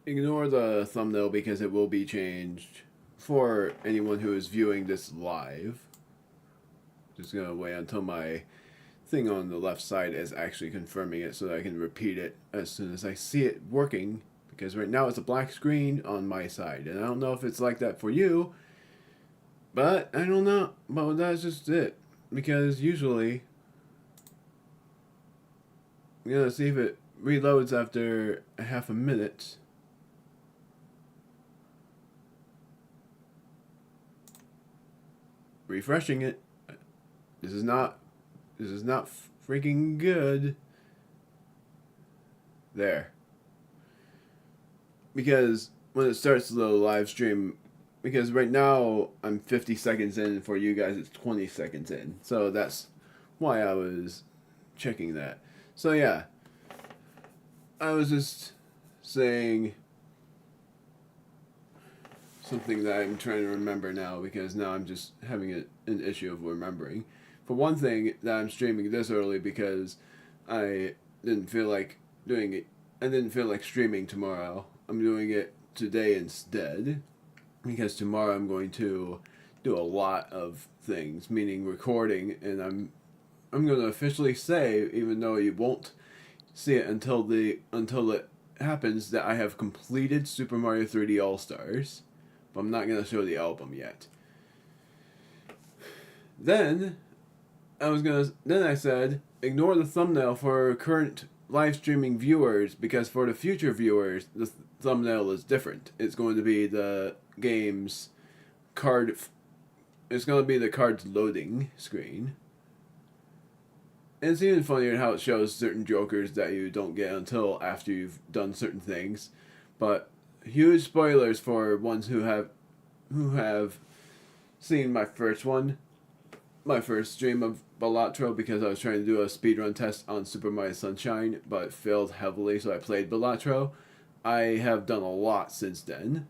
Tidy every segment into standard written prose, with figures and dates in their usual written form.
ignore the thumbnail because it will be changed for anyone who is viewing this live. Just gonna wait until my thing on the left side is actually confirming it so that I can repeat it as soon as I see it working, because right now it's a black screen on my side and I don't know if it's like that for you, but I don't know. But that's just it, because usually I'm gonna see if it reloads after half a minute. Refreshing it. This is not freaking good. There. Because when it starts the live stream, because right now I'm 50 seconds in, for you guys it's 20 seconds in. So that's why I was checking that. So yeah. I was just saying something that I'm trying to remember now, because now I'm just having an issue of remembering. For one thing, that I'm streaming this early because I didn't feel like doing it. I didn't feel like streaming tomorrow. I'm doing it today instead, because tomorrow I'm going to do a lot of things, meaning recording, and I'm going to officially say, even though you won't see it until it happens, that I have completed Super Mario 3D All-Stars, but I'm not going to show the album yet. Then I said, ignore the thumbnail for current live streaming viewers, because for the future viewers, the thumbnail is different. It's going to be the game's card. It's going to be the card's loading screen. And it's even funnier how it shows certain jokers that you don't get until after you've done certain things. But huge spoilers for ones who have seen my first stream of Belatro, because I was trying to do a speedrun test on Super Mario Sunshine, but it failed heavily, so I played Belatro. I have done a lot since then.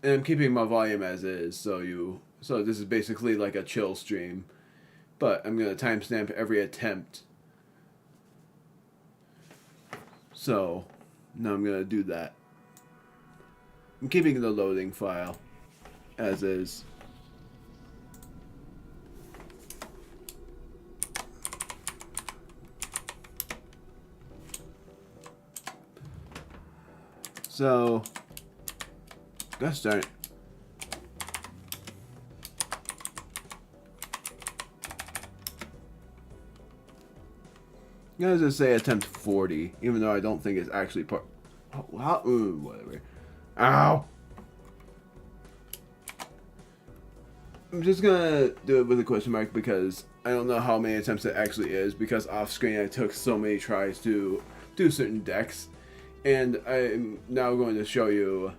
And I'm keeping my volume as is, so this is basically like a chill stream. But I'm going to timestamp every attempt. So, now I'm going to do that. I'm keeping the loading file as is. So, gosh darn it. I'm gonna just say attempt 40, even though I don't think it's actually part. Oh, ooh, whatever. Ow! I'm just gonna do it with a question mark, because I don't know how many attempts it actually is, because off screen I took so many tries to do certain decks, and I'm now going to show you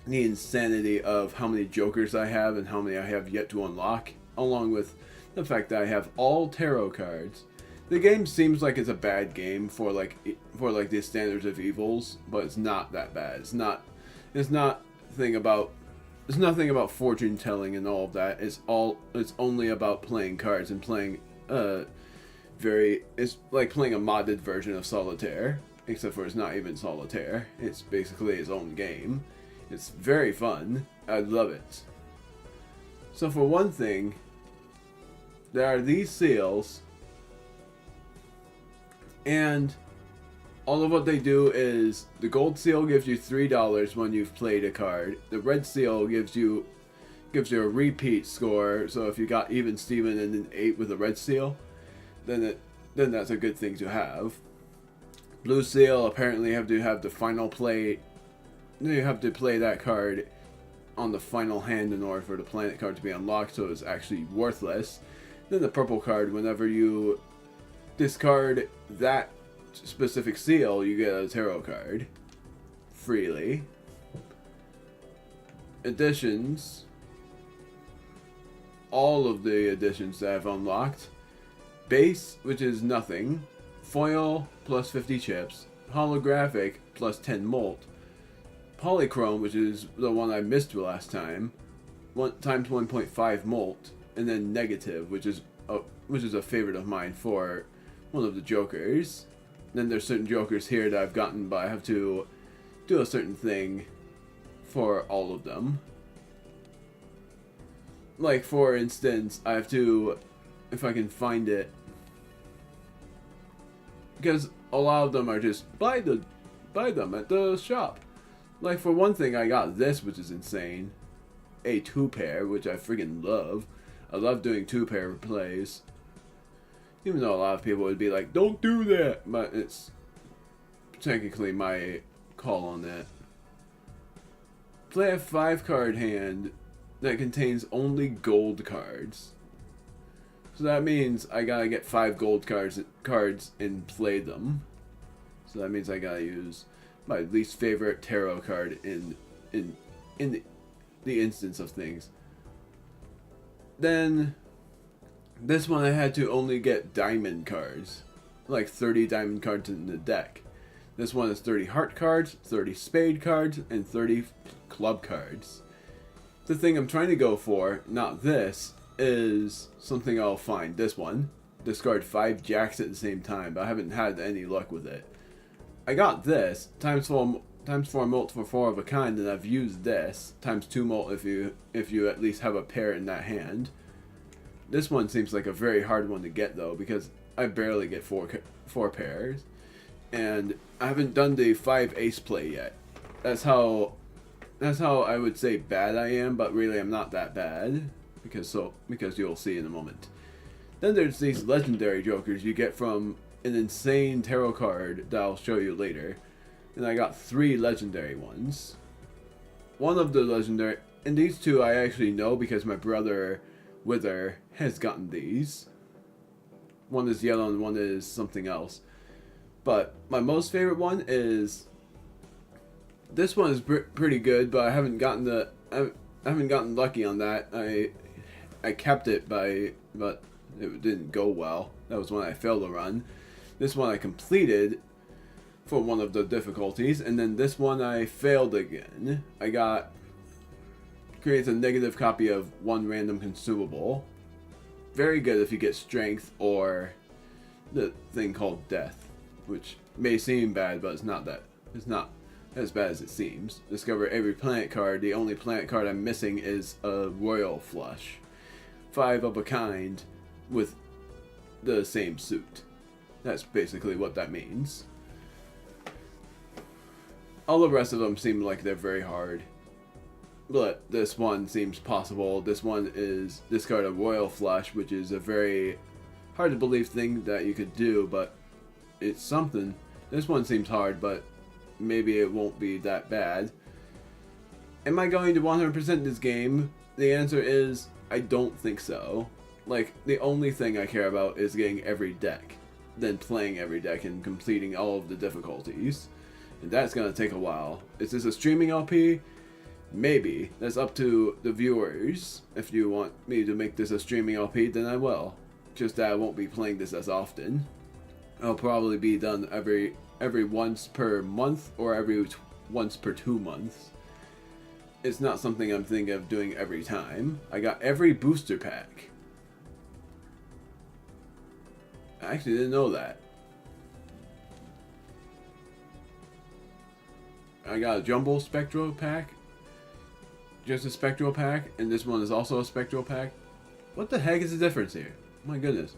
the insanity of how many jokers I have and how many I have yet to unlock, along with the fact that I have all tarot cards. The game seems like it's a bad game for like the standards of evils, but it's not that bad. It's nothing about fortune telling and all of that. It's only about playing cards and playing it's like playing a modded version of Solitaire, except for it's not even Solitaire. It's basically its own game. It's very fun. I love it. So for one thing, there are these seals. And all of what they do is, the gold seal gives you $3 when you've played a card. The red seal gives you a repeat score. So if you got even Steven and an 8 with a red seal, then that's a good thing to have. Blue seal, apparently you have to have the final play. You have to play that card on the final hand in order for the planet card to be unlocked, so it's actually worthless. Then the purple card, whenever you discard that specific seal, you get a tarot card freely. Additions, all of the additions that I've unlocked: base, which is nothing; foil plus 50 chips; holographic plus 10 molt; polychrome, which is the one I missed last time, times 1.5 molt; and then negative, which is a favorite of mine for one of the jokers. Then there's certain jokers here that I've gotten, but I have to do a certain thing for all of them. Like, for instance, I have to, if I can find it, because a lot of them are just buy them at the shop. Like, for one thing, I got this, which is insane. A 2-pair, which I freaking love. I love doing 2-pair plays. Even though a lot of people would be like, don't do that! But it's technically my call on that. Play a 5-card hand that contains only gold cards. So that means I gotta get 5 gold cards and play them. So that means I gotta use my least favorite tarot card in the instance of things. Then this one I had to only get diamond cards. Like 30 diamond cards in the deck. This one is 30 heart cards, 30 spade cards, and 30 club cards. The thing I'm trying to go for, not this, is something I'll find. This one. Discard 5 jacks at the same time, but I haven't had any luck with it. I got this, times 4 mult for 4 of a kind, and I've used this, times 2 mult if you at least have a pair in that hand. This one seems like a very hard one to get though, because I barely get 4 pairs. And I haven't done the 5 ace play yet. That's how I would say bad I am, but really I'm not that bad. Because you'll see in a moment. Then there's these legendary jokers you get from an insane tarot card that I'll show you later. And I got 3 legendary ones. One of the legendary, and these 2 I actually know because my brother Wither has gotten these. One is yellow and one is something else. But my most favorite one is, this one is pretty good, but I haven't gotten lucky on that. I kept it but it didn't go well. That was when I failed a run. This one I completed for one of the difficulties, and then this one I failed again. Creates a negative copy of 1 random consumable. Very good if you get strength or the thing called death, which may seem bad, but it's not as bad as it seems. Discover every planet card. The only planet card I'm missing is a royal flush. 5 of a kind with the same suit. That's basically what that means. All the rest of them seem like they're very hard. But this one seems possible. This one is discard a royal flush, which is a very hard to believe thing that you could do, but it's something. This one seems hard, but maybe it won't be that bad. Am I going to 100% this game? The answer is, I don't think so. Like, the only thing I care about is getting every deck, then playing every deck and completing all of the difficulties. And that's gonna take a while. Is this a streaming LP? Maybe. That's up to the viewers. If you want me to make this a streaming LP, then I will. Just that I won't be playing this as often. I'll probably be done every once per month or every once per 2 months. It's not something I'm thinking of doing every time. I got every booster pack. I actually didn't know that. I got a jumbo spectral pack. Just a spectral pack, and this one is also a spectral pack. What the heck is the difference here? My goodness.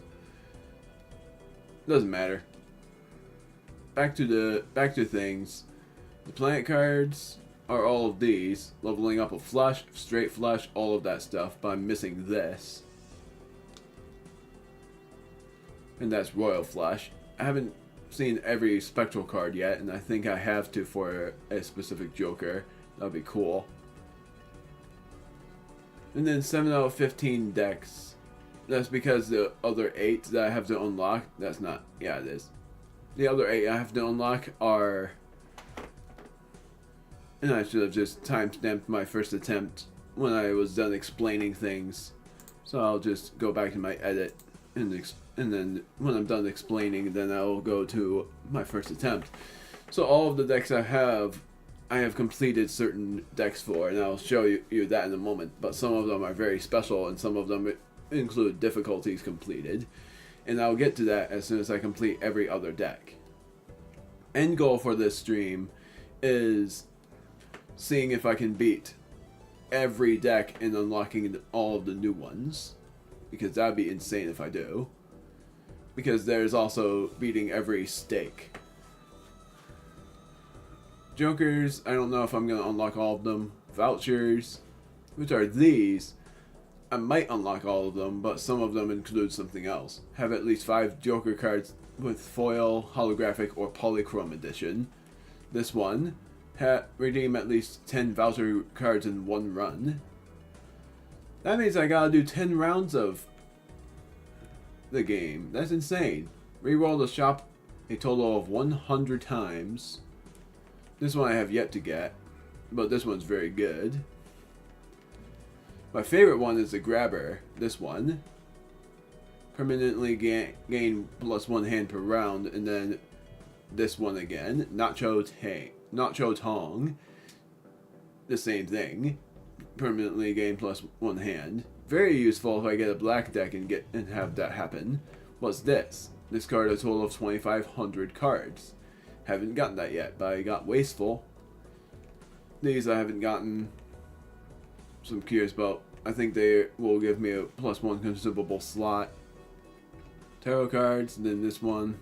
Doesn't matter. Back to things. The planet cards are all of these. Leveling up a flush, straight flush, all of that stuff, but I'm missing this. And that's royal flush. I haven't seen every spectral card yet, and I think I have to for a specific joker. That'd be cool. And then 7 out of 15 decks. That's because the other 8 that I have to unlock, that's not, yeah it is. The other 8 I have to unlock are, and I should have just timestamped my first attempt when I was done explaining things. So I'll just go back to my edit, and then when I'm done explaining, then I'll go to my first attempt. So all of the decks I have completed certain decks for, and I'll show you that in a moment. But some of them are very special, and some of them include difficulties completed. And I'll get to that as soon as I complete every other deck. end goal for this stream is seeing if I can beat every deck and unlocking all of the new ones, because that'd be insane if I do. Because there's also beating every stake. Jokers, I don't know if I'm gonna unlock all of them. Vouchers, which are these, I might unlock all of them, but some of them include something else. Have at least 5 Joker cards with foil, holographic, or polychrome edition. This one, redeem at least 10 voucher cards in one run. That means I gotta do 10 rounds of the game. That's insane. Reroll the shop a total of 100 times. This one I have yet to get, but this one's very good. My favorite one is the grabber. This one. Permanently gain +1 hand per round, and then this one again. Nacho Tong. The same thing. Permanently gain +1 hand. Very useful if I get a black deck and have that happen. What's this? Discard a total of 2,500 cards. Haven't gotten that yet, but I got Wasteful. These I haven't gotten. So I'm curious about. I think they will give me a +1 consumable slot. Tarot cards, and then this one.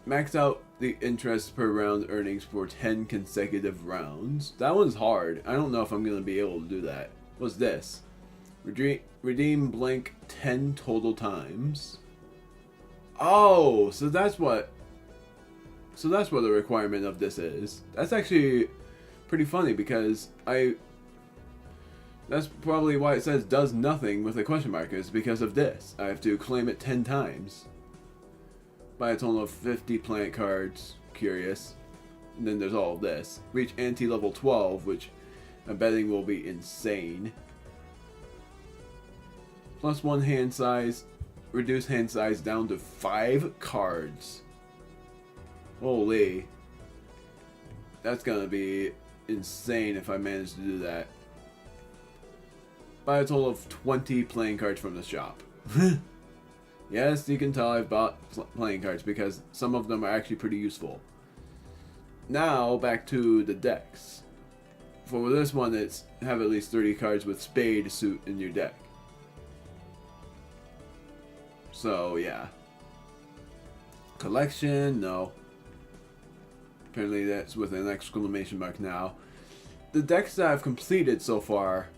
Max out the interest per round earnings for 10 consecutive rounds. That one's hard. I don't know if I'm going to be able to do that. What's this? Redeem blank 10 total times. Oh, so that's what the requirement of this is. That's actually pretty funny, because that's probably why it says does nothing with a question mark, is because of this. I have to claim it 10 times. Buy a total of 50 plant cards. Curious. And then there's all of this. Reach anti-level 12, which I'm betting will be insane. +1 hand size. Reduce hand size down to 5 cards. Holy. That's gonna be insane if I manage to do that. Buy a total of 20 playing cards from the shop. Yes, you can tell I've bought playing cards because some of them are actually pretty useful. Now, back to the decks. For this one, it's have at least 30 cards with Spade suit in your deck. So, yeah. Collection, no. Apparently that's with an exclamation mark now. The decks that I've completed so far,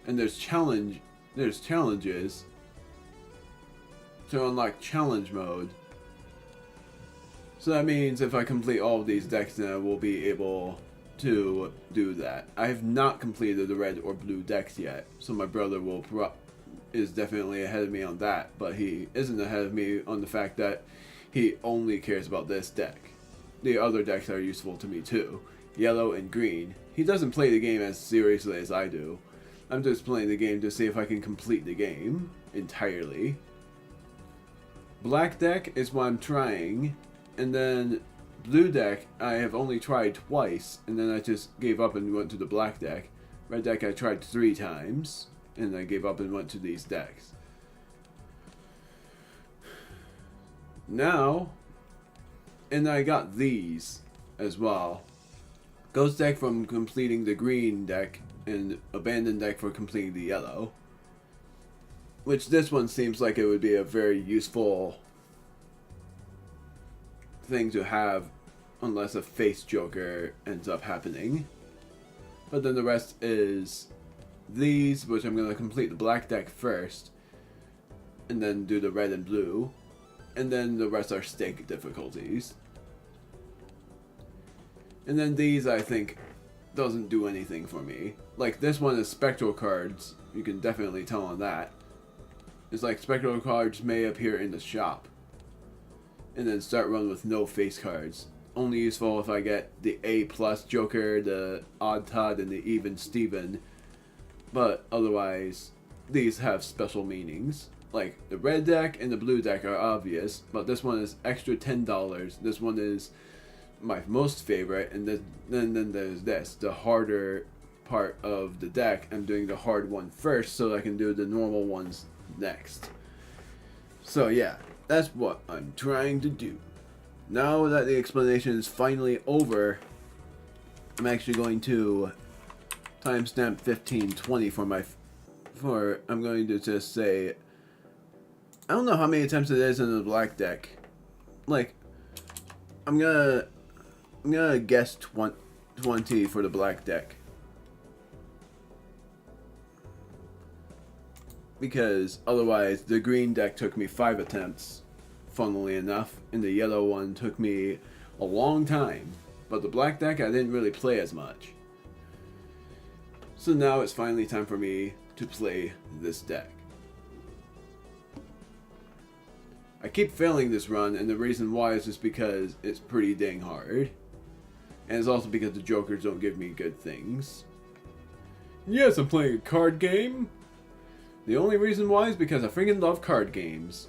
and there's challenges to unlock challenge mode. So that means if I complete all of these decks, then I will be able to do that. I have not completed the red or blue decks yet, so my brother is definitely ahead of me on that, but he isn't ahead of me on the fact that he only cares about this deck. The other decks are useful to me too. Yellow and green. He doesn't play the game as seriously as I do. I'm just playing the game to see if I can complete the game entirely. Black deck is what I'm trying, and then blue deck I have only tried twice, and then I just gave up and went to the black deck. Red deck I tried 3 times, and I gave up and went to these decks. Now, and I got these as well. Ghost deck from completing the green deck, and abandoned deck for completing the yellow. Which this one seems like it would be a very useful thing to have unless a face joker ends up happening. But then the rest is these, which I'm going to complete the black deck first, and then do the red and blue, and then the rest are stake difficulties. And then these I think doesn't do anything for me. Like this one is spectral cards, you can definitely tell on that. It's like spectral cards may appear in the shop. And then start run with no face cards. Only useful if I get the A+ Joker, the Odd Todd, and the Even Steven. But otherwise, these have special meanings. Like the red deck and the blue deck are obvious, but this one is extra $10. This one is my most favorite, and then there's this, the harder part of the deck. I'm doing the hard one first so I can do the normal ones next. So yeah, That's what I'm trying to do. Now that the explanation is finally over, I'm actually going to timestamp 1520 for my... I'm going to just say... I don't know how many attempts it is in the black deck. Like, I'm gonna guess 20 for the black deck. Because otherwise, the green deck took me 5 attempts, funnily enough, and the yellow one took me a long time. But the black deck, I didn't really play as much. So now it's finally time for me to play this deck. I keep failing this run, and the reason why is just because it's pretty dang hard. And it's also because the jokers don't give me good things. Yes, I'm playing a card game. The only reason why is because I freaking love card games.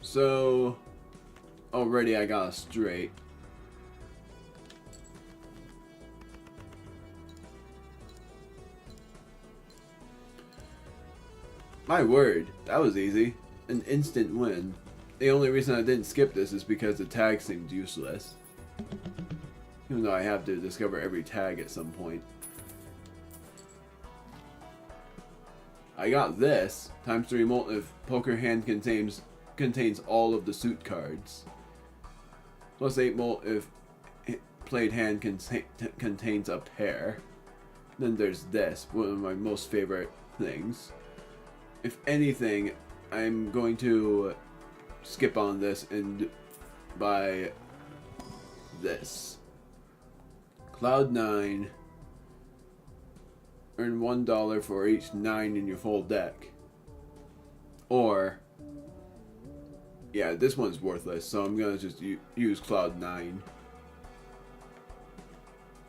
So, already I got a straight. My word, that was easy. An instant win. The only reason I didn't skip this is because the tag seemed useless. Even though I have to discover every tag at some point. I got this. ×3 molt if poker hand contains all of the suit cards. Plus 8 molt if played hand contains a pair. Then there's this, one of my most favorite things. If anything, I'm going to skip on this and buy this. Cloud 9. Earn $1 for each 9 in your full deck. Or, yeah, this one's worthless, so I'm gonna just use Cloud 9.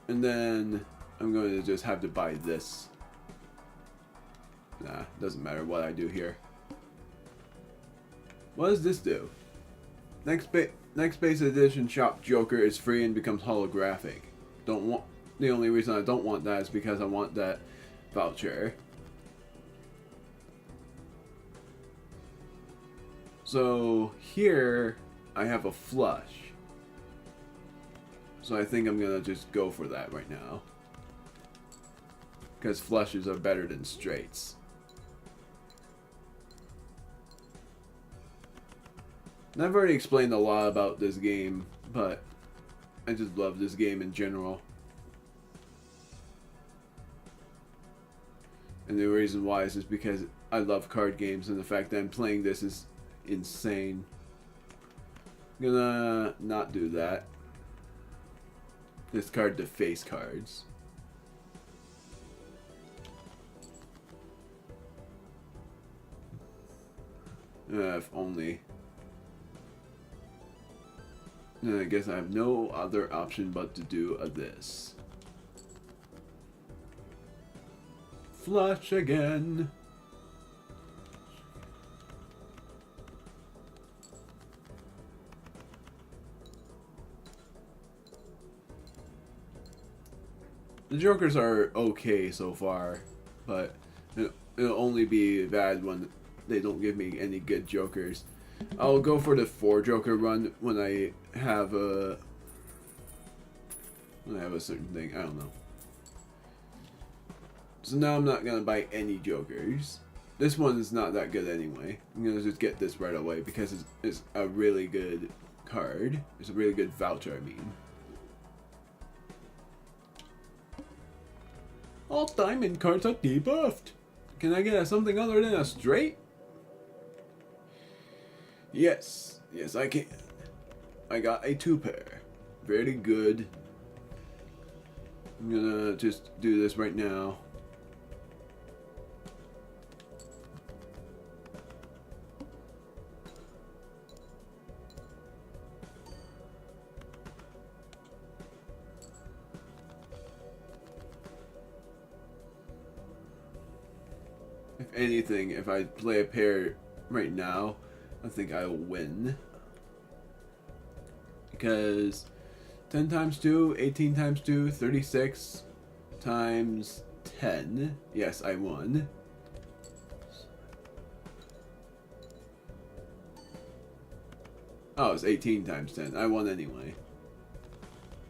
And then I'm going to just have to buy this. Nah, doesn't matter what I do here. What does this do? Next base edition shop Joker is free and becomes holographic. The only reason I don't want that is because I want that voucher. So here I have a flush. So I think I'm gonna just go for that right now. Because flushes are better than straights. And I've already explained a lot about this game, but I just love this game in general. And the reason why is just because I love card games, and the fact that I'm playing this is insane. I'm gonna not do that. Discard the face cards. If only. Then I guess I have no other option but to do this. Flush again. The jokers are okay so far, but it'll only be bad when they don't give me any good jokers. I'll go for the 4 joker run when I have a certain thing. I don't know. So now I'm not gonna buy any jokers. This one is not that good anyway. I'm gonna just get this right away because it's a really good card. It's a really good voucher, I mean. All diamond cards are debuffed. Can I get something other than a straight? Yes, yes I can. I got a 2-pair. Very good. I'm gonna just do this right now. If anything, if I play a pair right now, I think I'll win. Because 10 times 2, 18 times 2, 36 times 10. Yes, I won. Oh, it's 18 times 10. I won anyway.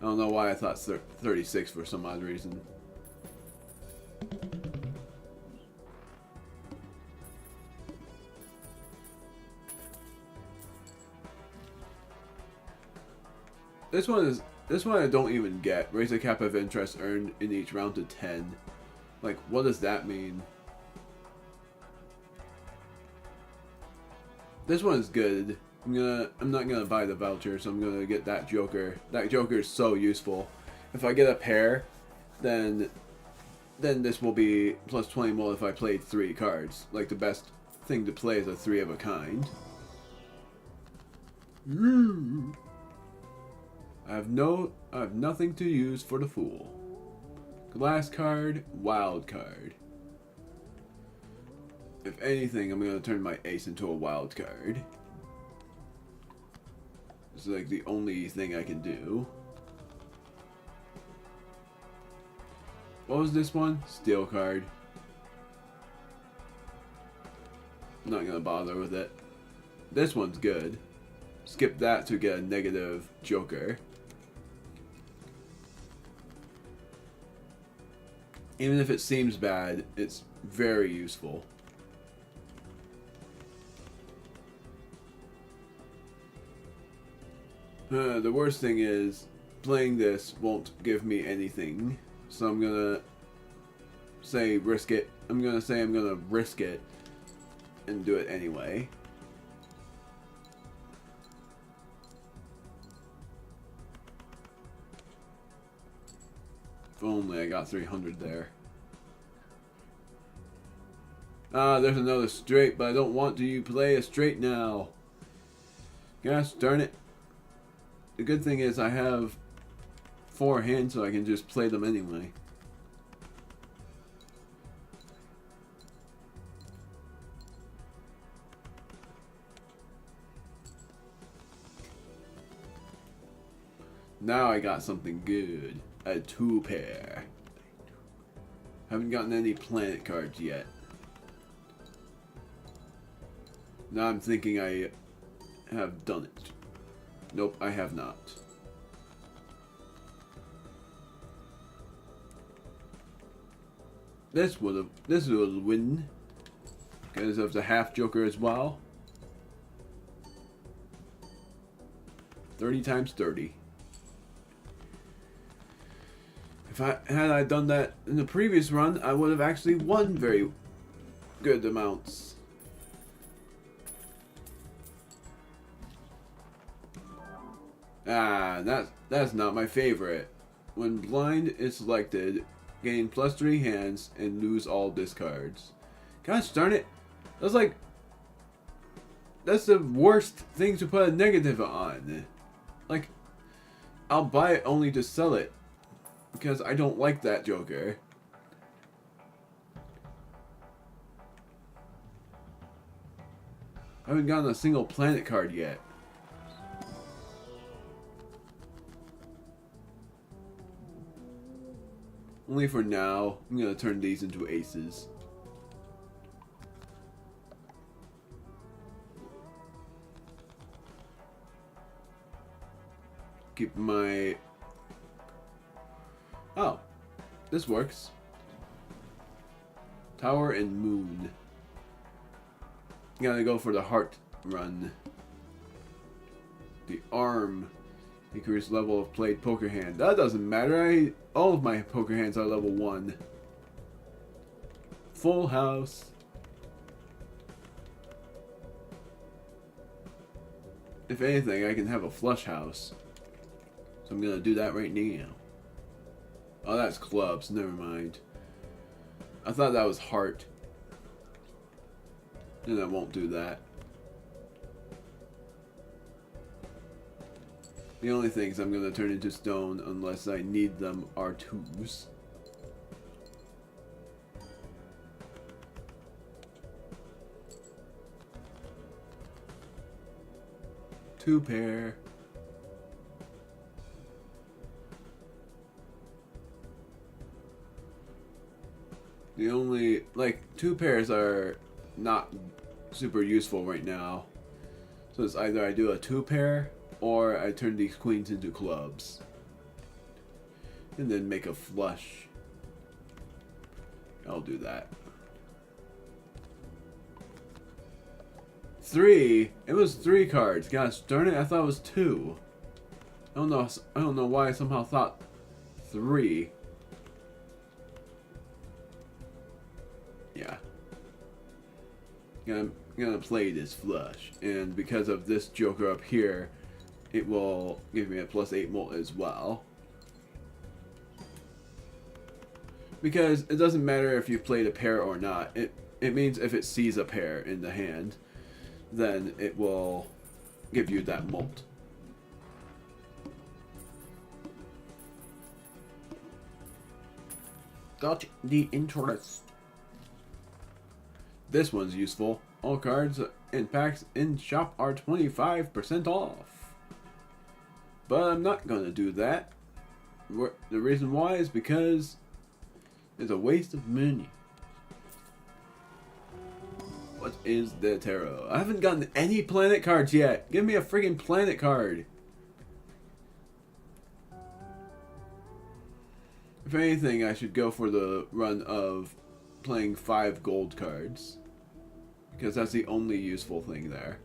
I don't know why I thought 36 for some odd reason. This one I don't even get. Raise the cap of interest earned in each round to 10. Like, what does that mean? This one is good. I'm not gonna buy the voucher, so I'm gonna get that Joker. That Joker is so useful. If I get a pair, then this will be plus 20 more if I played 3 cards. Like, the best thing to play is a 3 of a kind. I have nothing to use for the Fool. Glass card, wild card. If anything, I'm gonna turn my ace into a wild card. It's like the only thing I can do. What was this one? Steel card. I'm not gonna bother with it. This one's good. Skip that to get a negative Joker. Even if it seems bad, it's very useful. The worst thing is, playing this won't give me anything. So I'm gonna say risk it. I'm gonna risk it and do it anyway. If only I got 300 there. Ah, there's another straight, but I don't want to play a straight now. Gosh darn it. The good thing is I have 4 hands, so I can just play them anyway. Now I got something good. A 2-pair. Haven't gotten any planet cards yet. Now I'm thinking I have done it. Nope, I have not. This will win. Because of the half Joker as well. 30 times 30. Had I done that in the previous run, I would have actually won very good amounts. Ah, that's not my favorite. When blind is selected, gain +3 hands and lose all discards. Gosh darn it! That's the worst thing to put a negative on. Like, I'll buy it only to sell it. Because I don't like that Joker. I haven't gotten a single planet card yet. Only for now. I'm gonna turn these into aces. Keep my... Oh, this works. Tower and Moon. Gotta go for the heart run. The arm. Increase level of played poker hand. That doesn't matter. All of my poker hands are level 1. Full house. If anything, I can have a flush house. So I'm gonna do that right now. Oh, that's clubs. Never mind. I thought that was heart. And I won't do that. The only things I'm going to turn into stone unless I need them are 2s. Two pair. like 2 pairs are not super useful right now. So it's either I do a 2 pair or I turn these queens into clubs. And then make a flush. I'll do that. 3. It was 3 cards. Gosh darn it! I thought it was 2. I don't know. I don't know why I somehow thought 3. Yeah. I'm gonna play this flush, and because of this joker up here, it will give me a +8 molt as well. Because it doesn't matter if you played a pair or not. It means if it sees a pair in the hand, then it will give you that molt. Got the interest. This one's useful. All cards and packs in shop are 25% off. But I'm not gonna do that. The reason why is because it's a waste of money. What is the tarot? I haven't gotten any planet cards yet. Give me a freaking planet card. If anything, I should go for the run of playing 5 gold cards. Because that's the only useful thing there.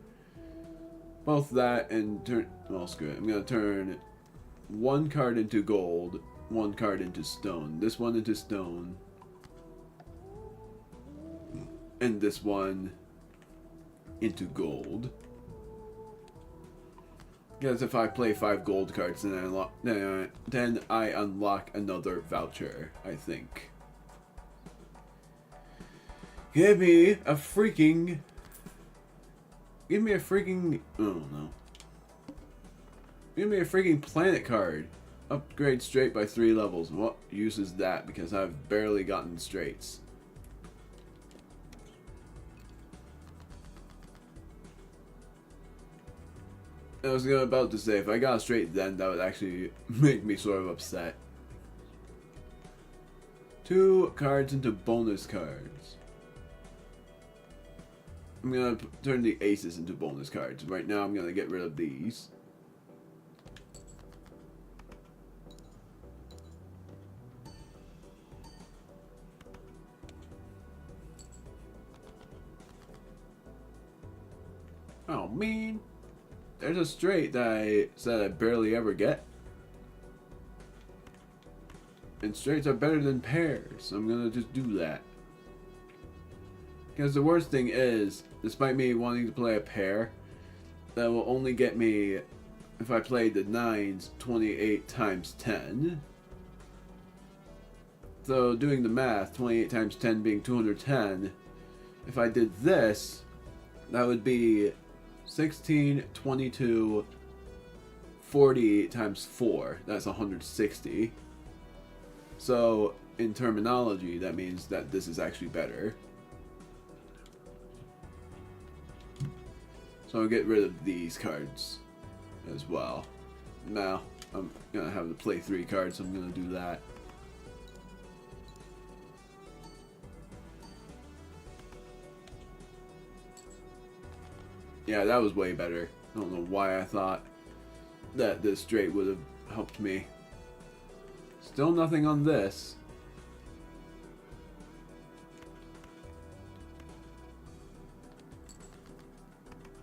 Both that and turn... Well, screw it. I'm going to turn 1 card into gold, 1 card into stone. This one into stone. And this one into gold. Because if I play 5 gold cards, then I unlock another voucher, I think. Give me a freaking... Oh no. Give me a freaking planet card. Upgrade straight by 3 levels. What use is that? Because I've barely gotten straights. I was about to say, if I got a straight then, that would actually make me sort of upset. 2 cards into bonus cards. I'm gonna turn the aces into bonus cards. Right now I'm gonna get rid of these. Oh man. There's a straight that I said I barely ever get. And straights are better than pairs, so I'm gonna just do that. Because the worst thing is, despite me wanting to play a pair, that will only get me, if I played the 9s, 28 times 10. So doing the math, 28 times 10 being 210, if I did this, that would be 16, 22, 40 times 4. That's 160. So, in terminology, that means that this is actually better. So I'll get rid of these cards as well. Now, I'm gonna have to play 3 cards, so I'm gonna do that. Yeah, that was way better. I don't know why I thought that this straight would have helped me. Still nothing on this.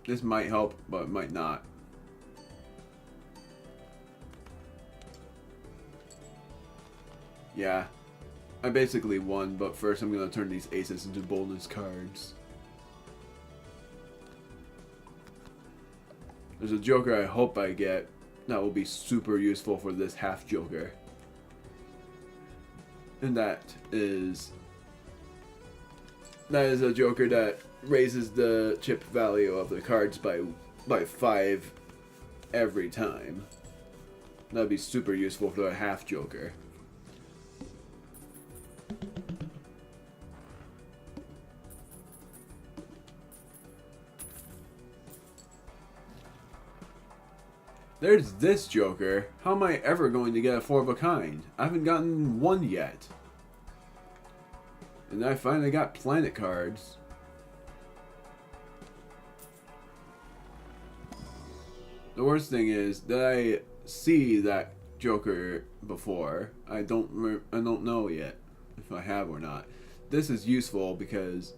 This might help, but it might not. Yeah. I basically won, but first I'm gonna turn these aces into bonus cards. There's a joker I hope I get that will be super useful for this half joker. And that is a joker that raises the chip value of the cards by 5 every time. That'd be super useful for a half joker. There's this joker. How am I ever going to get a 4 of a kind? I haven't gotten one yet. And I finally got planet cards. The worst thing is that I see that Joker before. I don't know yet if I have or not. This is useful because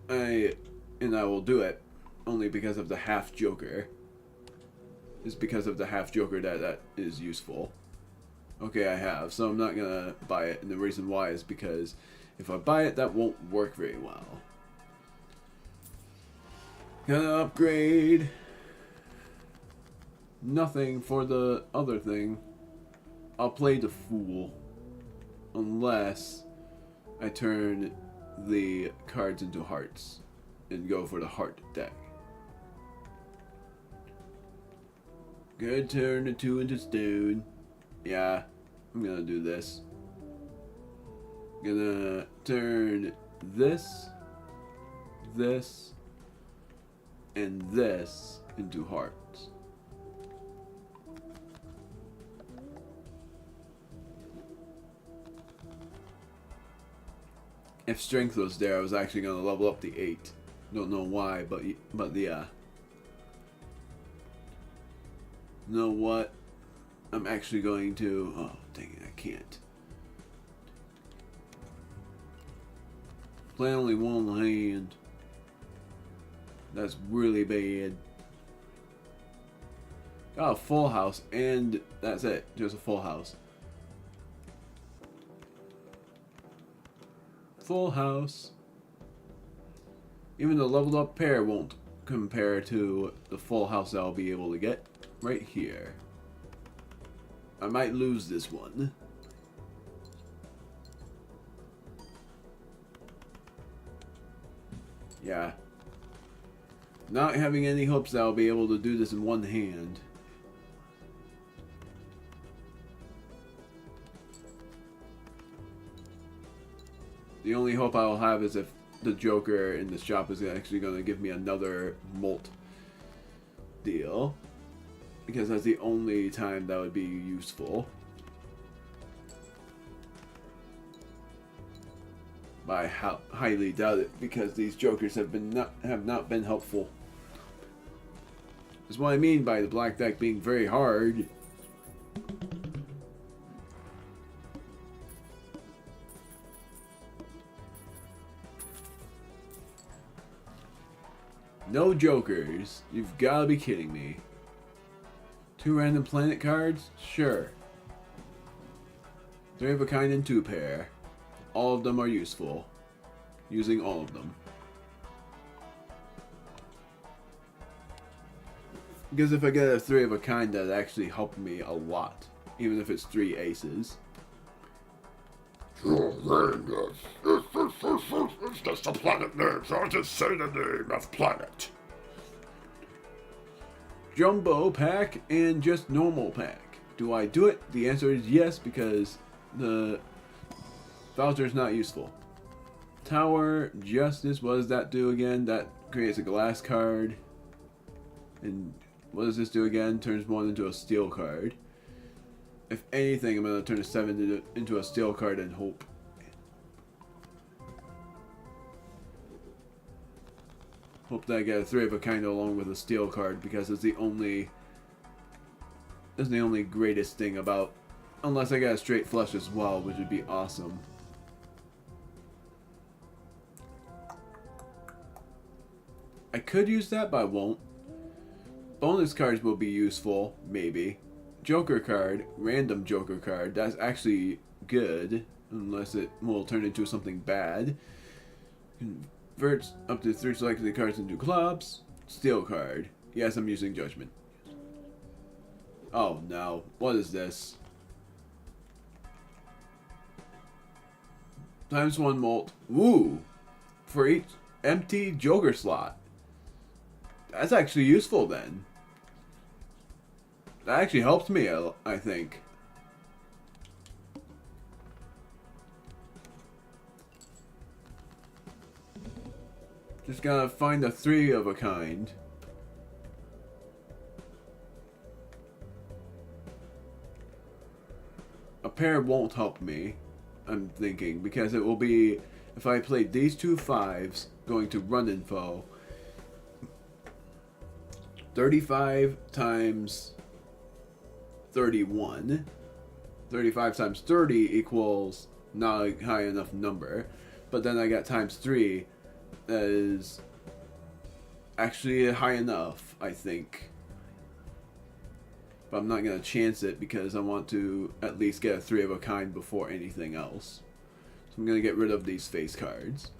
I will do it only because of the half Joker. It's because of the half Joker that is useful. Okay, I have, so I'm not gonna buy it, and the reason why is because if I buy it, that won't work very well. Gonna upgrade. Nothing for the other thing. I'll play the fool. Unless I turn the cards into hearts and go for the heart deck. Good, turn the 2 into stone. Yeah, I'm gonna do this. Gonna turn this, this, and this into hearts. If strength was there, I was actually gonna level up the 8. Don't know why, but yeah. You know what? I'm actually going to... Oh, dang it, I can't. Play only one hand. That's really bad. Got a full house, and that's it. Just a full house. Full house. Even the leveled up pair won't compare to the full house I'll be able to get right here. I might lose this one. Yeah. Not having any hopes that I'll be able to do this in one hand. The only hope I'll have is if the Joker in the shop is actually going to give me another molt deal. Because that's the only time that would be useful. But I highly doubt it because these Jokers have not been helpful. That's what I mean by the black deck being very hard. No Jokers. You've got to be kidding me. 2 random planet cards? Sure. 3 of a kind and 2 pair. All of them are useful. Using all of them. Because if I get a 3 of a kind, that actually helped me a lot. Even if it's 3 aces. It's just a planet name, so I'll just say the name of planet. Jumbo pack and just normal pack. Do I do it? The answer is yes, because the voucher is not useful. Tower Justice, what does that do again? That creates a glass card. And what does this do again? Turns 1 into a steel card. If anything, I'm going to turn a 7 into a steel card and hope. Hope that I get a 3 of a kind along with a steel card, because it's the only greatest thing about, unless I get a straight flush as well, which would be awesome. I could use that, but I won't. Bonus cards will be useful, maybe. Joker card, random Joker card, that's actually good, unless it will turn into something bad. Converts up to 3 selected cards into clubs. Steel card. Yes, I'm using Judgment. Oh no, what is this? Times 1 molt. Woo! For each empty Joker slot. That's actually useful then. That actually helps me, I think. Just gotta find a 3 of a kind. A pair won't help me, I'm thinking, because it will be if I played these two 5s, going to run info, 35 times 31. 35 times 30 equals not a high enough number. But then I got times 3. That is actually high enough, I think. But I'm not going to chance it because I want to at least get a 3 of a kind before anything else. So I'm going to get rid of these face cards.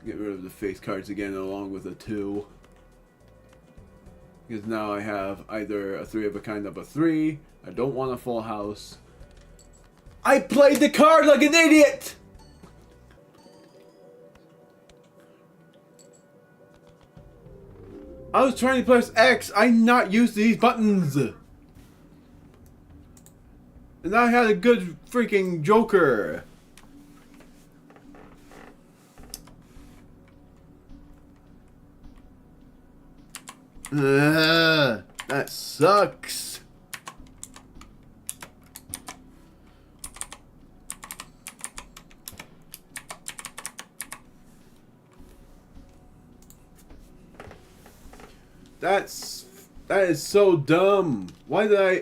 Get rid of the face cards again along with a 2. Because now I have either a 3 of a kind of a 3. I don't want a full house. I played the card like an idiot! I was trying to press X. I not used these buttons. And I had a good freaking Joker. That sucks. That is so dumb. Why did I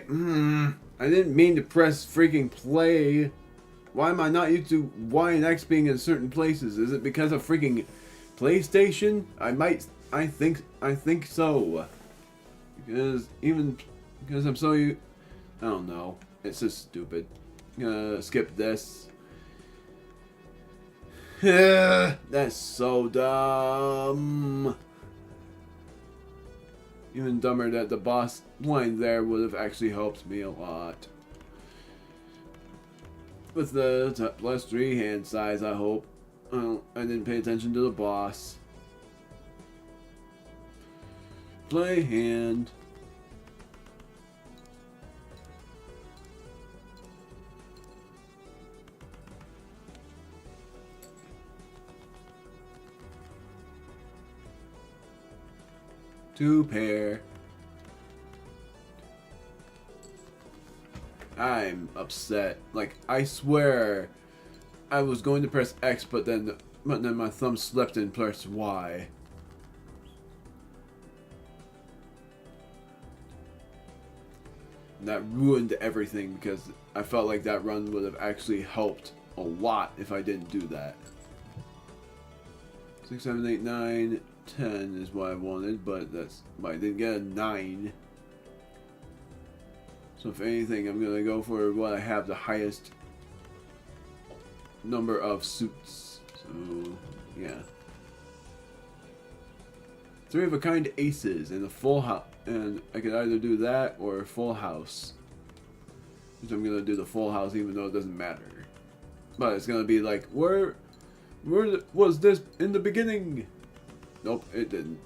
didn't mean to press freaking play. Why am I not used to Y and X being in certain places? Is it because of freaking PlayStation? I think so. Because I'm so I don't know. It's just stupid. I'm gonna skip this. That's so dumb. Even dumber that the boss line there would have actually helped me a lot. With the +3 hand size, I hope. Oh, I didn't pay attention to the boss. Play hand. Two pair. I'm upset. Like, I swear I was going to press X, but then my thumb slipped and pressed Y. And that ruined everything because I felt like that run would have actually helped a lot if I didn't do that. 6, 7, 8, 9, 10 is what I wanted, but I didn't get a 9. So if anything, I'm gonna go for what I have the highest number of suits. So yeah, 3 of a kind aces and a full house, and I could either do that or a full house. Which I'm gonna do the full house, even though it doesn't matter. But it's gonna be like, where was this in the beginning? Nope, it didn't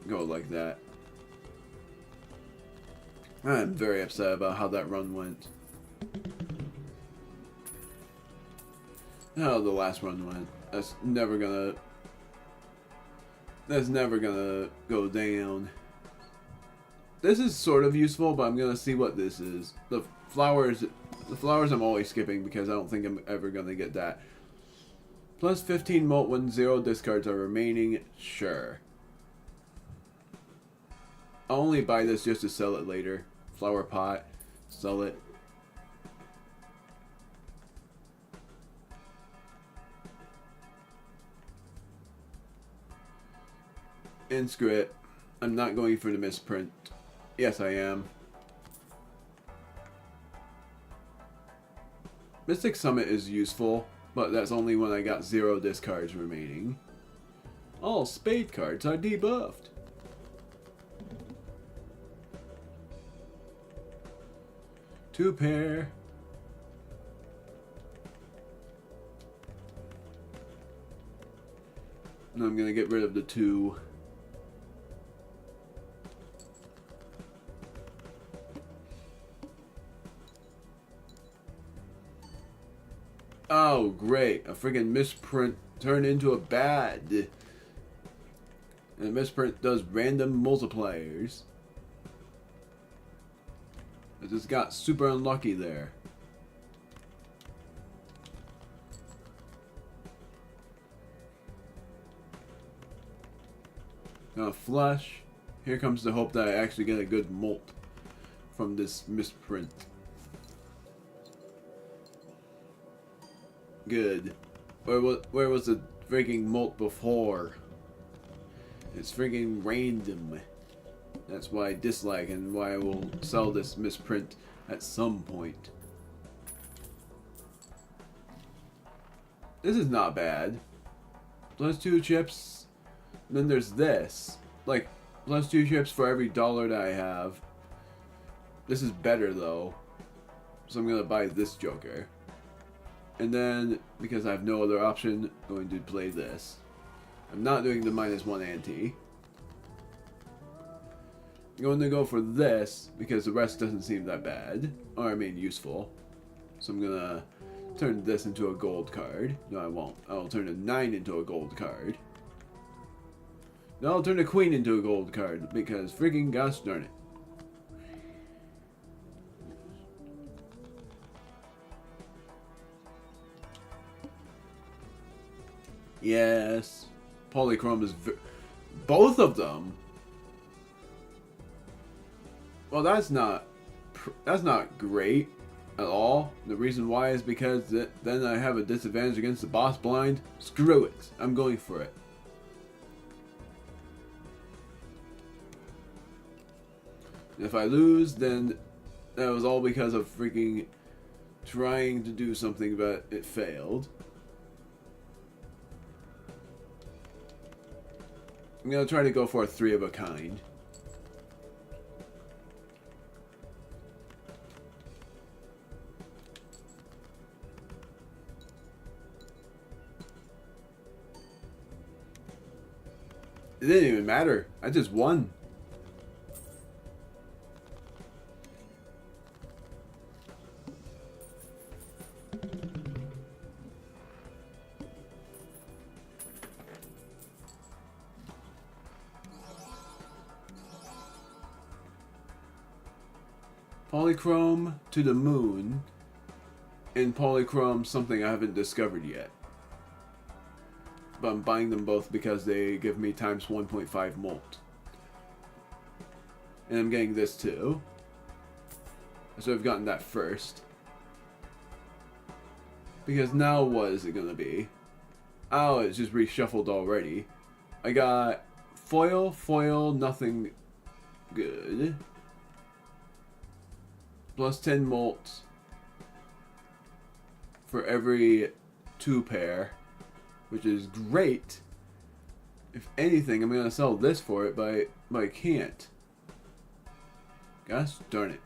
go like that. I'm very upset about how that run went. How the last run went. That's never gonna go down. This is sort of useful, but I'm gonna see what this is. The flowers I'm always skipping because I don't think I'm ever gonna get that. Plus 15 molt when 0 discards are remaining. Sure. I'll only buy this just to sell it later. Flower pot. Sell it. Inscript. I'm not going for the misprint. Yes, I am. Mystic Summit is useful, but that's only when I got 0 discards remaining. All spade cards are debuffed. Two pair. And I'm gonna get rid of the 2. Oh, great. A friggin' misprint turned into a bad. And a misprint does random multipliers. As just got super unlucky there. Now flush. Here comes the hope that I actually get a good molt from this misprint. Good. Where was the freaking molt before? It's freaking random. That's why I dislike and why I will sell this misprint at some point. This is not bad. Plus 2 chips. Then there's this. Like, plus 2 chips for every dollar that I have. This is better though. So I'm gonna buy this Joker. And then, because I have no other option, I'm going to play this. I'm not doing the -1 ante. I'm going to go for this, because the rest doesn't seem that bad. Or, I mean, useful. So I'm gonna turn this into a gold card. No, I won't. I'll turn a 9 into a gold card. No, I'll turn a queen into a gold card, because freaking gosh darn it. Yes. Polychrome is both of them. Well, that's not great at all. The reason why is because then I have a disadvantage against the boss blind. Screw it. I'm going for it. If I lose, then that was all because of freaking trying to do something, but it failed. I'm gonna try to go for a 3 of a kind. It didn't even matter. I just won. Polychrome to the moon, and Polychrome something I haven't discovered yet. But I'm buying them both because they give me times 1.5 molt. And I'm getting this too. So I've gotten that first. Because now what is it gonna be? Oh, it's just reshuffled already. I got foil, foil, nothing good. Plus 10 molt for every 2 pair, which is great. If anything, I'm gonna sell this for it, but I can't. Gosh darn it.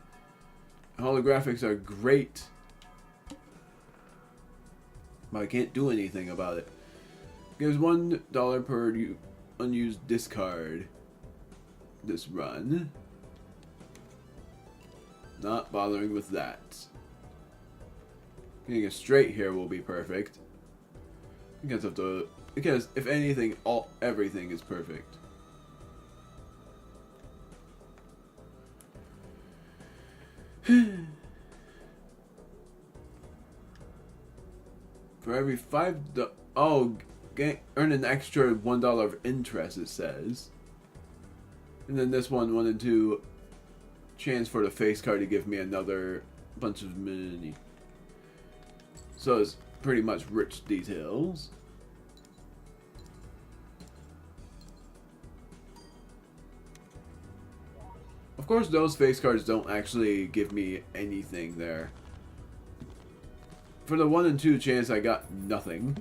Holographics are great, but I can't do anything about it. Gives $1 per unused discard this run. Not bothering with that. Getting a straight here will be perfect. Because if anything, everything is perfect. For every $5, earn an extra $1 of interest, it says. And then this one, 1 and 2. Chance for the face card to give me another bunch of money. So it's pretty much rich details. Of course, those face cards don't actually give me anything there. For the 1 and 2 chance, I got nothing.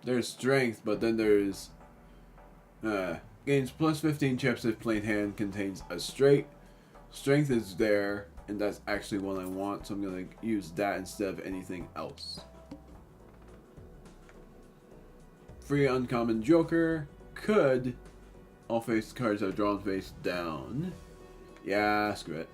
There's strength, but then there's gains plus 15 chips if plain hand contains a straight. Strength is there, and that's actually what I want, so I'm gonna use that instead of anything else. Free uncommon Joker. Could all face cards are drawn face down. Yeah, screw it.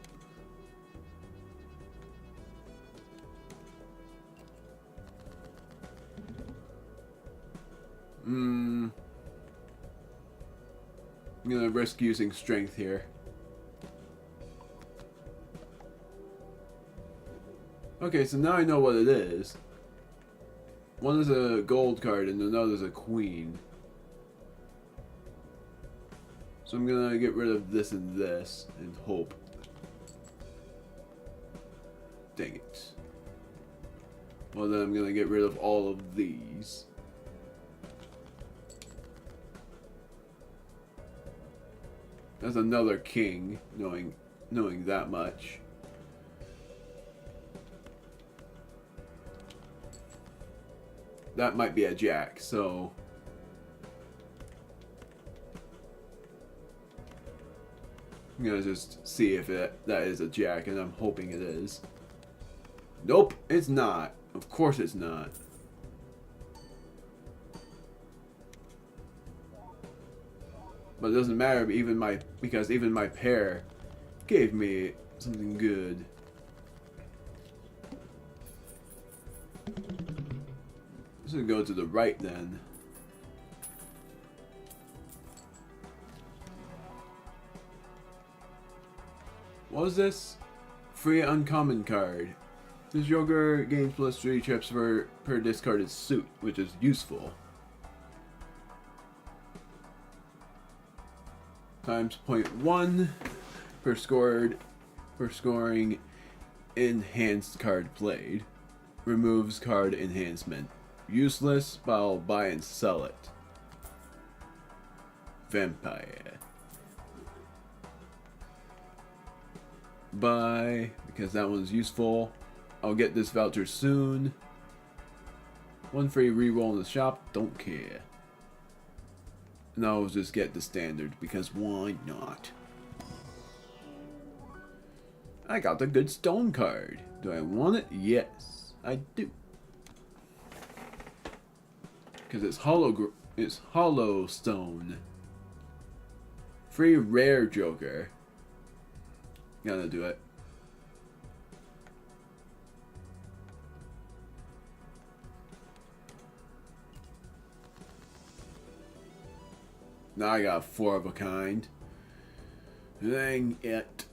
gonna risk using strength here. Okay, so now I know what it is. One is a gold card and another is a queen. So I'm gonna get rid of this and hope. Dang it. Well, then I'm gonna get rid of all of these. That's another king, knowing that much. That might be a jack, so I'm gonna just see if that is a jack, and I'm hoping it is. Nope, it's not. Of course it's not. But it doesn't matter because even my pair gave me something good. This will go to the right then. What was this? Free uncommon card. This Joker gains +3 trips per discarded suit, which is useful. Times 0.1 per scoring enhanced card played. Removes card enhancement. Useless, but I'll buy and sell it. Vampire. Buy, because that one's useful. I'll get this voucher soon. One free reroll in the shop, don't care. And I'll just get the standard, because why not? I got the good stone card. Do I want it? Yes, I do. Because it's hollow stone. Free rare Joker. Gotta do it. Now I got 4 of a kind. Dang it.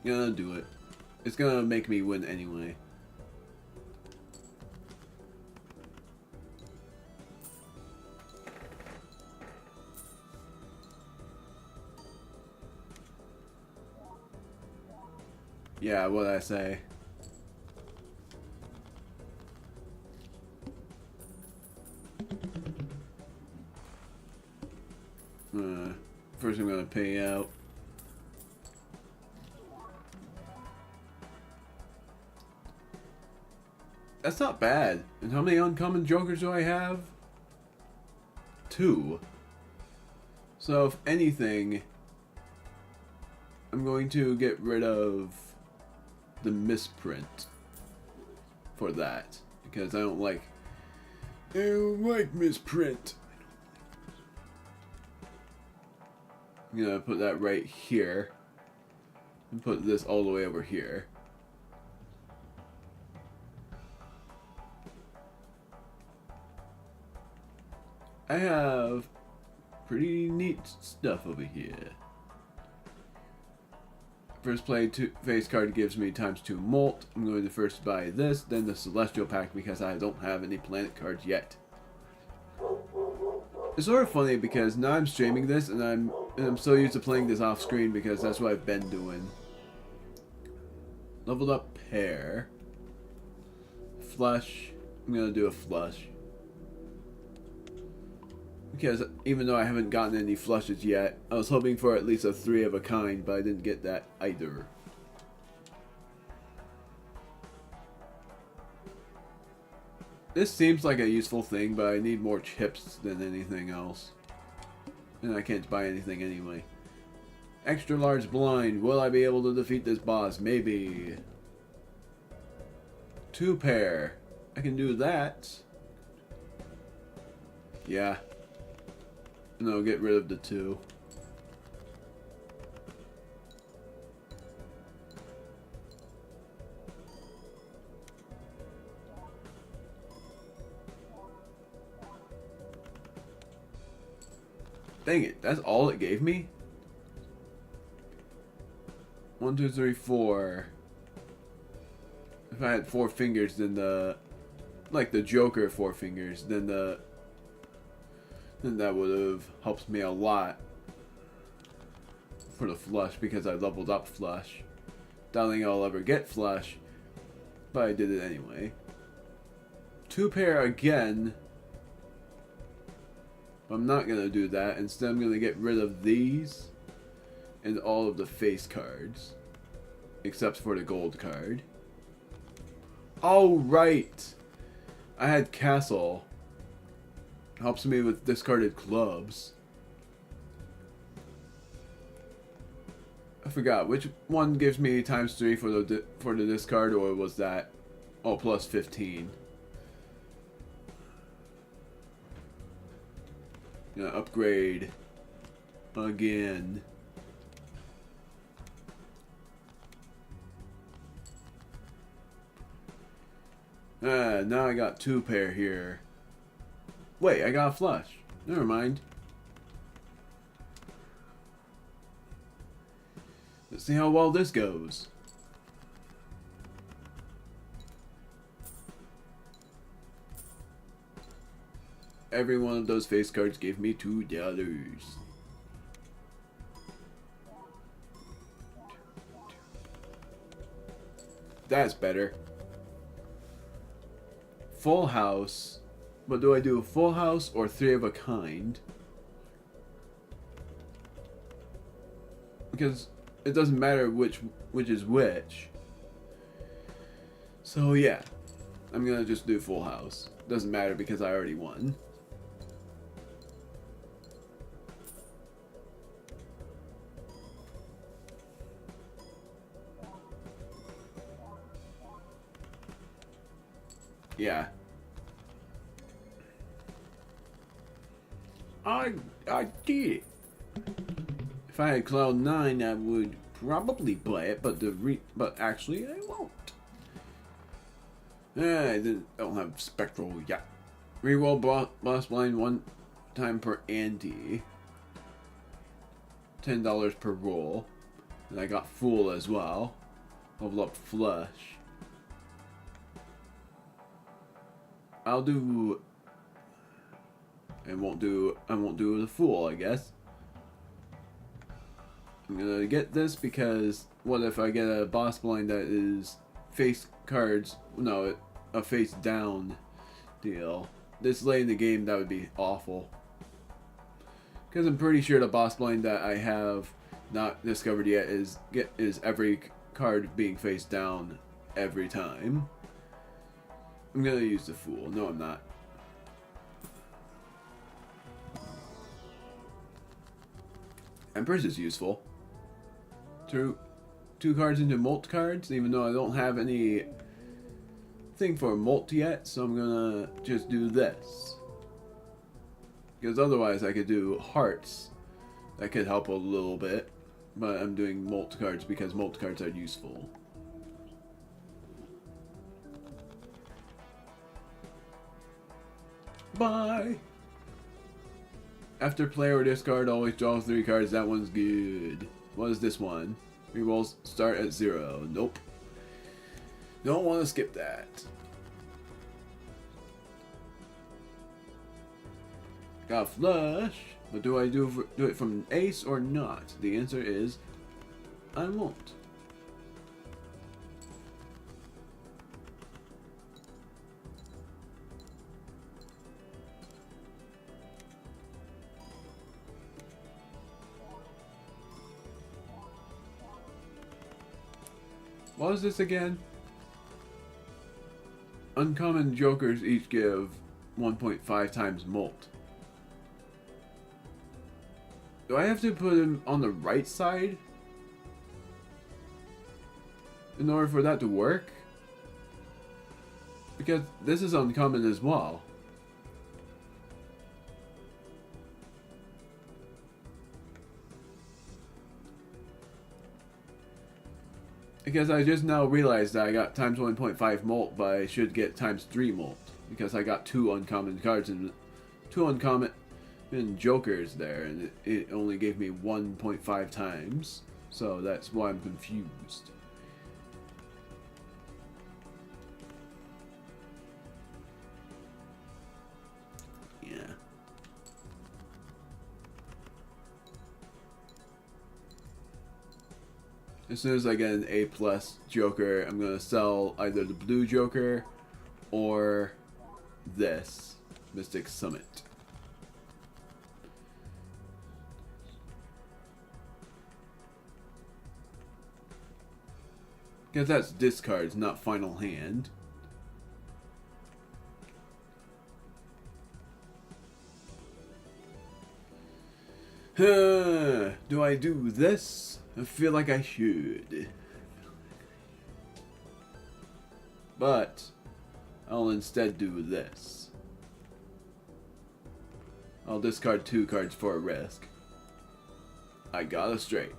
Gonna do it. It's gonna make me win anyway. Yeah, what'd I say? First I'm gonna pay out. That's not bad. And how many uncommon jokers do I have? 2. So if anything, I'm going to get rid of the misprint for that, because I don't like misprint. I'm gonna put that right here and put this all the way over here. I have pretty neat stuff over here. First play face card gives me ×2 molt. I'm going to first buy this, then the Celestial Pack, because I don't have any planet cards yet. It's sort of funny because now I'm streaming this and I'm so used to playing this off screen because that's what I've been doing. Leveled up pair. Flush. I'm gonna do a flush. Because even though I haven't gotten any flushes yet, I was hoping for at least a 3 of a kind, but I didn't get that either. This seems like a useful thing, but I need more chips than anything else. And I can't buy anything anyway. Extra large blind. Will I be able to defeat this boss? Maybe. 2 pair. I can do that. Yeah. And I'll get rid of the 2. Dang it, that's all it gave me? 1, 2, 3, 4. If I had 4 fingers, then like the Joker 4 fingers, then that would have helped me a lot for the flush, because I leveled up flush. Doubting I'll ever get flush, but I did it anyway. 2 pair again. I'm not gonna do that. Instead, I'm gonna get rid of these and all of the face cards, except for the gold card. Oh, right! I had Castle. Helps me with discarded clubs. I forgot which one gives me ×3 for the discard, or was that plus 15? Gonna upgrade again. Now I got 2 pair here. Wait, I got a flush. Never mind. Let's see how well this goes. Every one of those face cards gave me $2. That's better. Full house. But do I do a full house or 3 of a kind? Because it doesn't matter which is which. So yeah, I'm gonna just do full house. Doesn't matter because I already won. Yeah. I did it. If I had Cloud 9, I would probably play it, but actually I won't. I don't have Spectral yet. Reroll boss blind 1 time per ante. $10 per roll. And I got Fool as well. Level up Flush. I'll do. I won't do the Fool, I guess. I'm gonna get this because what if I get a boss blind that is face cards? No, a face down deal. This late in the game, that would be awful. Because I'm pretty sure the boss blind that I have not discovered yet is every card being face down every time. I'm gonna use the Fool. No, I'm not. Empress is useful. Two cards into Molt cards, even though I don't have any thing for Molt yet, so I'm gonna just do this. Because otherwise I could do Hearts. That could help a little bit. But I'm doing Molt cards because Molt cards are useful. Bye! After play or discard, always draw 3 cards. That one's good. What is this one? Rerolls start at 0. Nope. Don't want to skip that. Got Flush. But do I do it from Ace or not? The answer is I won't. What is this again? Uncommon Jokers each give 1.5 times Molt. Do I have to put him on the right side in order for that to work? Because this is uncommon as well. Because I just now realized that I got times 1.5 Molt, but I should get times 3 Molt. Because I got 2 uncommon cards and 2 uncommon and Jokers there, and it only gave me 1.5 times. So that's why I'm confused. Yeah. As soon as I get an A+ Joker, I'm going to sell either the blue Joker or this Mystic Summit. Because that's discards, not final hand. Do I do this? I feel like I should. But I'll instead do this. I'll discard 2 cards for a risk. I got a straight.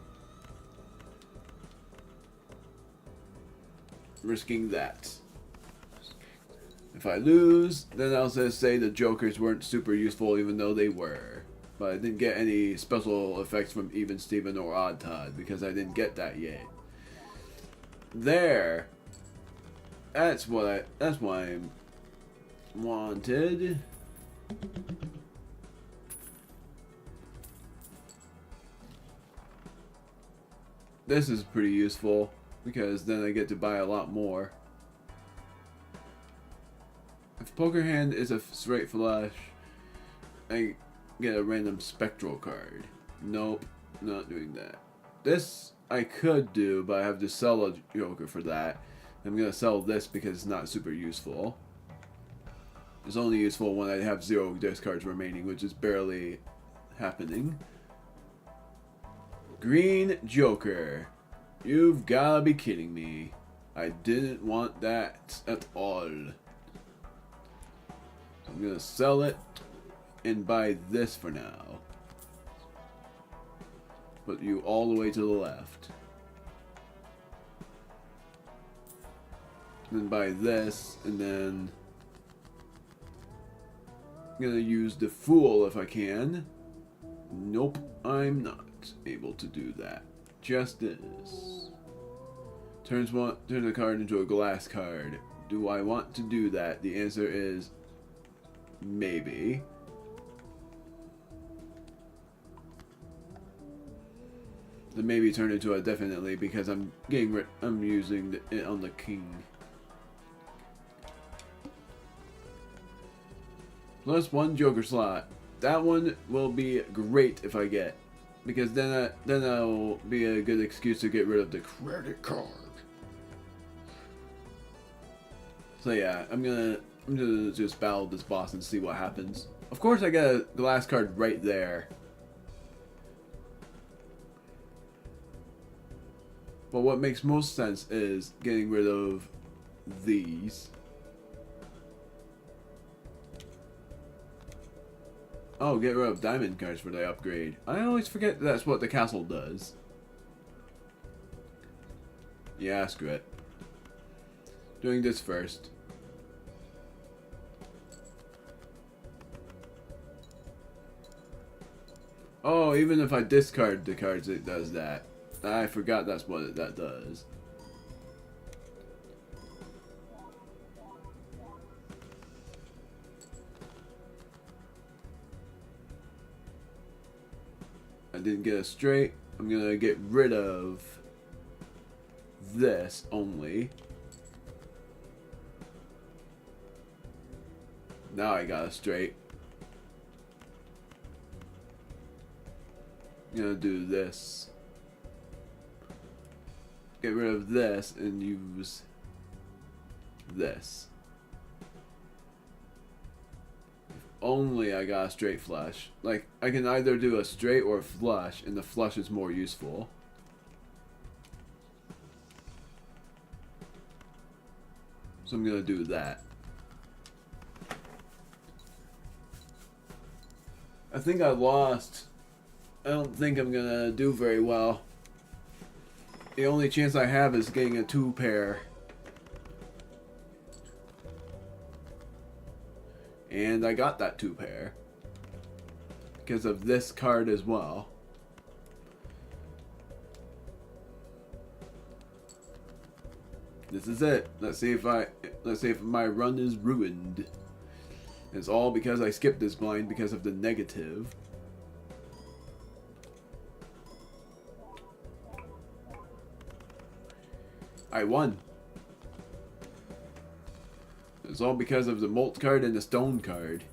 Risking that. If I lose, then I'll just say the Jokers weren't super useful even though they were. But I didn't get any special effects from Even Steven or Odd Todd because I didn't get that yet. There. That's what I wanted. This is pretty useful because then I get to buy a lot more. If Poker Hand is a straight flush, I get a random spectral card. Nope, not doing that. This I could do, but I have to sell a Joker for that. I'm gonna sell this because it's not super useful. It's only useful when I have 0 discards remaining, which is barely happening. Green Joker. You've gotta be kidding me. I didn't want that at all. So I'm gonna sell it and buy this for now. Put you all the way to the left. Then buy this, and then I'm gonna use the Fool if I can. Nope, I'm not able to do that. Just this. Turn the card into a glass card. Do I want to do that? The answer is maybe. The maybe turned into a definitely because I'm using it on the king. Plus 1 Joker slot. That one will be great if I get, because then that'll be a good excuse to get rid of the credit card. So yeah, I'm gonna just battle this boss and see what happens. Of course, I get a glass card right there. But what makes most sense is getting rid of these. Oh, get rid of diamond cards for the upgrade. I always forget that's what the castle does. Yeah, screw it. Doing this first. Oh, even if I discard the cards, it does that. I forgot that's what that does. I didn't get a straight. I'm gonna get rid of this only. Now I got a straight. I'm gonna do this. Get rid of this and use this. If only I got a straight flush. Like, I can either do a straight or a flush, and the flush is more useful. So I'm gonna do that. I think I lost. I don't think I'm gonna do very well. The only chance I have is getting a 2 pair. And I got that 2 pair. because of this card as well. This is it. Let's see if my run is ruined. It's all because I skipped this blind because of the negative. I won. It's all because of the Molt card and the Stone card.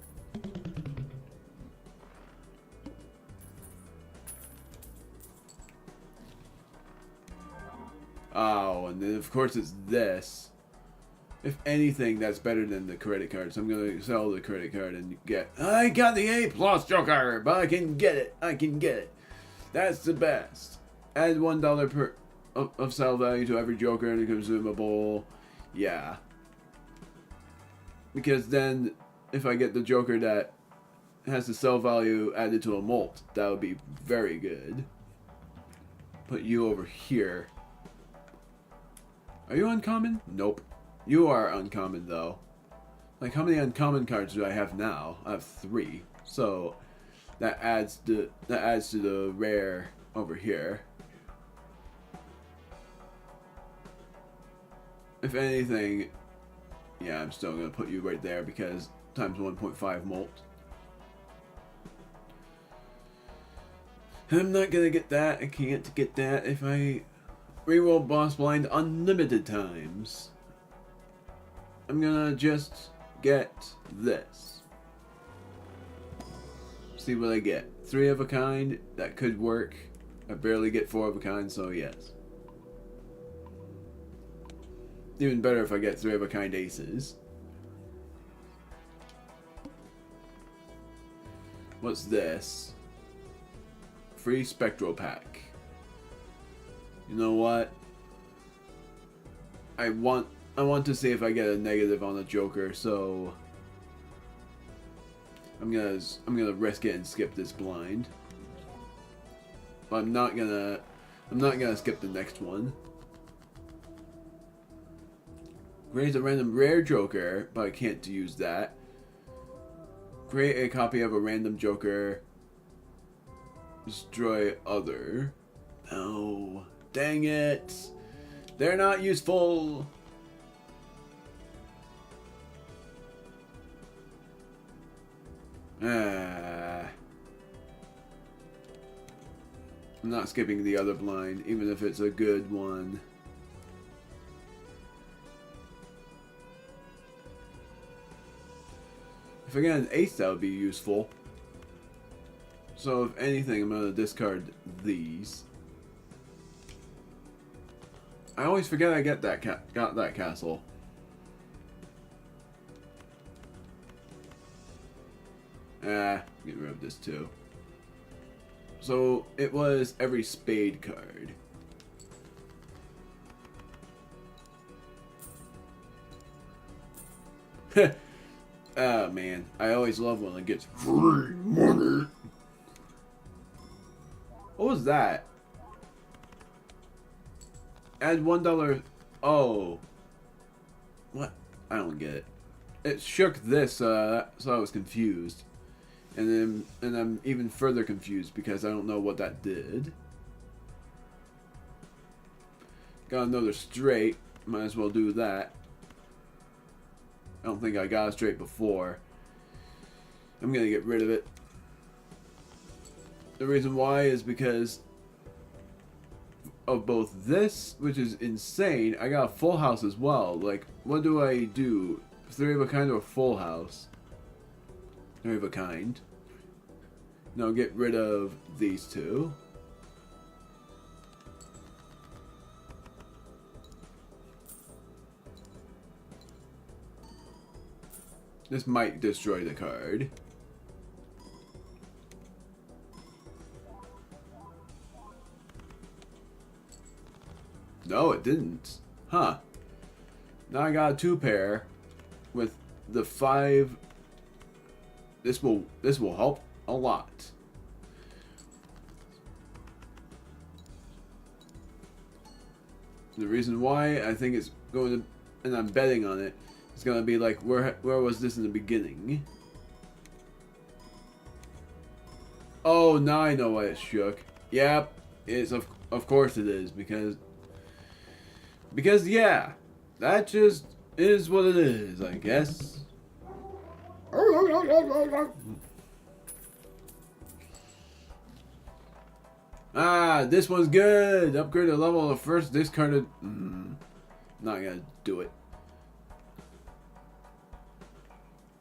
Oh, and then of course it's this. If anything, that's better than the credit card. So I'm gonna sell the credit card and get. I got the A+ Joker, but I can get it. I can get it. That's the best. Add $1 per of sell value to every Joker and a consumable. Yeah. Because then, if I get the Joker that has the sell value added to a Molt, that would be very good. Put you over here. Are you uncommon? Nope. You are uncommon though. Like, how many uncommon cards do I have now? I have 3. So that adds to the rare over here. If anything, yeah, I'm still gonna put you right there because times 1.5 Molt. I'm not gonna get that. I can't get that if I reroll boss blind unlimited times. I'm gonna just get this. See what I get. 3 of a kind, that could work. I barely get 4 of a kind, so yes. Even better if I get 3 of a kind aces. What's this? Free Spectral Pack. You know what? I want to see if I get a negative on the Joker, so I'm gonna risk it and skip this blind. But I'm not gonna skip the next one. Create a random rare Joker, but I can't use that. Create a copy of a random Joker. Destroy other. Oh, dang it. They're not useful. I'm not skipping the other blind, even if it's a good one. If I get an ace, that would be useful. So if anything, I'm gonna discard these. I always forget I got that castle. Get rid of this too. So it was every spade card. Oh man, I always love when it gets free money. What was that? Add $1. Oh. What? I don't get it. It shook this, so I was confused. And I'm even further confused because I don't know what that did. Got another straight. Might as well do that. I don't think I got a straight before. I'm gonna get rid of it. The reason why is because of both this, which is insane. I got a full house as well. Like, what do I do? 3 of a kind or a full house? 3 of a kind. Now get rid of these 2. This might destroy the card. No, it didn't. Huh. Now I got a 2 pair with the 5. This will help a lot. The reason why I think it's going to, and I'm betting on it, it's going to be like, where was this in the beginning? Oh, now I know why it's shook. Yep, it's of course it is because yeah, that just is what it is, I guess. Ah, this one's good. Upgrade the level of the first discarded. Not gonna do it.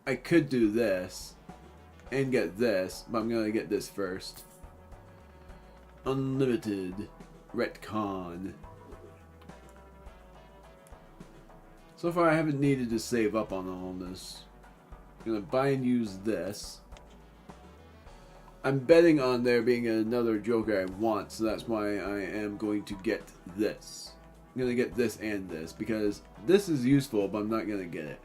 I could do this and get this, but I'm gonna get this first. Unlimited retcon. So far I haven't needed to save up on all this. I'm gonna buy and use this. I'm betting on there being another Joker I want, so that's why I am going to get this. I'm gonna get this and this, because this is useful, but I'm not gonna get it.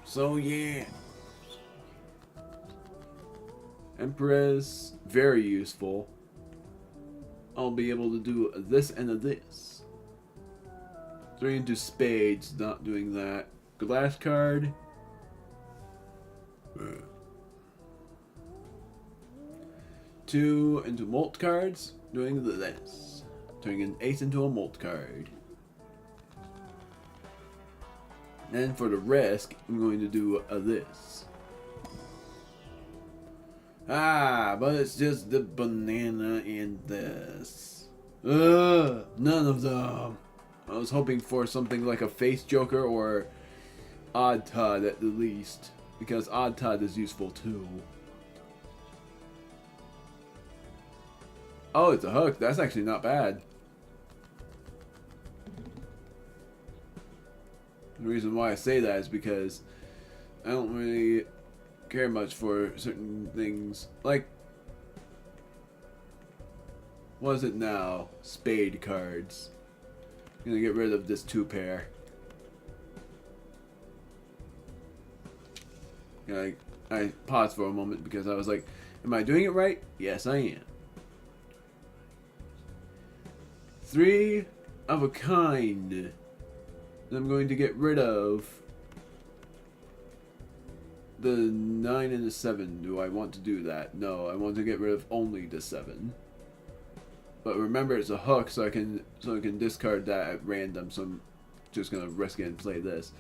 So yeah. Empress, very useful. I'll be able to do this and a this. 3 into spades, not doing that. Glass card. 2 into molt cards, doing this. Turning an ace into a molt card. And for the risk, I'm going to do a this. Ah, but it's just the banana and this. Ugh, none of them. I was hoping for something like a face joker or odd Todd at the least. Because odd Todd is useful too. Oh, it's a hook. That's actually not bad. The reason why I say that is because I don't really care much for certain things. Like, what is it now? Spade cards. I'm gonna get rid of this 2 pair. I paused for a moment because I was like, am I doing it right? Yes, I am. 3 of a kind. I'm going to get rid of the 9 and the 7. Do I want to do that? No, I want to get rid of only the 7. But remember, it's a hook, so I can discard that at random. So I'm just gonna risk it and play this.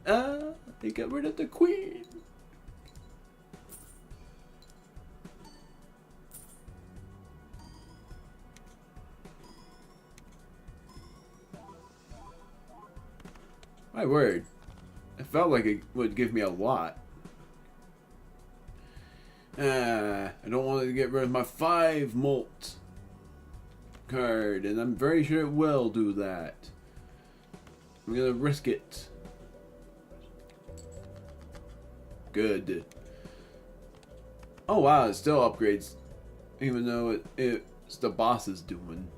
They got rid of the queen. My word. It felt like it would give me a lot. I don't want to get rid of my 5 molt card, and I'm very sure it will do that. I'm gonna risk it. Good. Oh wow, it still upgrades, even though it's the boss is doing.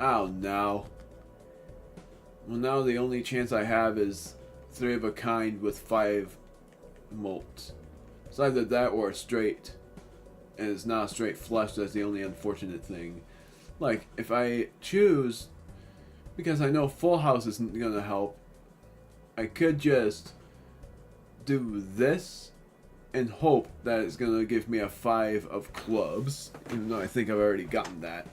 Oh no. Well, now the only chance I have is 3 of a kind with 5 molt. It's either that or a straight. And it's not a straight flush, that's the only unfortunate thing. Like, if I choose, because I know full house isn't gonna help, I could just do this and hope that it's gonna give me a 5 of clubs, even though I think I've already gotten that.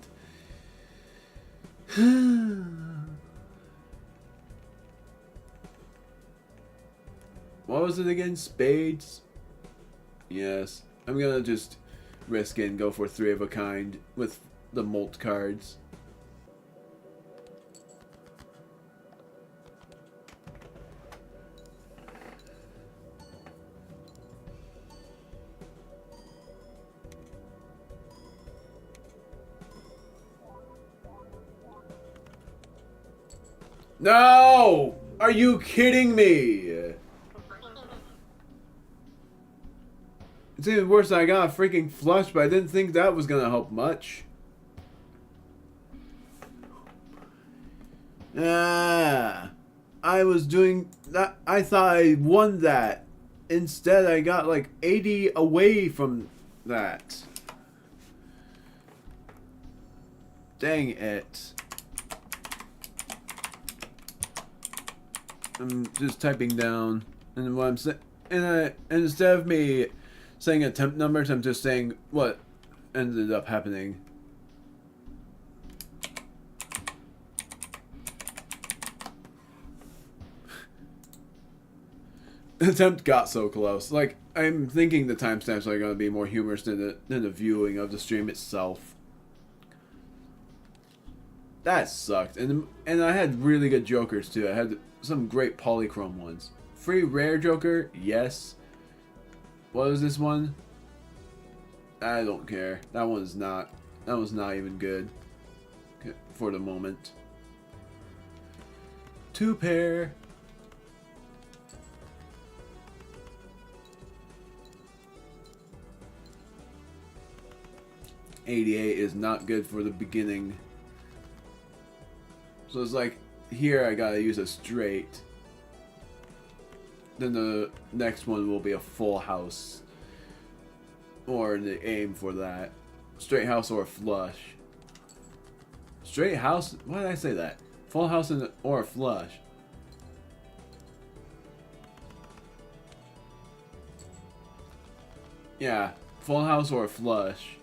What was it again? Spades? Yes. I'm gonna just risk it and go for 3 of a kind with the molt cards. No! Are you kidding me? It's even worse than I got a freaking flush, but I didn't think that was gonna help much. I was doing that. I thought I won that. Instead, I got like 80 away from that. Dang it. I'm just typing down, and what I'm saying, and instead of me saying attempt numbers, I'm just saying what ended up happening. Attempt got so close. Like, I'm thinking the timestamps are going to be more humorous than the viewing of the stream itself. That sucked. And I had really good jokers too. I had some great polychrome ones. Free rare joker, yes. What was this one? I don't care. That one's not. That was not even good for the moment. 2 pair. $88 is not good for the beginning. So it's like, here I gotta use a straight. Then the next one will be a full house. Or the aim for that. Straight house or a flush. Straight house? Why did I say that? Full house or a flush. Yeah, full house or a flush.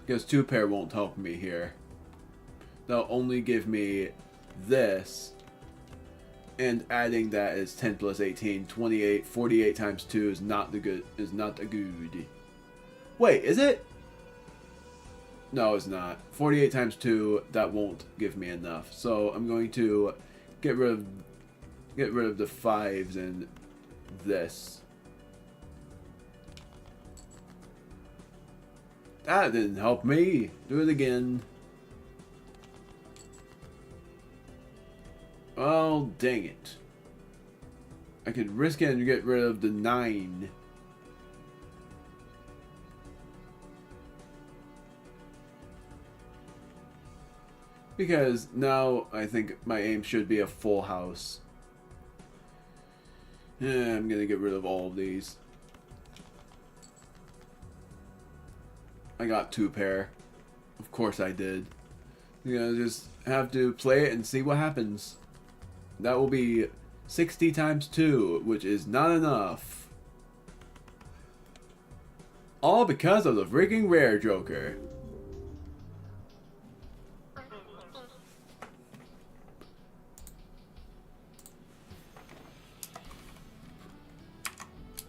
Because 2 pair won't help me here. They'll only give me this. And adding that is 10 plus 18, 28, 48 times 2 is not the good. Wait, is it? No, it's not. 48 times 2, that won't give me enough. So I'm going to get rid of the 5s and this. That didn't help me. Do it again. Oh, dang it. I could risk it and get rid of the 9. Because now I think my aim should be a full house. Yeah, I'm gonna get rid of all of these. I got 2 pair. Of course I did. You know, just have to play it and see what happens. That will be 60 times 2, which is not enough. All because of the freaking rare joker.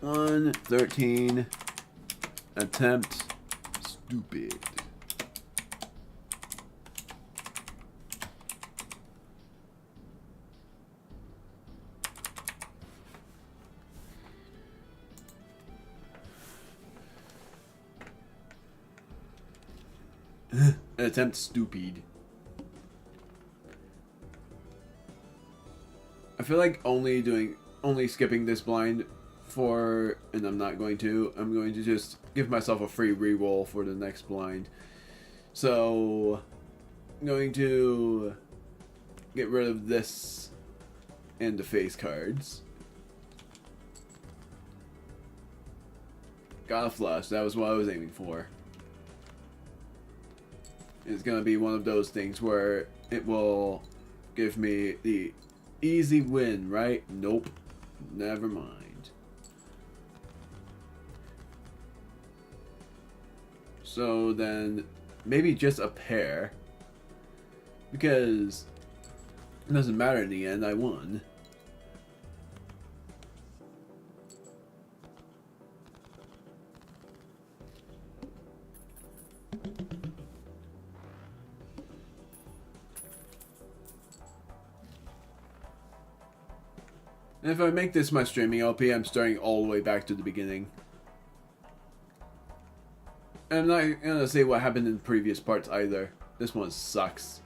One 13 attempt. Stoopeed. Attempt Stoopeed. I feel like only skipping this blind and I'm not going to. I'm going to just give myself a free reroll for the next blind. So I'm going to get rid of this and the face cards. Got a flush. That was what I was aiming for. It's going to be one of those things where it will give me the easy win, right? Nope. Never mind. So then, maybe just a pair. Because it doesn't matter in the end, I won. And if I make this my streaming LP, I'm starting all the way back to the beginning. And I'm not gonna say what happened in the previous parts either. This one sucks.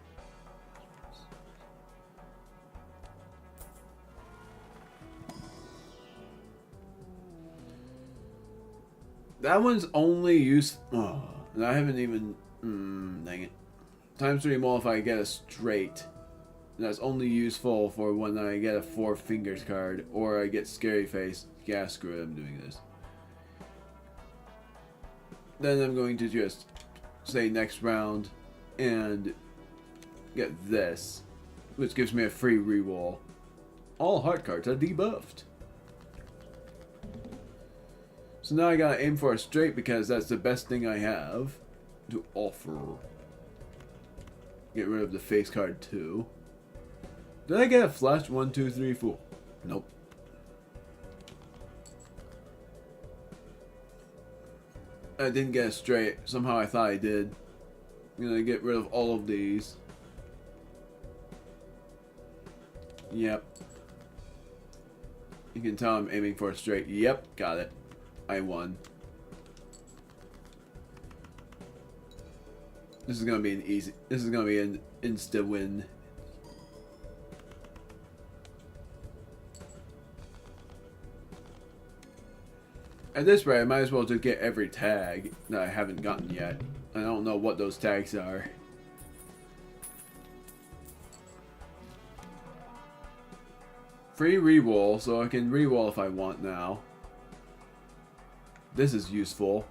That one's only used. Oh, and I haven't even. Dang it. Times 3 more if I get a straight. And that's only useful for when I get a 4 fingers card or I get scary face. Yeah, screw it, I'm doing this. Then I'm going to just say next round and get this. which gives me a free reroll. All heart cards are debuffed. So now I gotta aim for a straight because that's the best thing I have to offer. Get rid of the face card too. Did I get a flush? 1, 2, 3, 4. Nope. I didn't get a straight. Somehow I thought I did. I'm gonna get rid of all of these. Yep. You can tell I'm aiming for a straight. Yep, got it. I won. This is gonna be an easy. This is gonna be an insta win. At this rate, I might as well just get every tag that I haven't gotten yet. I don't know what those tags are. Free reroll, so I can reroll if I want now. This is useful.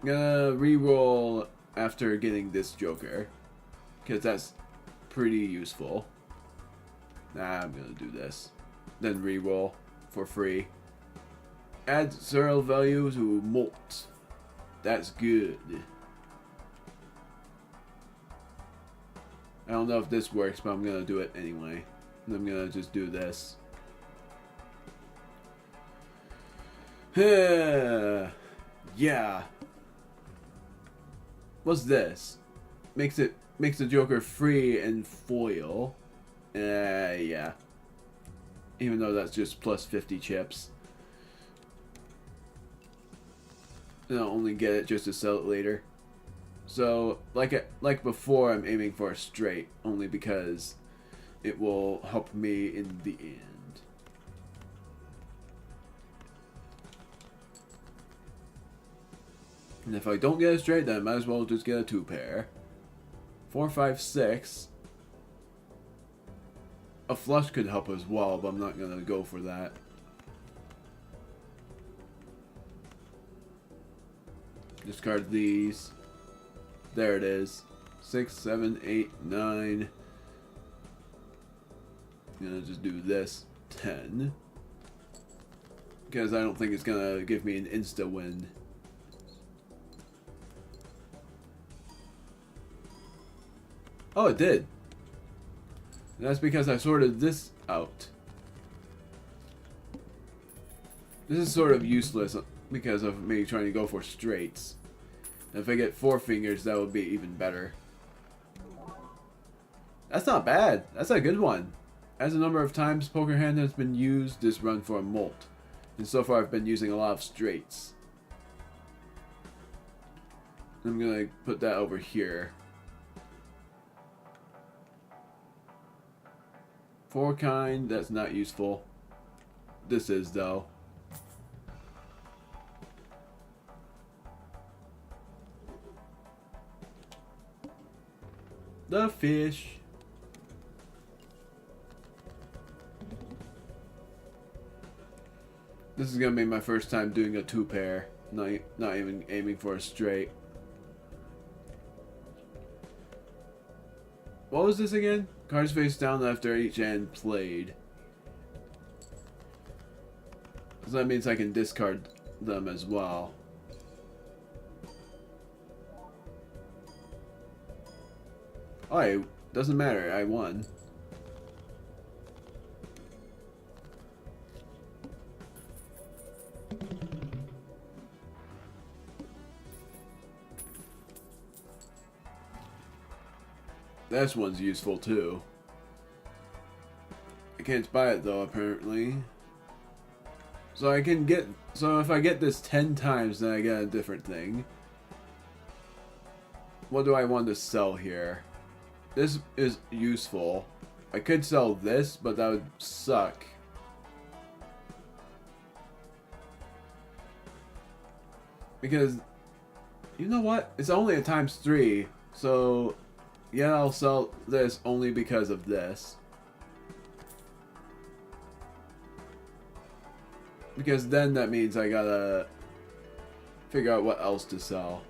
I'm gonna reroll after getting this Joker, because that's pretty useful. Nah, I'm gonna do this. Then reroll for free. Add serial value to molt. That's good. I don't know if this works, but I'm gonna do it anyway. And I'm gonna just do this. Yeah. What's this? Makes the Joker free and foil. Yeah. Even though that's just plus 50 chips. And I'll only get it just to sell it later. So, like before, I'm aiming for a straight, only because it will help me in the end. And if I don't get a straight, then I might as well just get a 2-pair. 4, 5, 6. A flush could help as well, but I'm not gonna go for that. Discard these. There it is. 6, 7, 8, 9. I'm gonna just do this. 10. Because I don't think it's gonna give me an insta win. Oh, it did. That's because I sorted this out. This is sort of useless because of me trying to go for straights. If I get 4 fingers, that would be even better. That's not bad. That's a good one. As a number of times Poker Hand has been used this run for a molt. And so far I've been using a lot of straights. I'm gonna put that over here. 4 kind, that's not useful. This is though. The fish. This is gonna be my first time doing a 2-pair. Not even aiming for a straight. What was this again? Cards face down after each end played. So that means I can discard them as well. Oh, it doesn't matter. I won. This one's useful too. I can't buy it though, apparently. So I can get. So if I get this 10 times, then I get a different thing. What do I want to sell here? This is useful. I could sell this, but that would suck. Because, you know what? It's only a ×3, so yeah, I'll sell this only because of this. Because then that means I gotta figure out what else to sell.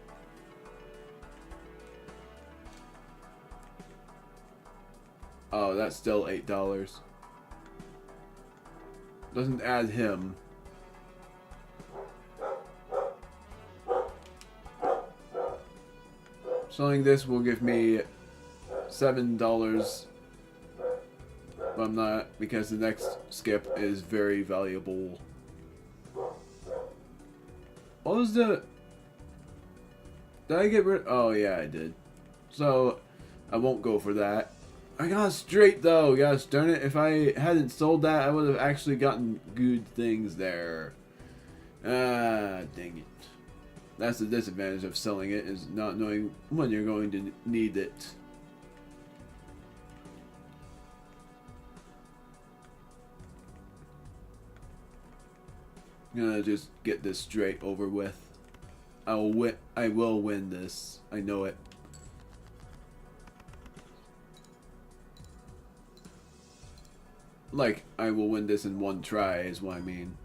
Oh, that's still $8. Doesn't add him. Selling this will give me $7. But I'm not, because the next skip is very valuable. What was the... Did I get rid... Oh, yeah, I did. So, I won't go for that. I got straight, though. Gosh darn it. If I hadn't sold that, I would have actually gotten good things there. Ah, dang it. That's the disadvantage of selling it, is not knowing when you're going to need it. I'm gonna just get this straight over with. I will win this. I know it. Like, I will win this in one try is what I mean.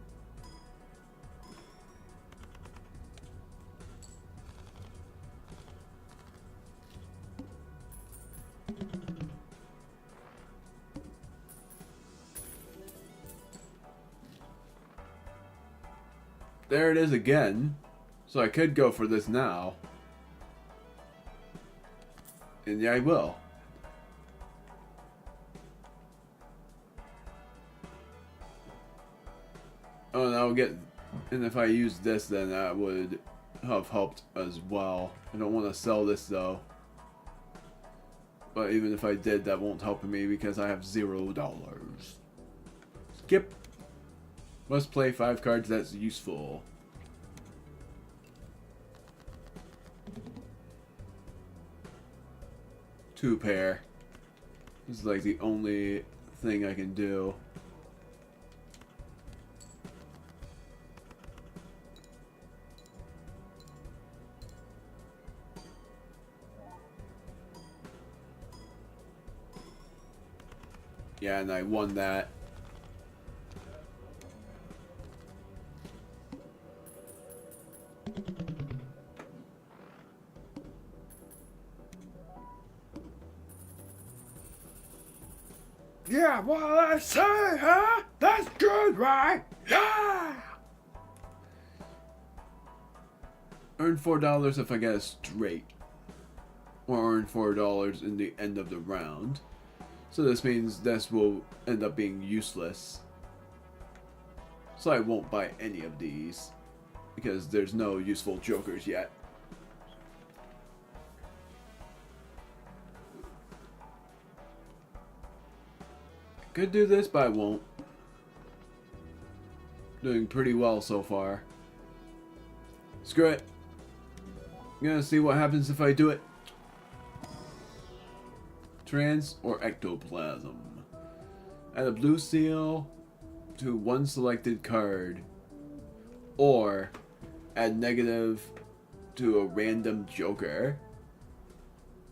There it is again. So I could go for this now. And yeah, I will. Oh, and I'll get... And if I use this, then that would have helped as well. I don't want to sell this, though. But even if I did, that won't help me because I have $0. Skip. Must play 5 cards that's useful. Two pair. This is like the only thing I can do. Yeah, and I won that. Yeah, what I say, huh? That's good, right? Yeah! Earn $4 if I get a straight. Or earn $4 in the end of the round. So this means this will end up being useless. So I won't buy any of these. Because there's no useful jokers yet. Could do this, but I won't. Doing pretty well so far. Screw it. I'm gonna see what happens if I do it. Trans or ectoplasm. Add a blue seal to one selected card. Or add negative to a random joker.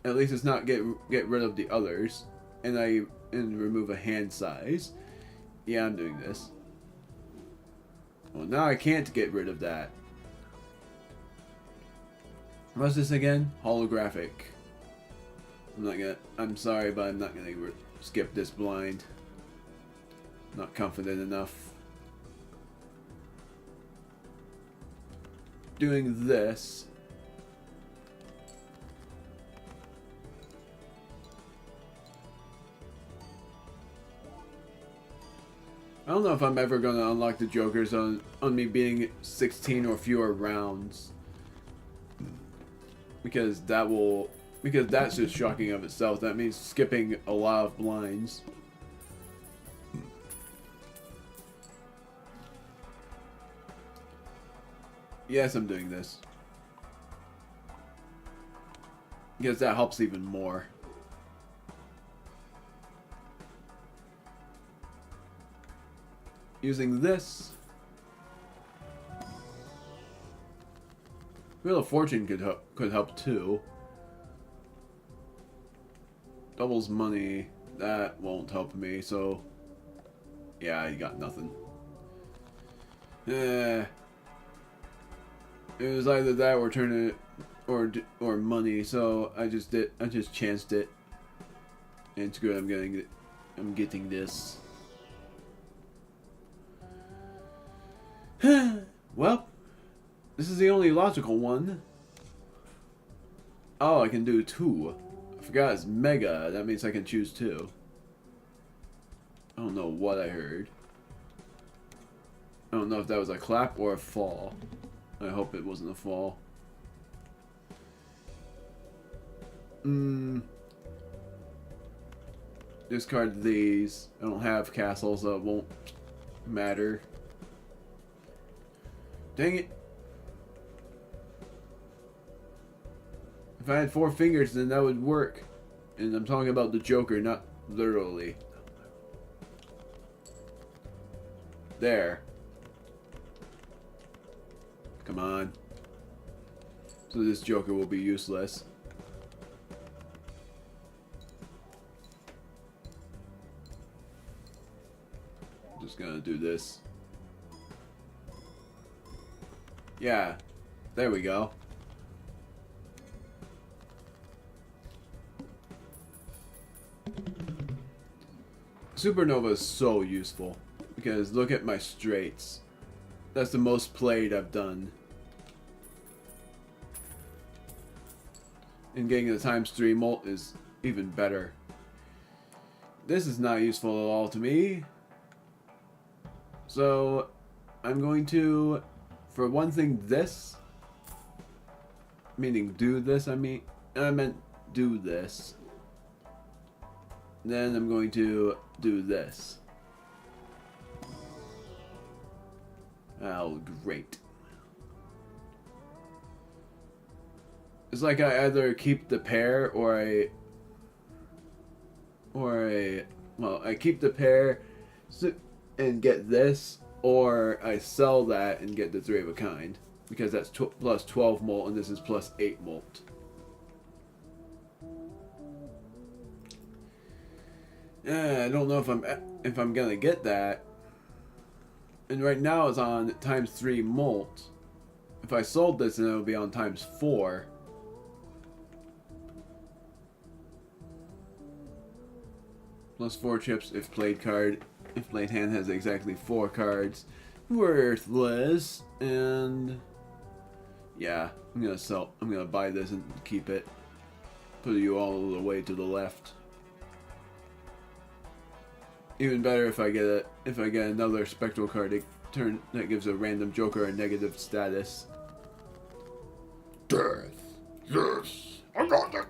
At least it's not get rid of the others. And remove a hand size. Yeah, I'm doing this. Well, now I can't get rid of that. What's this again? Holographic. I'm sorry, but I'm not gonna skip this blind. Not confident enough. Doing this. I don't know if I'm ever going to unlock the jokers on me being 16 or fewer rounds. Because that's just shocking of itself. That means skipping a lot of blinds. Yes, I'm doing this. Because that helps even more. Using this. Wheel of Fortune could help too. Doubles money. That won't help me, so... Yeah, I got nothing. It was either that or turn it... Or money, so I just chanced it. And screw it, I'm getting this. Well, this is the only logical one. Oh, I can do 2. I forgot it's mega. That means I can choose 2. I don't know what I heard. I don't know if that was a clap or a fall. I hope it wasn't a fall. Discard these. I don't have castles, so it won't matter. Dang it. If I had 4 fingers, then that would work. And I'm talking about the Joker, not literally. There. Come on. So this Joker will be useless. Just gonna do this. Yeah. There we go. Supernova is so useful. Because look at my straights. That's the most played I've done. And getting the ×3 molt is even better. This is not useful at all to me. So, I'm going to, for one thing, this. Meaning do this, I meant do this. Then I'm going to do this. Oh, great. It's like I either keep the pair or I keep the pair and get this, or I sell that and get the 3 of a kind, because that's plus 12 molt and this is plus 8 molt. I don't know if I'm gonna get that. And right now it's on ×3 molt. If I sold this, then it would be on ×4. Plus 4 chips if played card. If played hand has exactly 4 cards. Worthless. And yeah, I'm gonna buy this and keep it. Put you all the way to the left. Even better if I get another spectral card that gives a random Joker a negative status. Death. Yes. I got it.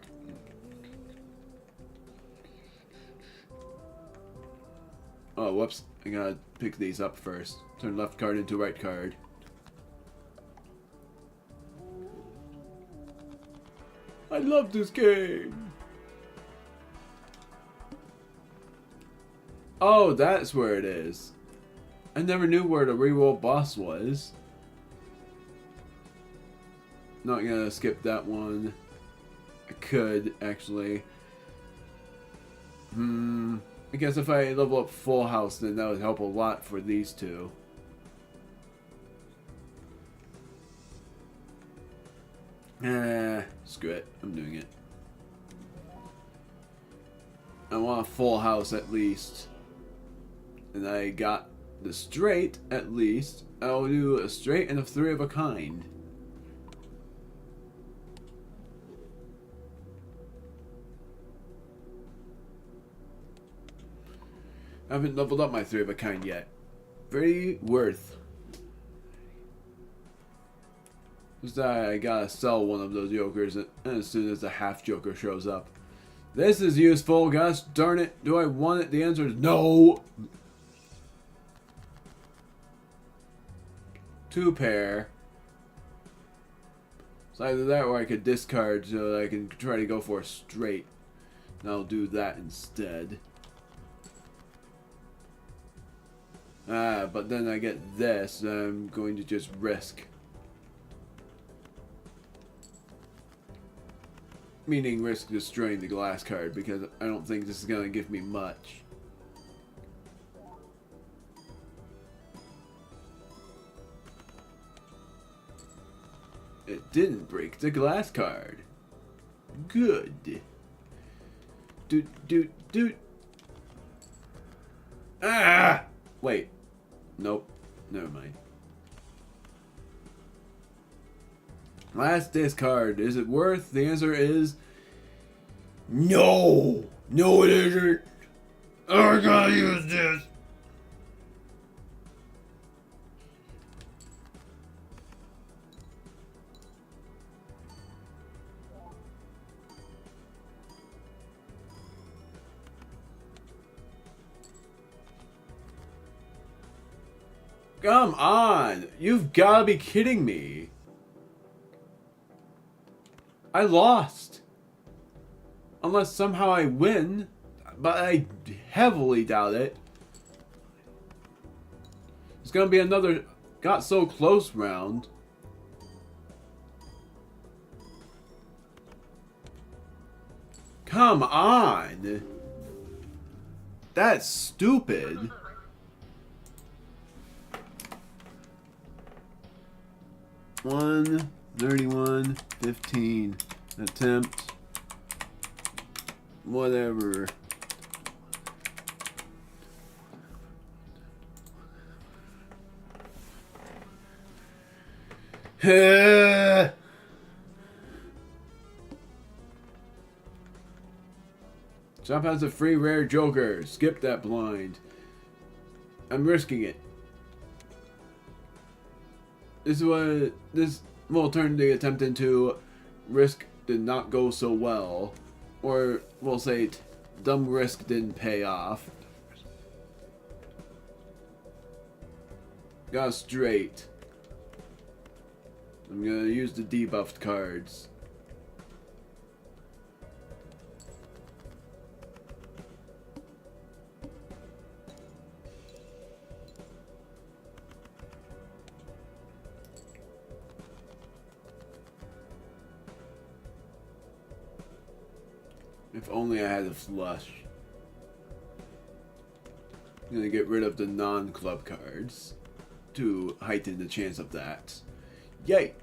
Oh, whoops. I gotta pick these up first. Turn left card into right card. I love this game. Oh, that's where it is. I never knew where the reroll boss was. Not gonna skip that one. I could, actually. I guess if I level up Full House, then that would help a lot for these two. Screw it. I'm doing it. I want a Full House at least. And I got the straight at least. I'll do a straight and a 3 of a kind. I haven't leveled up my 3 of a kind yet. Very worth. Just I gotta sell one of those Jokers as soon as the half Joker shows up. This is useful, gosh darn it. Do I want it? The answer is no. 2 pair. It's either that or I could discard so that I can try to go for a straight. And I'll do that instead. But then I get this, and I'm going to just risk. Meaning risk destroying the glass card, because I don't think this is going to give me much. It didn't break the glass card. Good. doot. Ah! Wait. Nope. Never mind. Last discard. Is it worth? The answer is no. No, it isn't. I gotta use this. Come on! You've gotta be kidding me. I lost. Unless somehow I win. But I heavily doubt it. It's gonna be another got so close round. Come on! That's stupid. $131.15 attempt. Whatever. Shop has a free rare joker. Skip that blind. I'm risking it. This will turn the attempt into risk did not go so well. Or we'll say dumb risk didn't pay off. Got straight. I'm gonna use the debuffed cards. If only I had a flush. I'm gonna get rid of the non-club cards to heighten the chance of that. Yay!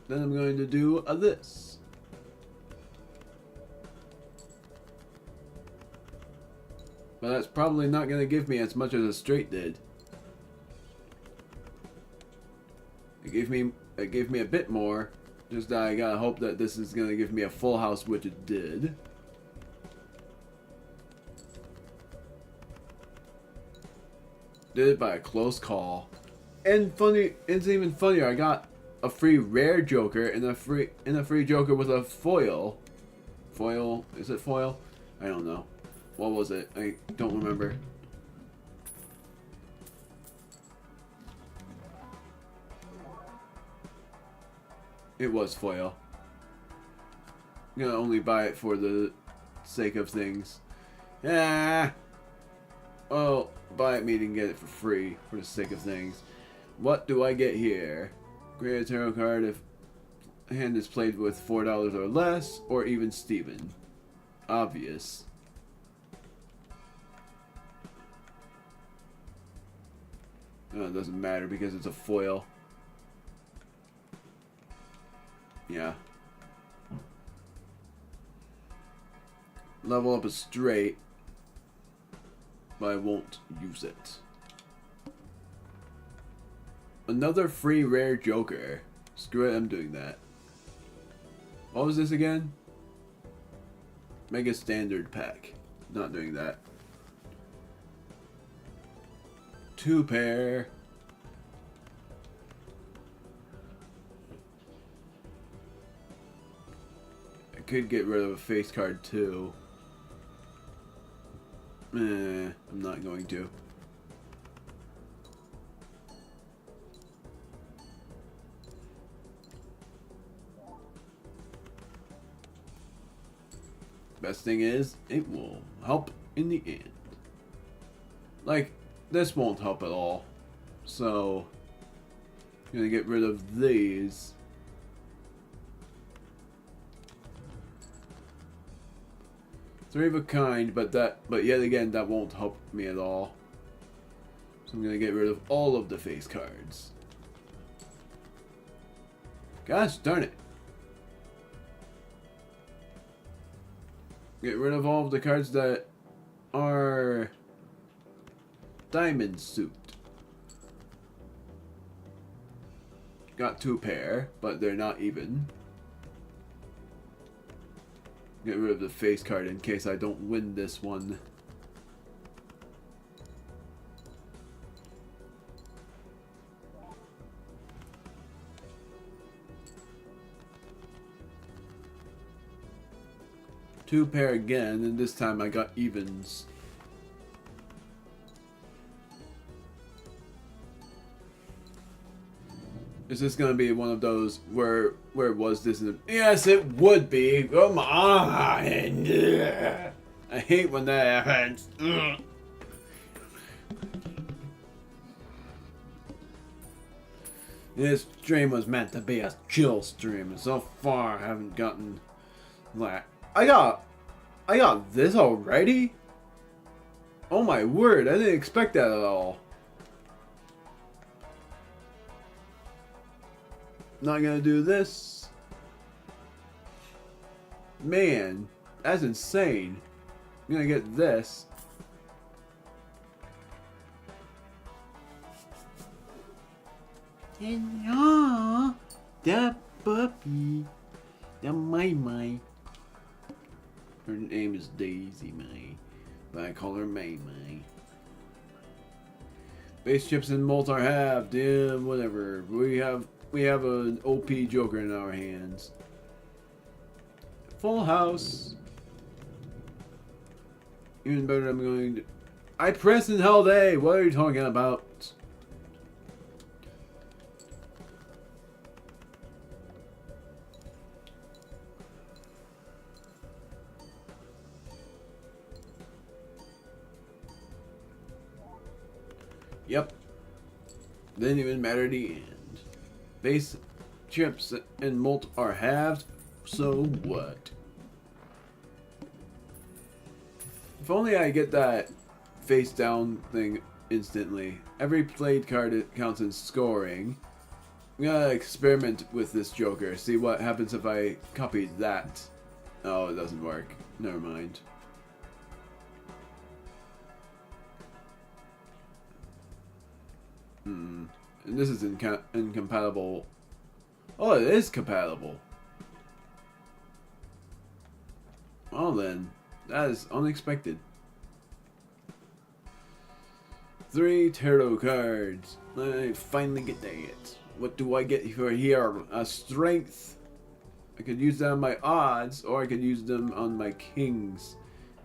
Then I'm going to do this. But that's probably not going to give me as much as a straight did. It gave me a bit more. Just that I gotta hope that this is going to give me a full house, which it did. Did it by a close call. And funny, it's even funnier. I got a free rare joker and a free joker with a foil. Foil? Is it foil? I don't know. What was it? I don't remember. It was foil. I'm gonna only buy it for the sake of things. Ah. Oh, buy it meaning get it for free for the sake of things. What do I get here? Create a tarot card if hand is played with $4 or less, or even Steven. Obvious. Oh, it doesn't matter because it's a foil. Yeah. Level up is straight, but I won't use it. Another free rare joker. Screw it, I'm doing that. What was this again? Mega standard pack. Not doing that. 2 pair. I could get rid of a face card too. I'm not going to. Best thing is, it will help in the end. Like, this won't help at all. So, I'm gonna get rid of these. Three of a kind, but yet again, that won't help me at all. So I'm gonna get rid of all of the face cards. Gosh darn it. Get rid of all of the cards that are diamond suit. Got 2 pair, but they're not even. Get rid of the face card in case I don't win this one. Two pair again, and this time I got evens. Is this gonna be one of those where was this? Yes, it would be. Come on! I hate when that happens. This stream was meant to be a chill stream, and so far I haven't gotten like I got this already. Oh my word! I didn't expect that at all. Not gonna do this. Man, that's insane. I'm gonna get this. Hello, the puppy, the my. Her name is Daisy May, but I call her May. Base chips and malt are halved. Yeah, whatever. We have an OP Joker in our hands. Full house. Even better, I'm going to... I pressed and held A! What are you talking about? Yep. Didn't even matter the end. Base chips and malt are halved, so what? If only I get that face down thing instantly. Every played card counts in scoring. I'm gonna experiment with this Joker, see what happens if I copy that. Oh, it doesn't work. Never mind. And this is incompatible. Oh, it is compatible. Well then, that is unexpected. 3 tarot cards. I finally get that. What do I get for here? A strength. I could use that on my odds, or I could use them on my kings,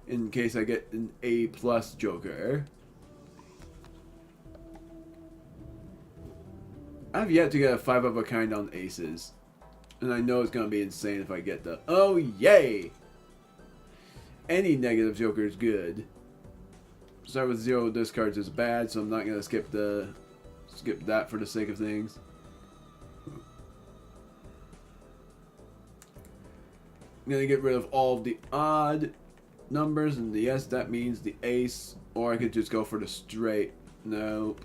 in case I get an A+ Joker. I've yet to get a 5 of a kind on aces. And I know it's going to be insane if I get the... Oh, yay! Any negative Joker is good. Start with 0 discards is bad, so I'm not going to skip that for the sake of things. I'm going to get rid of all of the odd numbers, and yes, that means the ace. Or I could just go for the straight. Nope.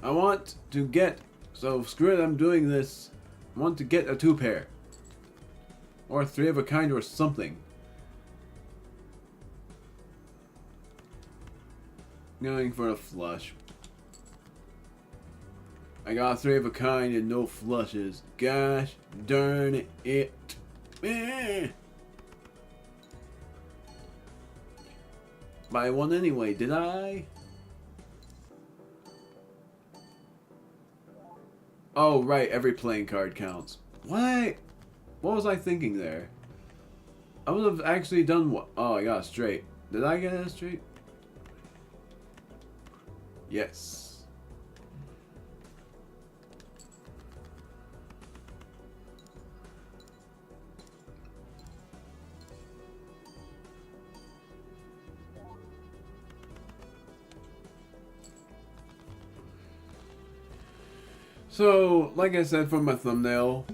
I want to get, so screw it, I'm doing this. I want to get a 2 pair. Or a 3 of a kind or something. Going for a flush. I got a 3 of a kind and no flushes. Gosh darn it. But I won anyway, did I? Oh, right, every playing card counts. What was I thinking there? I would have actually done what? Oh, I got a straight. Did I get a straight? Yes. So, like I said from my thumbnail,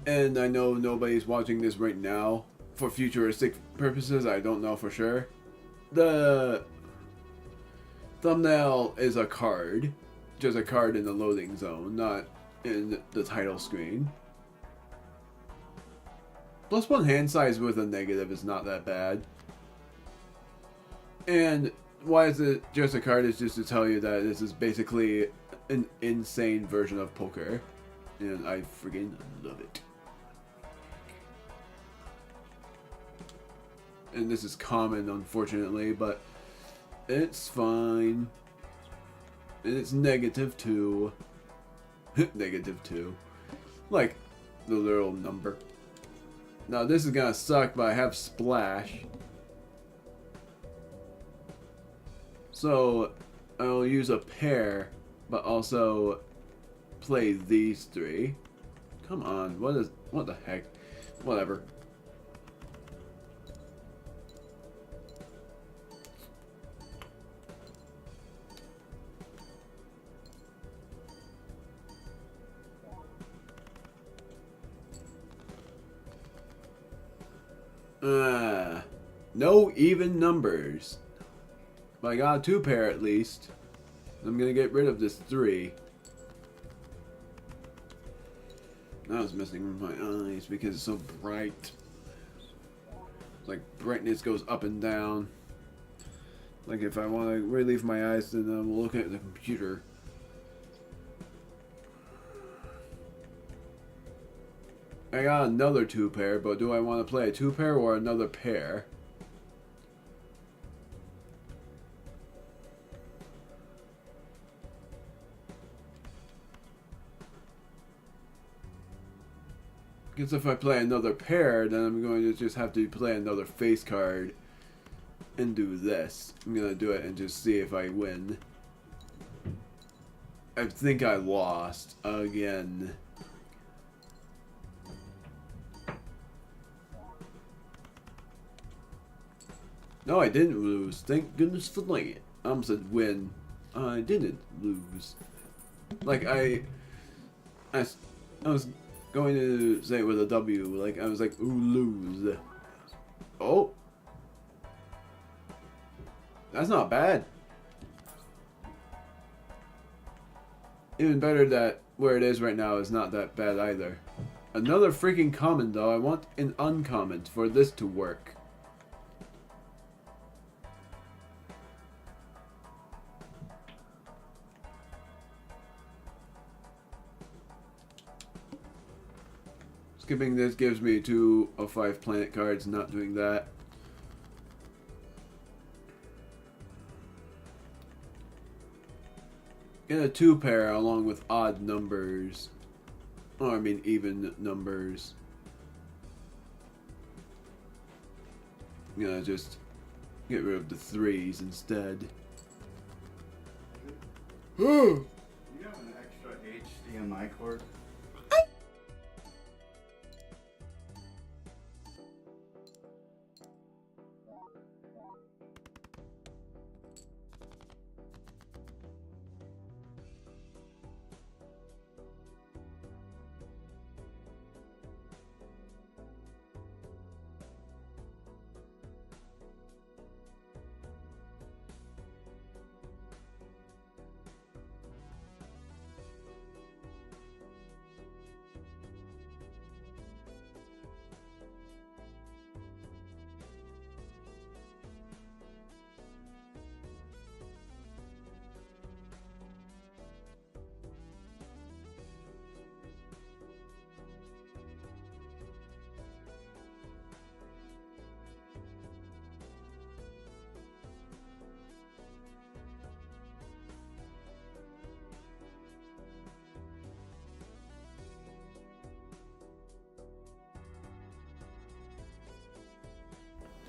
and I know nobody's watching this right now, for futuristic purposes, I don't know for sure. The thumbnail is a card, just a card in the loading zone, not in the title screen. +1 hand size with a negative is not that bad. And why is it just a card? Is just to tell you that this is basically an insane version of poker. And I freaking love it. And this is common, unfortunately, but it's fine. And it's -2. -2. Like the little number. Now this is gonna suck, but I have splash. So I'll use a pair, but also play these three. Come on, what the heck? Whatever. No even numbers. But I got a 2 pair at least. I'm gonna get rid of this 3. I was messing with my eyes because it's so bright. It's like brightness goes up and down. Like if I want to relieve my eyes, then I'm looking at the computer. I got another 2 pair, but do I want to play a 2 pair or another pair? Because if I play another pair, then I'm going to just have to play another face card and do this. I'm going to do it and just see if I win. I think I lost again. No, I didn't lose. Thank goodness for that. I almost said win. I didn't lose. Like, I was going to say it with a W. Like, I was like, ooh, lose. Oh. That's not bad. Even better that where it is right now is not that bad either. Another freaking common, though. I want an uncommon for this to work. Skipping this gives me 2 of 5 planet cards, not doing that. Get a 2 pair along with odd numbers. Or I mean even numbers. I'm gonna just get rid of the 3s instead. You have an extra HDMI cord?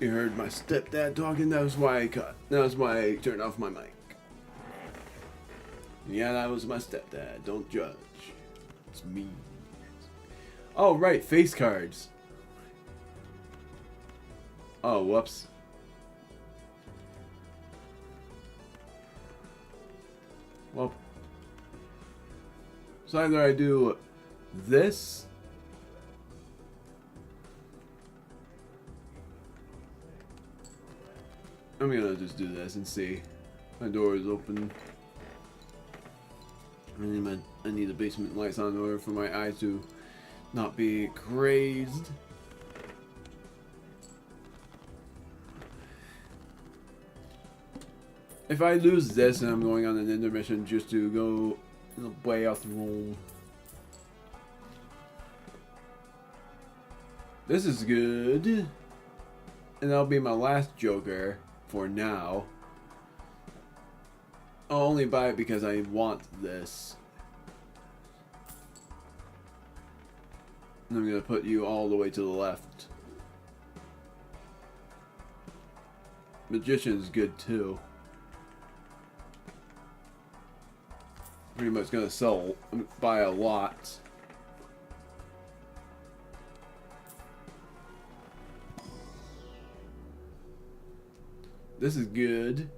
You heard my stepdad talking, that was why I turned off my mic. Yeah, that was my stepdad. Don't judge. It's me. Oh, right, face cards. Oh, whoops. Well, so either I do this. I'm gonna just do this and see. My door is open. I need the basement lights on in order for my eyes to not be crazed. If I lose this and I'm going on an intermission just to go way off the room. This is good. And that'll be my last Joker for now. I'll only buy it because I want this. And I'm going to put you all the way to the left. Magician's good too. Pretty much going to buy a lot. This is good.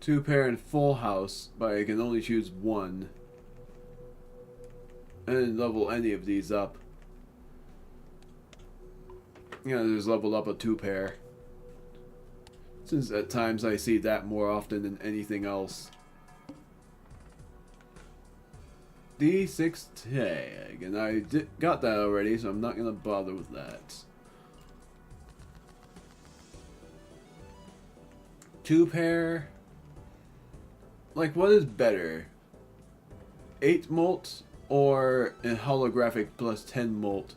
2 pair and full house, but I can only choose 1. And level any of these up. Yeah, just leveled up a 2 pair. Since at times I see that more often than anything else. D6 tag, and I got that already, so I'm not gonna bother with that. 2 pair. Like, what is better? 8 molt or a holographic plus 10 molt?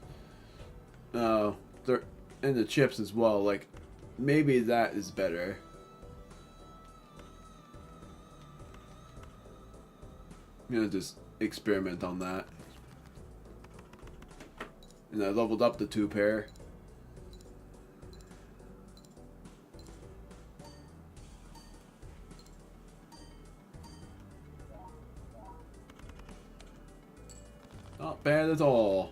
And the chips as well. Like, maybe that is better. I'm gonna just experiment on that. And I leveled up the 2 pair. Not bad at all.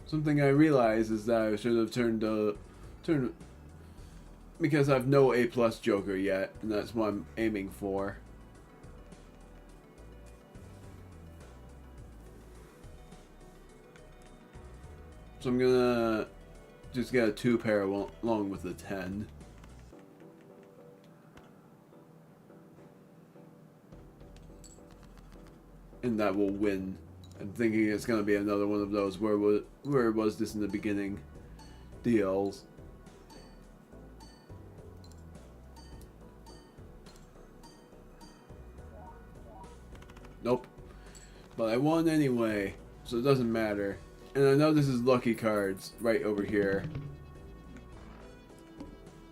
Something I realize is that I should have turned because I have no A+ Joker yet, and that's what I'm aiming for. So I'm gonna just get a 2 pair along with the 10. And that will win. I'm thinking it's gonna be another one of those where was this in the beginning deals. Nope. But I won anyway, so it doesn't matter. And I know this is lucky cards right over here.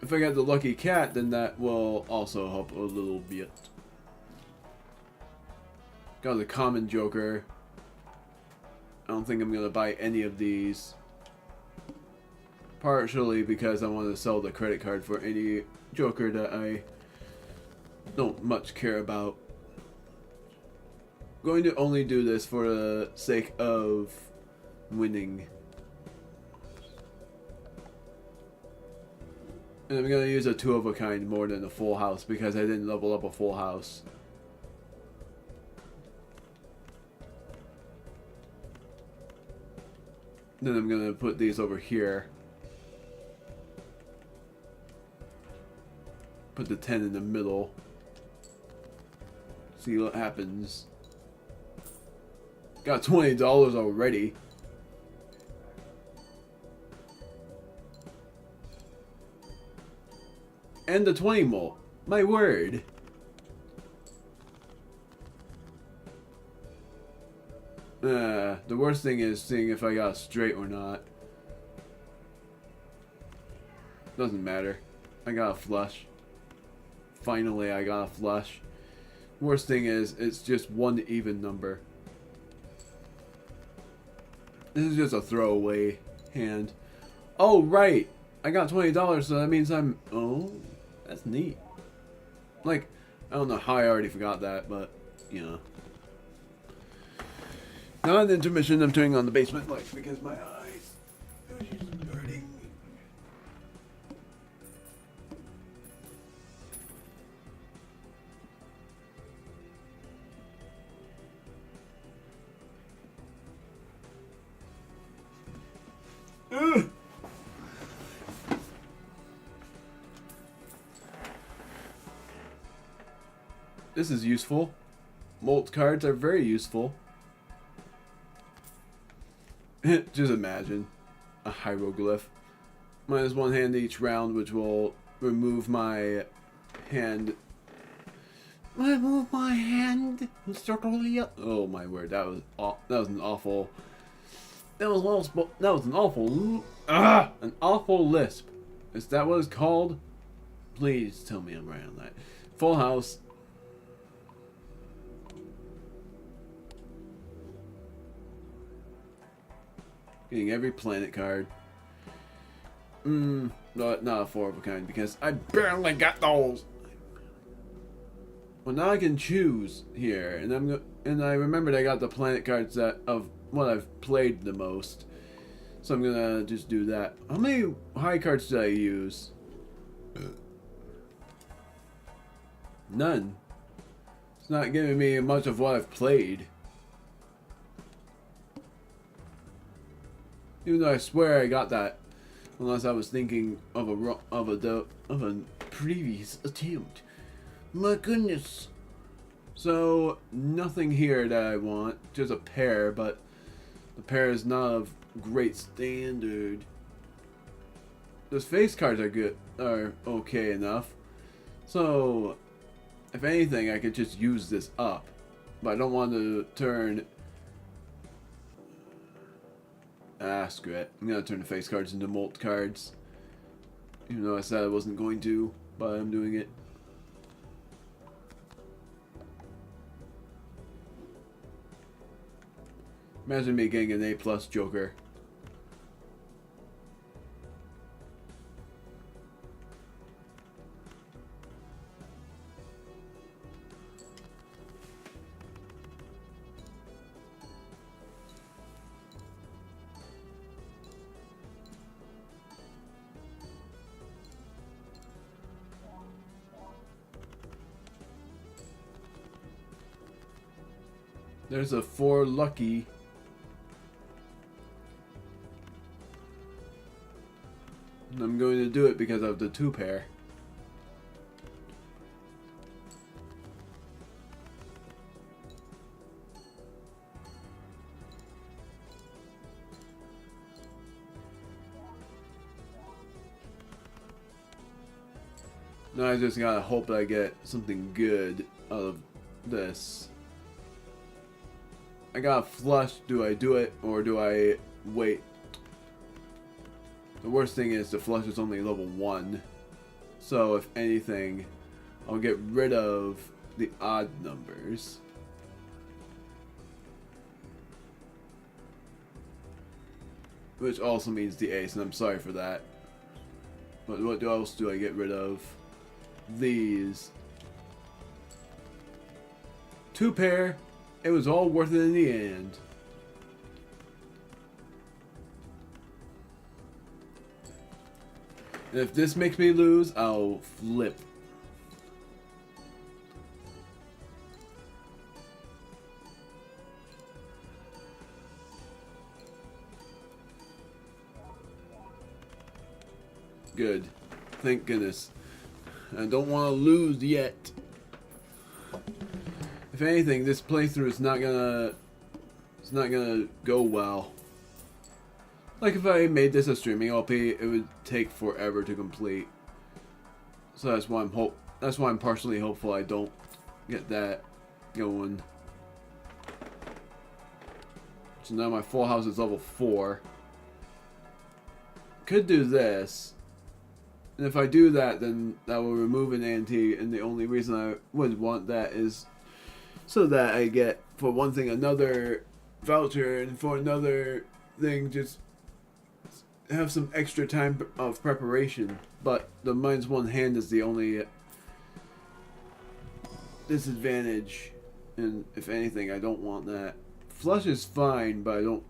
If I get the lucky cat, then that will also help a little bit. Got the common Joker. I don't think I'm going to buy any of these. Partially because I want to sell the credit card for any Joker that I don't much care about. I'm going to only do this for the sake of winning. And I'm going to use a 2 of a kind more than a full house because I didn't level up a full house. Then I'm going to put these over here. Put the 10 in the middle. See what happens. Got $20 already. And the 20 molt. My word. The worst thing is seeing if I got straight or not. Doesn't matter. I got a flush. Finally, I got a flush. Worst thing is, it's just one even number. This is just a throwaway hand. Oh, right! I got $20, so that means I'm... Oh, that's neat. Like, I don't know how I already forgot that, but, you know. Not an intermission, I'm turning on the basement light because my eyes are hurting. Ugh. This is useful. Molt cards are very useful. Just imagine a hieroglyph. minus one hand each round, which will remove my hand. Remove my hand, Mr. Colia. Oh my word, that was an awful. That was an awful. An awful lisp. Is that what it's called? Please tell me I'm right on that. Full house. Getting every planet card. Not a 4 of a kind because I barely got those. Well, now I can choose here, and I remembered I got the planet cards that of what I've played the most, so I'm gonna just do that. How many high cards did I use? None. It's not giving me much of what I've played. Even though I swear I got that, unless I was thinking of a previous attempt. My goodness. So nothing here that I want, just a pair, but the pair is not of great standard. Those face cards are okay enough. So if anything, I could just use this up, but I don't want to turn. Screw it. I'm gonna turn the face cards into molt cards. Even though I said I wasn't going to, but I'm doing it. Imagine me getting an A+ Joker. There's a 4 lucky. And I'm going to do it because of the 2 pair. Now I just gotta hope that I get something good out of this. I got a flush. Do I do it or do I wait? The worst thing is the flush is only level 1. So if anything, I'll get rid of the odd numbers. Which also means the ace, and I'm sorry for that. But what else do I get rid of? These. 2 pair. It was all worth it in the end. And if this makes me lose, I'll flip. Good. Thank goodness. I don't want to lose yet. If anything, this playthrough is not gonna go well. Like if I made this a streaming LP, it would take forever to complete. So that's why I'm partially hopeful I don't get that going. So now my full house is level 4. Could do this. And if I do that, then that will remove an ante, and the only reason I would want that is so that I get, for one thing, another voucher, and for another thing, just have some extra time of preparation. But the minus 1 hand is the only disadvantage, and if anything, I don't want that. Flush is fine, but I don't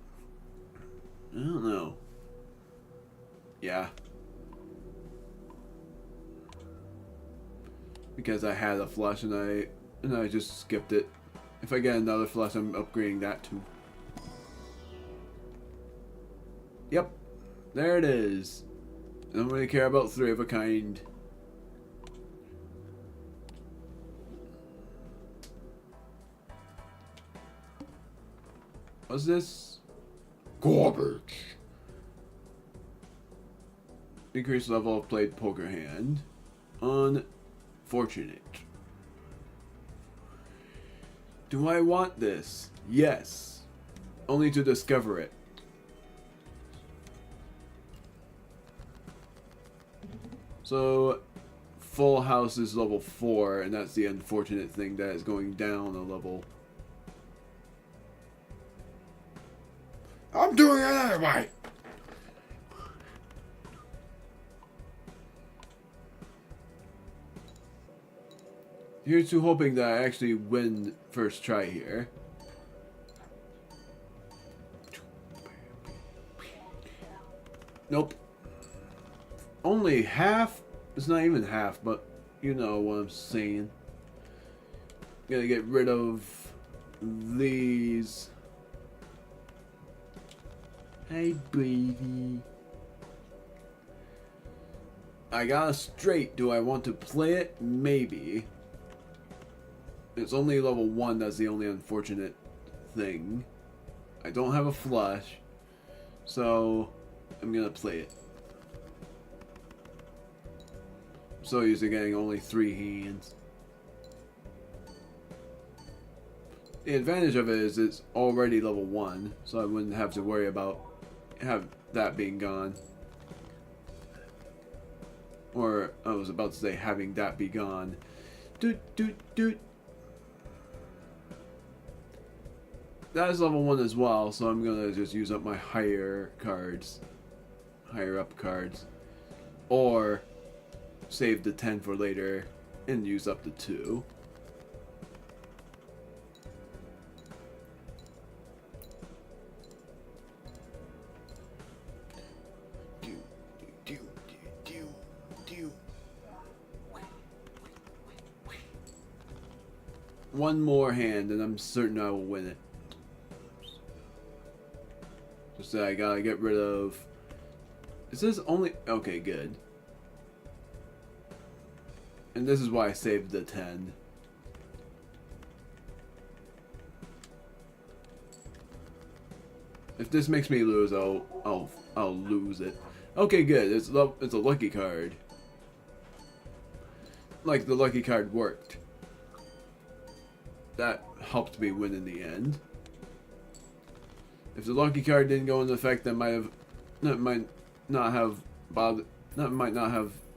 know. Yeah. Because I had a flush and I just skipped it. If I get another flush, I'm upgrading that too. Yep. There it is. I don't really care about 3 of a kind. What's this? Garbage. Increase level of played poker hand. Unfortunate. Do I want this? Yes. Only to discover it. So, full house is level 4, and that's the unfortunate thing that is going down a level. I'm doing it anyway. Here's to hoping that I actually win first try here. Nope. Only half? It's not even half, but you know what I'm saying. Gonna get rid of these. Hey, baby. I got a straight. Do I want to play it? Maybe. It's only level 1, that's the only unfortunate thing. I don't have a flush, so I'm gonna play it. I'm so used to getting only 3 hands. The advantage of it is it's already level 1, so I wouldn't have to worry about that being gone. Or I was about to say having that be gone. Doot doot doot. That's level 1 as well, so I'm gonna just use up my higher up cards. Or save the 10 for later and use up the 2. One more hand and I'm certain I will win it. Just that I gotta get rid of... Is this only... Okay, good. And this is why I saved the 10. If this makes me lose, I'll lose it. Okay, good. It's a lucky card. Like the lucky card worked. That helped me win in the end. If the lucky card didn't go into effect, that might not have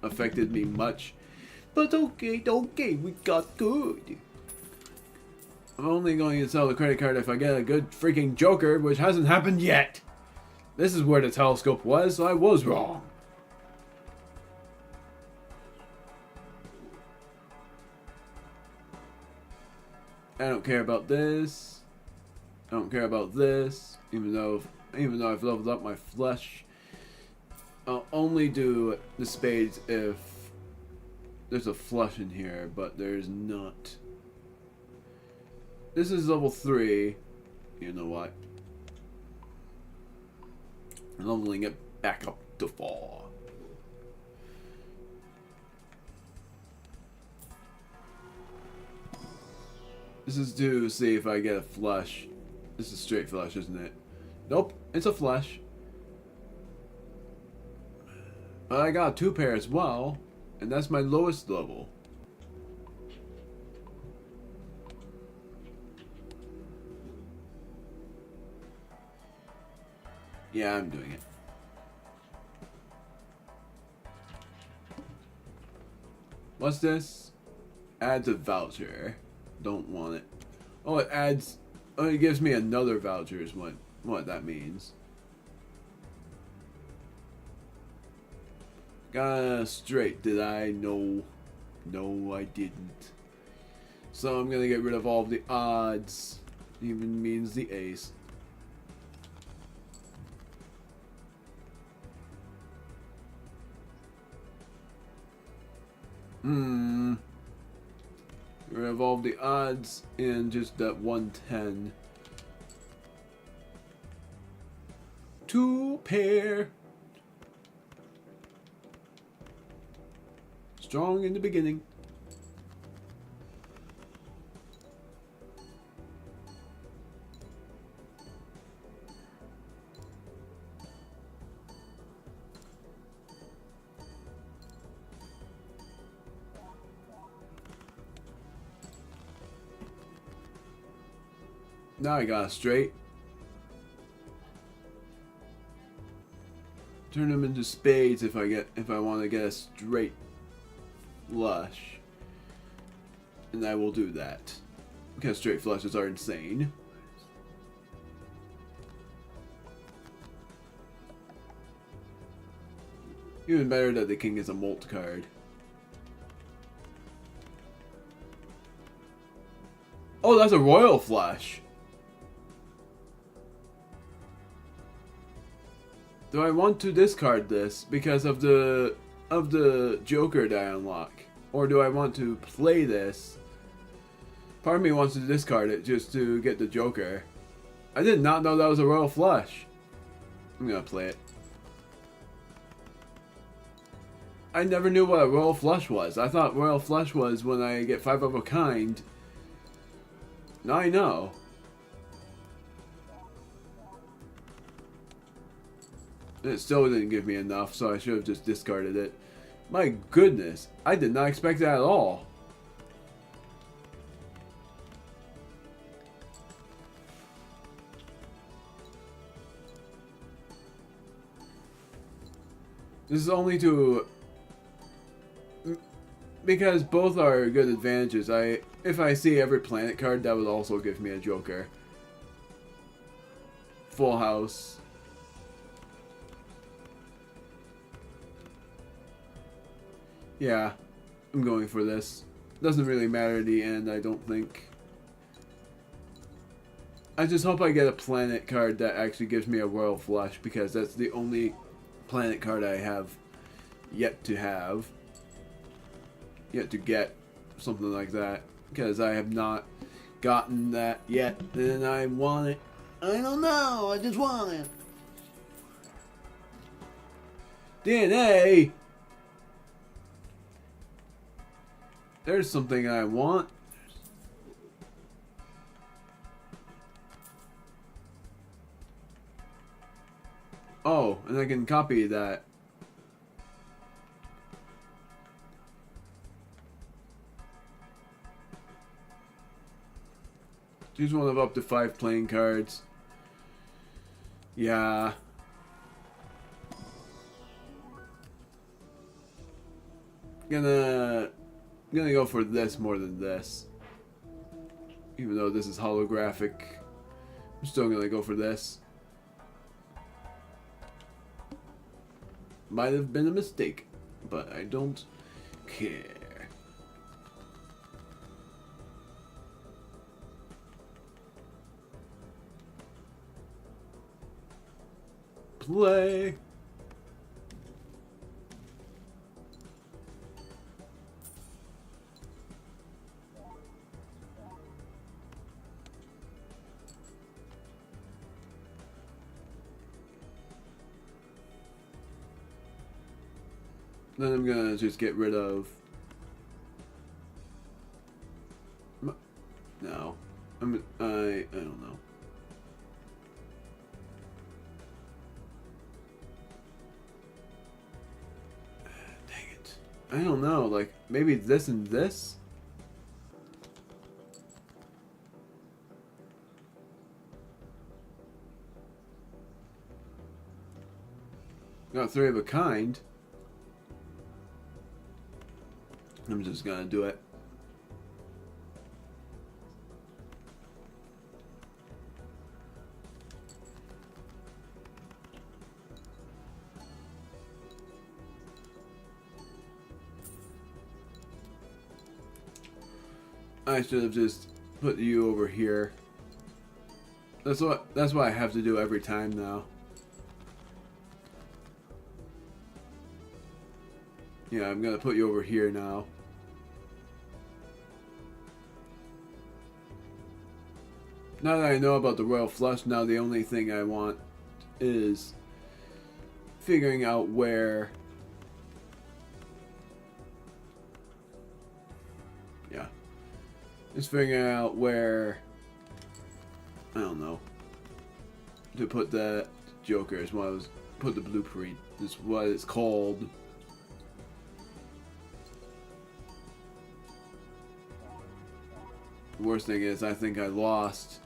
affected me much. But okay, we got good. I'm only going to sell the credit card if I get a good freaking joker, which hasn't happened yet. This is where the telescope was, so I was wrong. I don't care about this. I don't care about this. Even though I've leveled up my flesh. I'll only do the spades if there's a flush in here, but there's not. This is level 3. You know what? I'm leveling it back up to 4. This is to see if I get a flush. This is straight flush, isn't it? Nope, it's a flush. But I got a 2 pair as well, and that's my lowest level. Yeah, I'm doing it. What's this? Adds a voucher. Don't want it. Oh, it adds... Oh, it gives me another voucher is what that means. Got a straight, did I? No. No, I didn't. So I'm gonna get rid of all of the odds. Even means the ace. Revolve the odds in just that 110. 2 pair. Strong in the beginning. Now I got a straight. Turn them into spades if I want to get a straight flush. And I will do that. Because straight flushes are insane. Even better that the king is a molt card. Oh, that's a royal flush. Do I want to discard this because of the Joker that I unlock? Or do I want to play this? Part of me wants to discard it just to get the Joker. I did not know that was a royal flush. I'm gonna play it. I never knew what a royal flush was. I thought royal flush was when I get 5 of a kind. Now I know. It still didn't give me enough, so I should have just discarded it. My goodness, I did not expect that at all. This is only to... Because both are good advantages. If I see every planet card, that would also give me a Joker. Full house. Yeah, I'm going for this. Doesn't really matter at the end, I don't think. I just hope I get a planet card that actually gives me a royal flush, because that's the only planet card I have yet to have. Yet to get something like that. Because I have not gotten that yet, and I want it. I don't know, I just want it. DNA! There's something I want. Oh, and I can copy that. Choose one of up to 5 playing cards. Yeah. Gonna go for this more than this. Even though this is holographic, I'm still gonna go for this. Might have been a mistake, but I don't care. Play. Then I'm gonna just get rid of... No. I don't know. Dang it. I don't know, like, maybe this and this? Got 3 of a kind. I'm just gonna do it. I should have just put you over here. That's what I have to do every time now. Yeah, I'm gonna put you over here now. Now that I know about the royal flush, now the only thing I want is figuring out where... Yeah. Just figuring out where... I don't know. To put the Joker is what I was... Put the blueprint is what it's called. The worst thing is I think I lost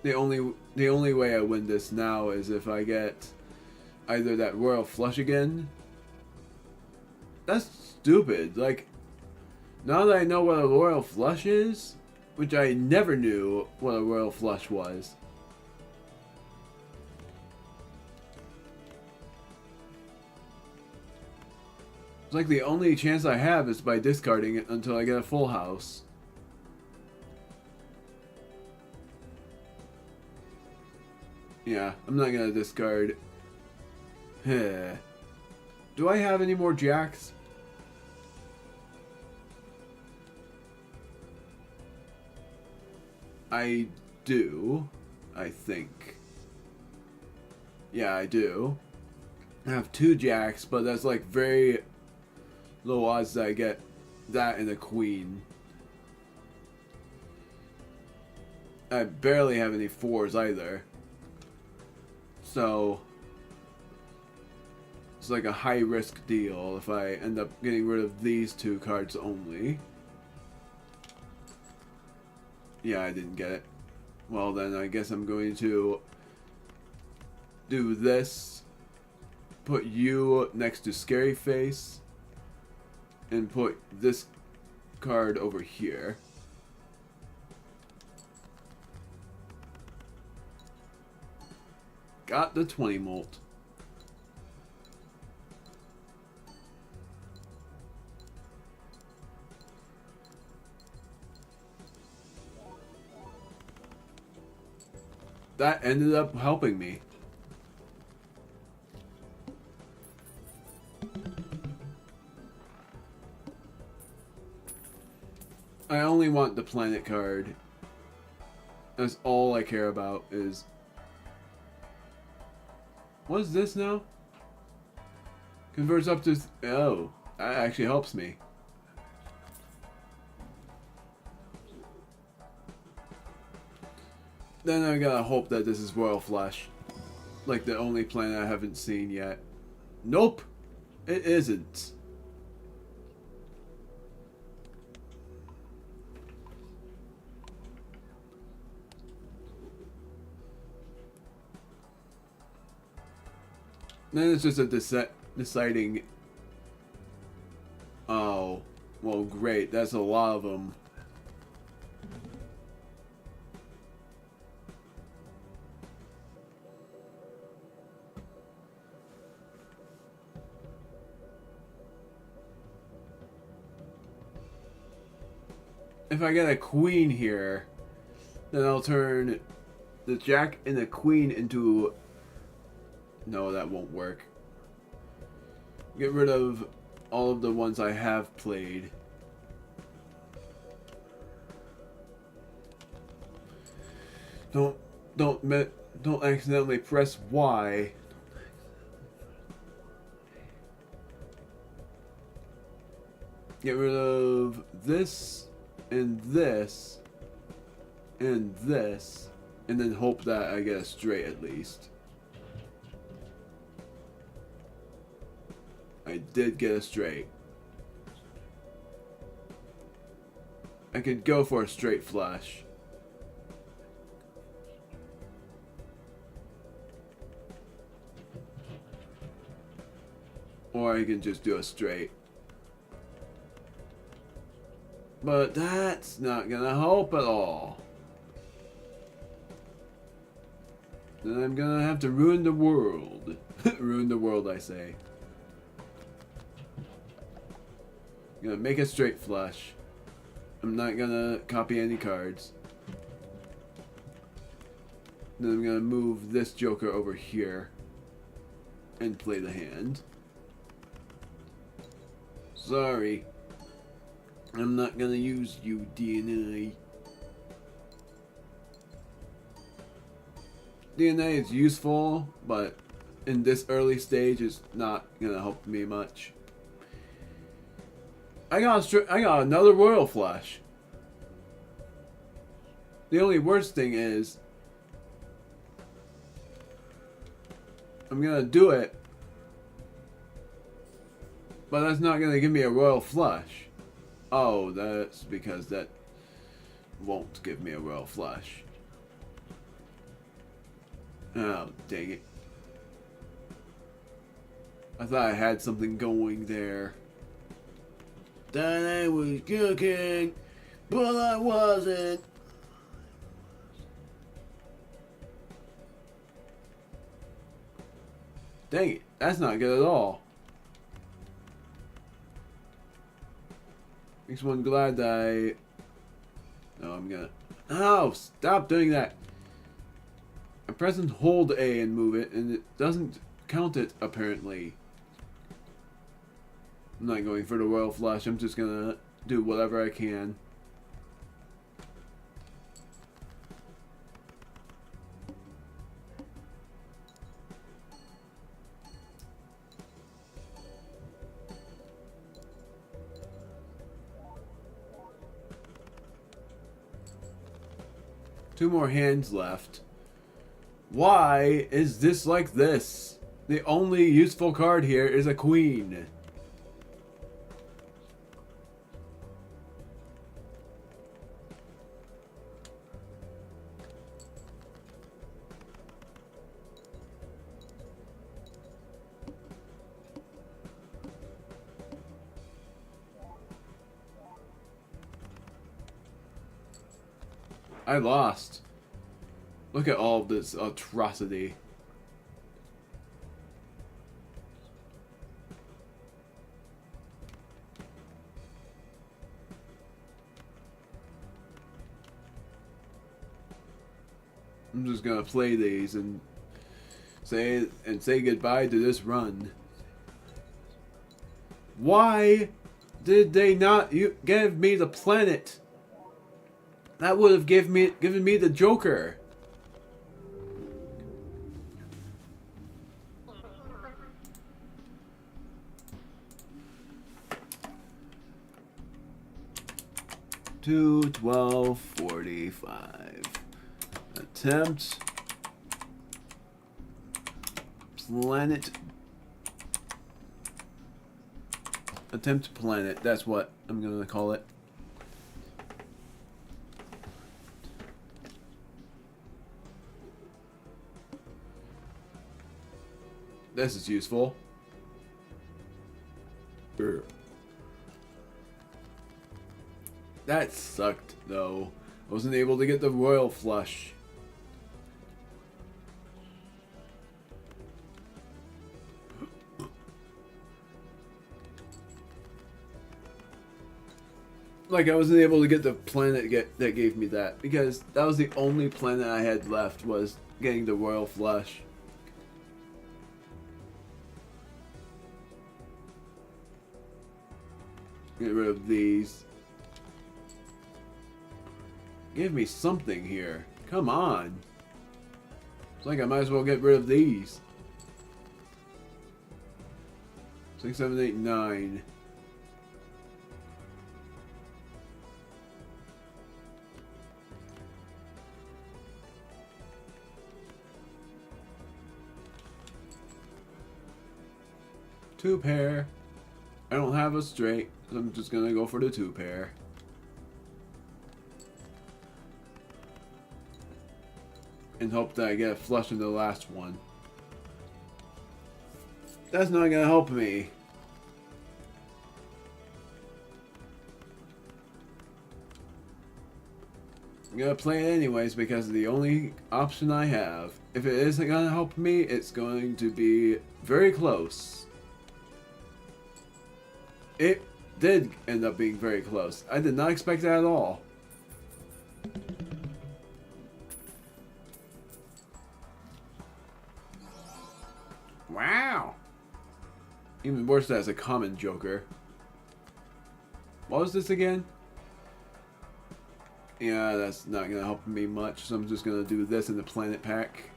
The only way I win this now is if I get either that royal flush again. That's stupid. Like, now that I know what a royal flush is, which I never knew what a royal flush was. It's like the only chance I have is by discarding it until I get a full house. Yeah, I'm not gonna discard. Do I have any more jacks? I do, I think. Yeah, I do. I have 2 jacks, but that's like very low odds that I get that and a queen. I barely have any 4s either. So it's like a high risk deal if I end up getting rid of these 2 cards only. Yeah, I didn't get it. Well, then I guess I'm going to do this. Put you next to Scary Face. And put this card over here. Got the 20 molt. That ended up helping me. I only want the planet card. That's all I care about is... What is this now? Converts up to... Oh, that actually helps me. Then I gotta hope that this is Royal Flush. Like the only planet I haven't seen yet. Nope! It isn't. Then it's just a deciding... Oh, well great, that's a lot of them. If I get a queen here, then I'll turn the jack and the queen into... No, that won't work. Get rid of all of the ones I have played. Don't accidentally press Y. Get rid of this and this and this, and then hope that I get a straight at least. I did get a straight. I could go for a straight flush. Or I can just do a straight. But that's not gonna help at all. Then I'm gonna have to ruin the world. Ruin the world, I say. I'm gonna make a straight flush. I'm not gonna copy any cards. Then I'm gonna move this joker over here and play the hand. Sorry. I'm not gonna use you, DNA. DNA is useful, but in this early stage, it's not gonna help me much. I got another royal flush. The only worst thing is, I'm gonna do it, but that's not gonna give me a royal flush. Oh, that's because that won't give me a royal flush. Oh, dang it. I thought I had something going there. That I was cooking, but I wasn't. Dang it, that's not good at all. Makes one glad that I... No, I'm gonna... Oh, stop doing that. I press and hold A and move it, and it doesn't count it, apparently. I'm not going for the royal flush, I'm just gonna do whatever I can. Two more hands left. Why is this like this? The only useful card here is a queen. I lost. Look at all of this atrocity. I'm just gonna play these and say goodbye to this run. Why did they not give me the planet? That would have given me the Joker. Two 12:45. Attempt planet. Attempt planet. That's what I'm gonna call it. This is useful. That sucked, though. I wasn't able to get the royal flush. Like, I wasn't able to get the planet that gave me that. Because that was the only planet I had left, was getting the royal flush. Get rid of these. Give me something here. Come on. It's like I might as well get rid of these. 6, 7, 8, 9. Two pair. I don't have a straight, so I'm just gonna go for the two pair. And hope that I get a flush in the last one. That's not gonna help me. I'm gonna play it anyways because it's the only option I have. If it isn't gonna help me, it's going to be very close. It did end up being very close. I did not expect that at all. Wow. Even worse as a common Joker. What was this again? Yeah, that's not gonna help me much, so I'm just gonna do this in the planet pack.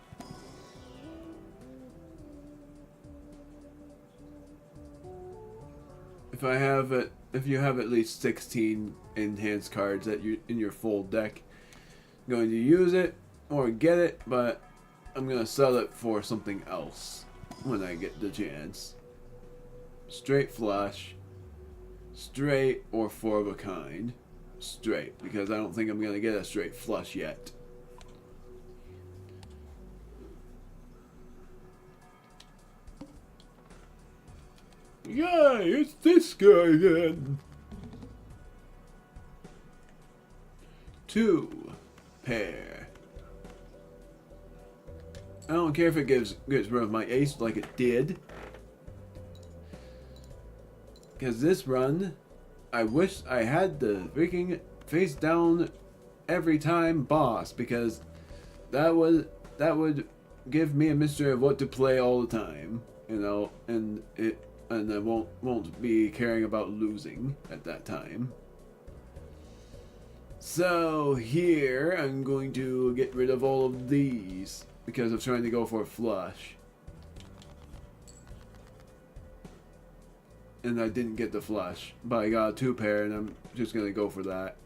If you have at least 16 enhanced cards in your full deck, I'm going to use it or get it, but I'm gonna sell it for something else when I get the chance. Straight flush, straight, or four of a kind. Straight, because I don't think I'm gonna get a straight flush yet. yay, it's this guy again. 2 pair. I don't care if it gets rid of my ace like it did. Because this run, I wish I had the freaking face down every time boss, because that would give me a mystery of what to play all the time, you know, and I won't be caring about losing at that time. So here I'm going to get rid of all of these because of trying to go for a flush. And I didn't get the flush, but I got a 2 pair, and I'm just gonna go for that.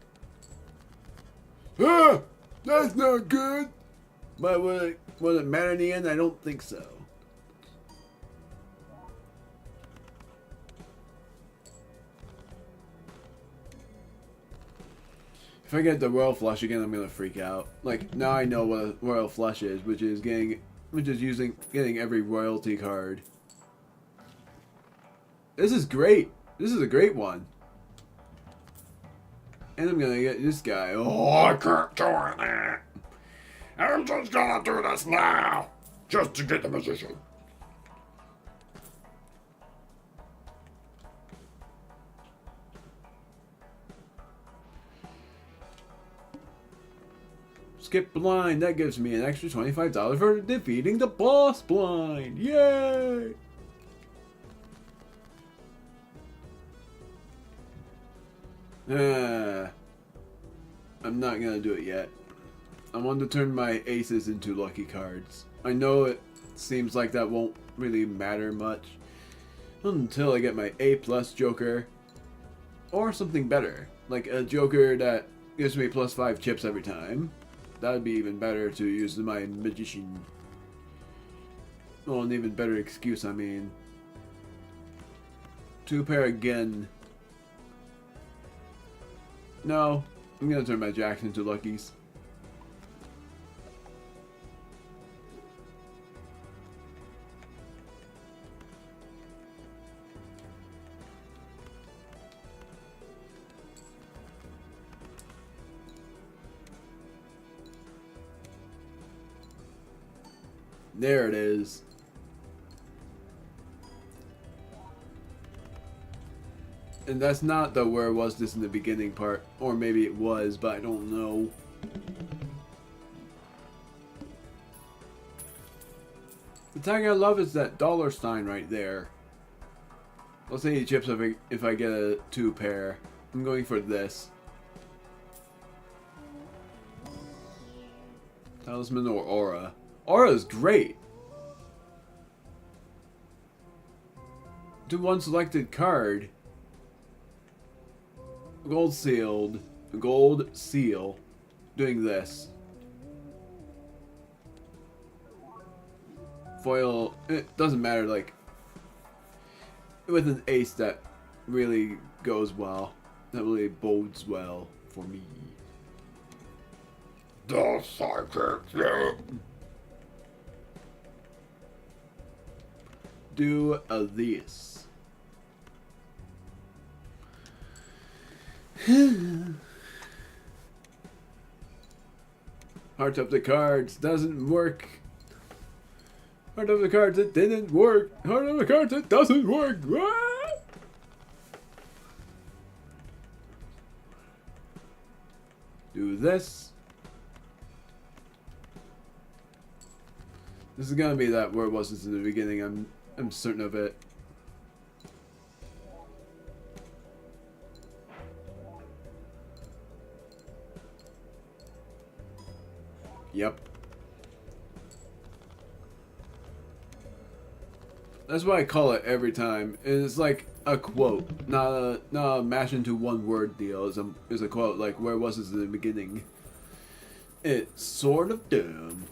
Ah! That's not good! But will it matter in the end? I don't think so. If I get the royal flush again, I'm gonna freak out. Like, now I know what a royal flush is, which is getting every royalty card. This is great. This is a great one. And I'm gonna get this guy. Oh, I can't do it. I'm just gonna do this now. Just to get the magician. Skip blind. That gives me an extra $25 for defeating the boss blind. Yay! I'm not gonna do it yet. I want to turn my aces into lucky cards. I know it seems like that won't really matter much until I get my A+ Joker or something better, like a Joker that gives me +5 chips every time. That would be even better to use my magician. Well, an even better excuse, I mean. 2 pair again. No, I'm gonna turn my jacks into luckies. There it is. And that's not the where was this in the beginning part. Or maybe it was, but I don't know. The tag I love is that $sign right there. Let's say chips if I get a 2 pair. I'm going for this. Talisman or Aura. Aura is great. Do one selected card. Gold seal. Doing this. Foil. It doesn't matter. Like with an ace that really goes well. That really bodes well for me. The psychic. Do this. Heart of the cards doesn't work. Heart of the cards, it didn't work. Heart of the cards, it doesn't work. What? Do this. This is gonna be that where it was in the beginning. I'm certain of it. Yep. That's what I call it every time. And it's like a quote, not a mash into one word deal. It's a quote like where was this in the beginning. It's sort of dumb.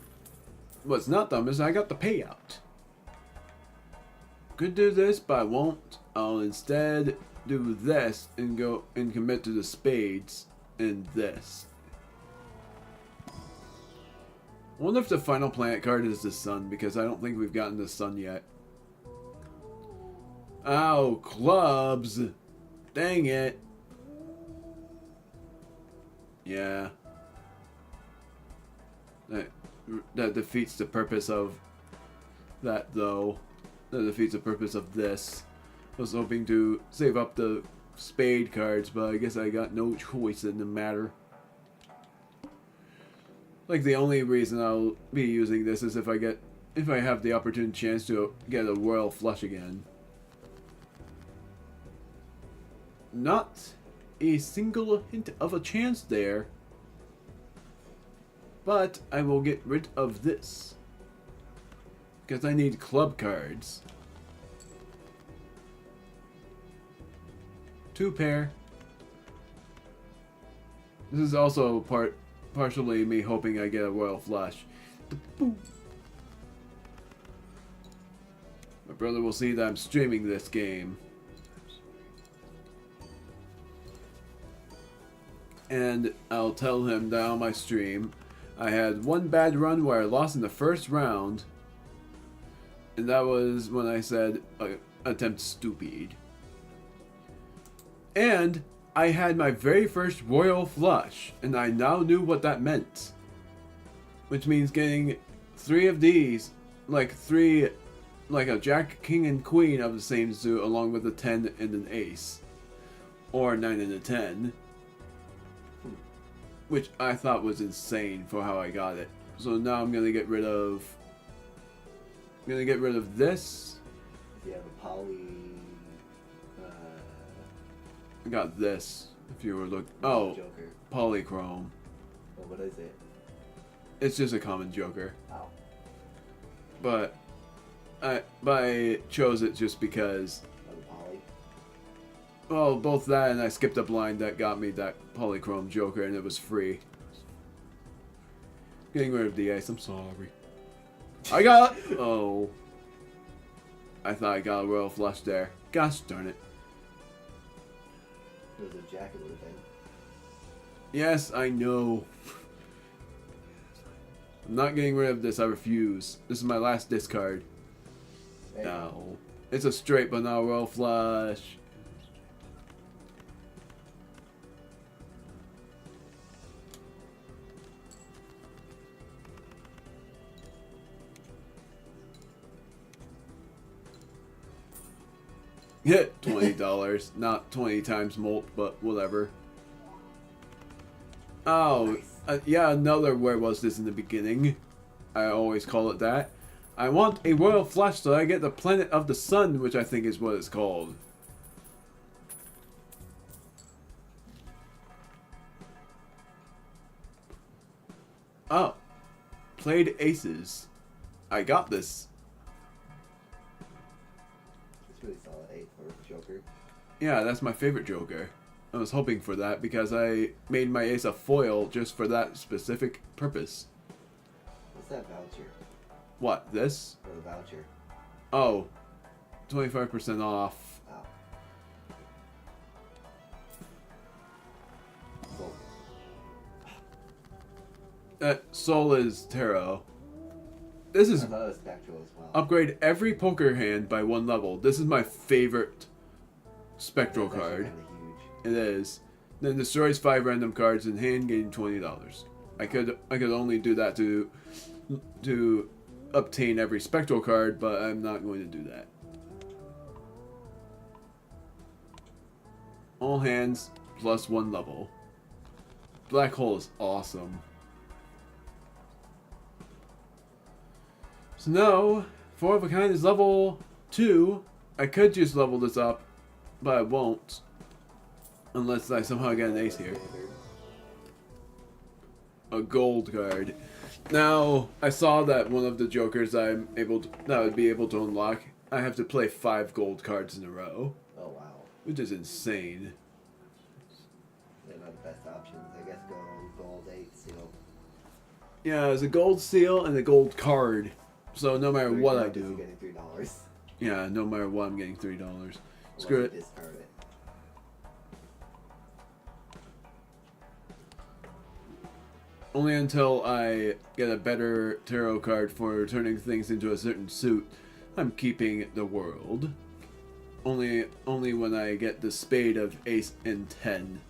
What's not dumb is I got the payout. Could do this, but I won't. I'll instead do this and go and commit to the spades and this. I wonder if the final planet card is the sun, because I don't think we've gotten the sun yet. Ow, clubs. Dang it. Yeah. That defeats the purpose of that, though. That defeats the purpose of this. I was hoping to save up the spade cards, but I guess I got no choice in the matter. Like, the only reason I'll be using this is if I have the opportune chance to get a royal flush again. Not a single hint of a chance there. But I will get rid of this. Because I need club cards. 2 pair. This is also partially me hoping I get a royal flush. My brother will see that I'm streaming this game. And I'll tell him that on my stream I had one bad run where I lost in the first round. And that was when I said attempt Stoopeed. And I had my very first royal flush, and I now knew what that meant. Which means getting 3 of these, like a jack, king, and queen of the same suit, along with a 10 and an ace. Or 9 and a 10. Which I thought was insane for how I got it. So now I'm gonna get rid of... this. You have a poly... I got this, if you were looking... Oh, Joker. Polychrome. Well, what is it? It's just a common Joker. Oh. But I chose it just because... Of the poly? Well, both that and I skipped a blind that got me that Polychrome Joker, and it was free. Getting rid of the ace, I'm sorry. I got... Oh. I thought I got a royal flush there. Gosh darn it. It was a jack, it would have been. Yes, I know. I'm not getting rid of this, I refuse. This is my last discard. Hey. No. It's a straight but not a royal flush. Yeah, $20. Not 20 times molt, but whatever. Oh, yeah, another where was this in the beginning? I always call it that. I want a royal flush so I get the planet of the sun, which I think is what it's called. Oh. Played aces. I got this. It's really solid 8 for Joker. Yeah, that's my favorite Joker. I was hoping for that because I made my ace a foil just for that specific purpose. What's that voucher? What, this? For the voucher. Oh, 25% off. Oh. Cool. Soul is tarot. This is I thought it was spectral as well. upgrade every poker hand by 1 level. This is my favorite spectral That's actually card. kinda huge. It is. Then destroys 5 random cards in hand, getting $20. I could only do that to obtain every spectral card, but I'm not going to do that. All hands plus 1 level. Black hole is awesome. So now, 4 of a kind is level 2. I could just level this up, but I won't. Unless I somehow get an ace here. A gold card. Now, I saw that one of the jokers that I would be able to unlock, I have to play 5 gold cards in a row. Oh wow. Which is insane. They're not the best options. I guess go gold 8 seal. Yeah, there's a gold seal and a gold card. So no matter what I You're do. getting $3. Yeah, no matter what, I'm getting $3. Screw it. Discard it. Only until I get a better tarot card for turning things into a certain suit, I'm keeping the world. Only when I get the spade of ace and 10.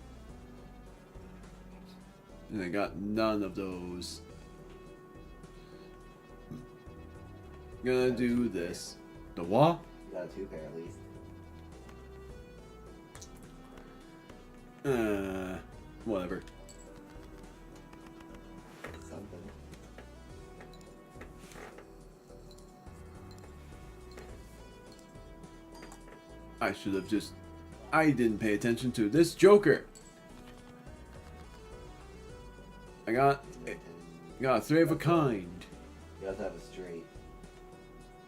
And I got none of those. Gonna do this. The what? You got a 2 pair at least. Whatever. Something. I should have just... I didn't pay attention to this Joker. I got a 3 of a kind. You have to have a straight.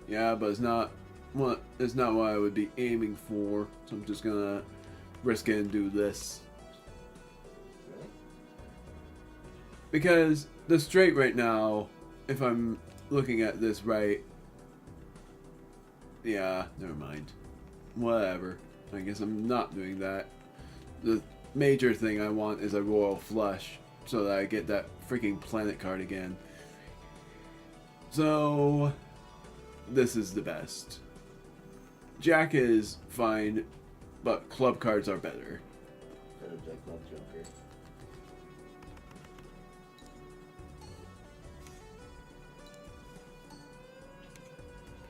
Yeah, but it's not what I would be aiming for. So I'm just gonna risk it and do this. Really? Because the straight right now, if I'm looking at this right, yeah, never mind. Whatever. I guess I'm not doing that. The major thing I want is a royal flush so that I get that freaking planet card again. So this is the best. Jack is fine, but club cards are better. Instead of Jack Love Joker.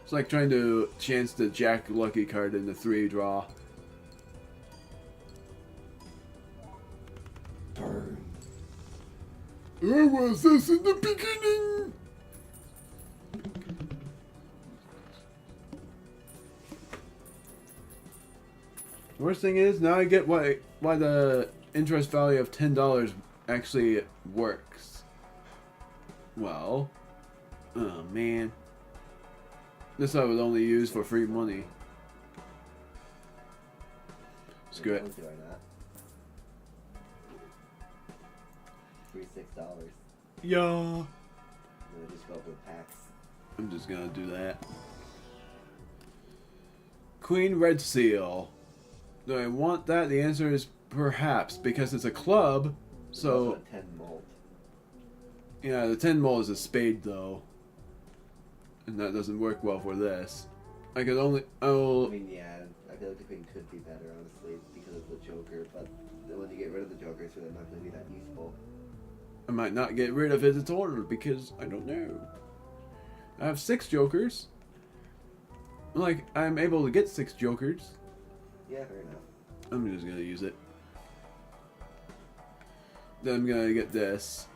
It's like trying to chance the Jack lucky card in the 3 draw. Turn. I was this in the beginning. The worst thing is, now I get why the interest value of $10 actually works. Well, oh man. This I would only use for free money. Screw it. Do I not? $6. Yeah. I'm gonna just go up with packs. I'm just gonna do that. Queen Red Seal. Do I want that? The answer is perhaps, because it's a club. There's So also a 10 molt. yeah, the 10 mole is a spade though, and that doesn't work well for this. I could only I mean, yeah, I feel like the queen could be better, honestly, because of the Joker, but when you get rid of the Joker, it's really not going to be that useful. I might not get rid of it at all because I don't know. I have 6 jokers. Like, I'm able to get 6 jokers. Yeah, fair enough. I'm just gonna use it. Then I'm gonna get this.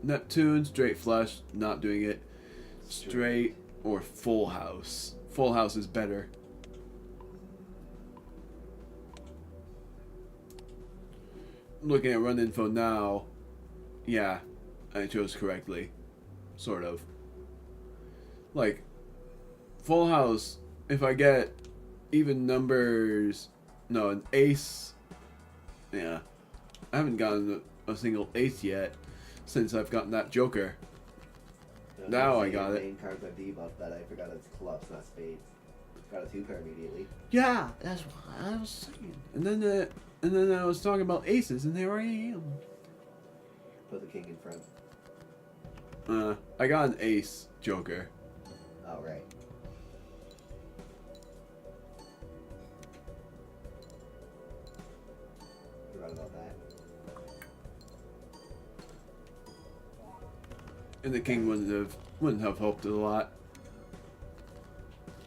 Neptune, straight flush, not doing it. Straight or full house. Full house is better. Looking at run info now, yeah, I chose correctly. Sort of. Like, full house, if I get even numbers, no, an ace, yeah. I haven't gotten a single ace yet since I've gotten that Joker. Now I got it. Main cards are debuffed, but I forgot it's clubs, not spades. Got a 2 pair immediately. Yeah, that's what I was saying. And then I was talking about aces, and there I am. Put the king in front. I got an ace Joker. Oh, right. Forgot about that. And the king wouldn't have helped a lot.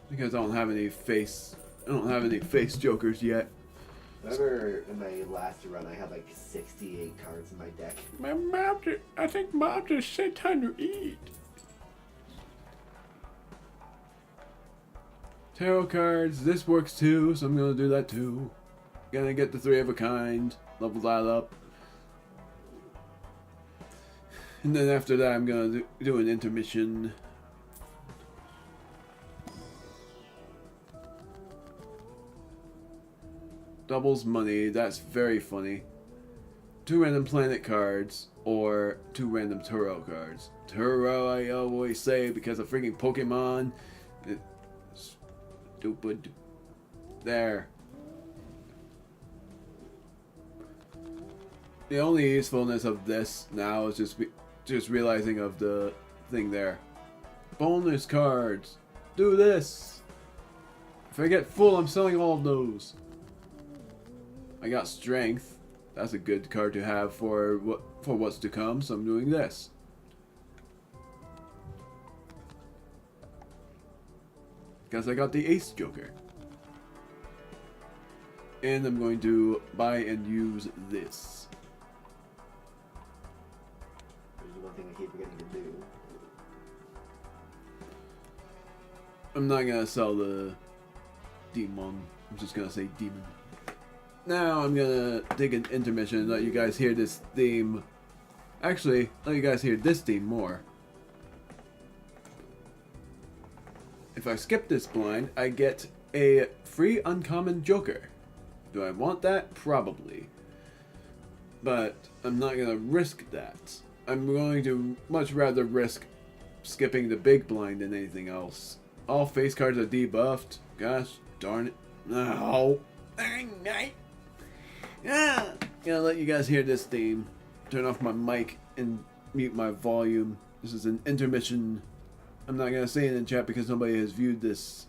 Because I don't have any face jokers yet. Remember in my last run, I had like 68 cards in my deck. I think Mom just said time to eat. Tarot cards, this works too, so I'm gonna do that too. Gonna get the 3 of a kind, level that up. And then after that, I'm gonna do an intermission. Doubles money, that's very funny. 2 random planet cards, or 2 random tarot cards. Tarot, I always say, because of freaking Pokemon. Stupid. There. The only usefulness of this now is just realizing of the thing there. Bonus cards. Do this. If I get full, I'm selling all of those. I got strength. That's a good card to have for what's to come, so I'm doing this. Because I got the Ace Joker. And I'm going to buy and use this. There's one thing I keep forgetting to do. I'm not gonna sell the demon. I'm just gonna say demon. Now I'm gonna take an intermission and let you guys hear this theme. Actually, let you guys hear this theme more. If I skip this blind, I get a free uncommon joker. Do I want that? Probably. But I'm not gonna risk that. I'm going to much rather risk skipping the big blind than anything else. All face cards are debuffed. Gosh darn it. No. Gonna let you guys hear this theme. Turn off my mic and mute my volume. This is an intermission. I'm not gonna say it in chat because nobody has viewed this.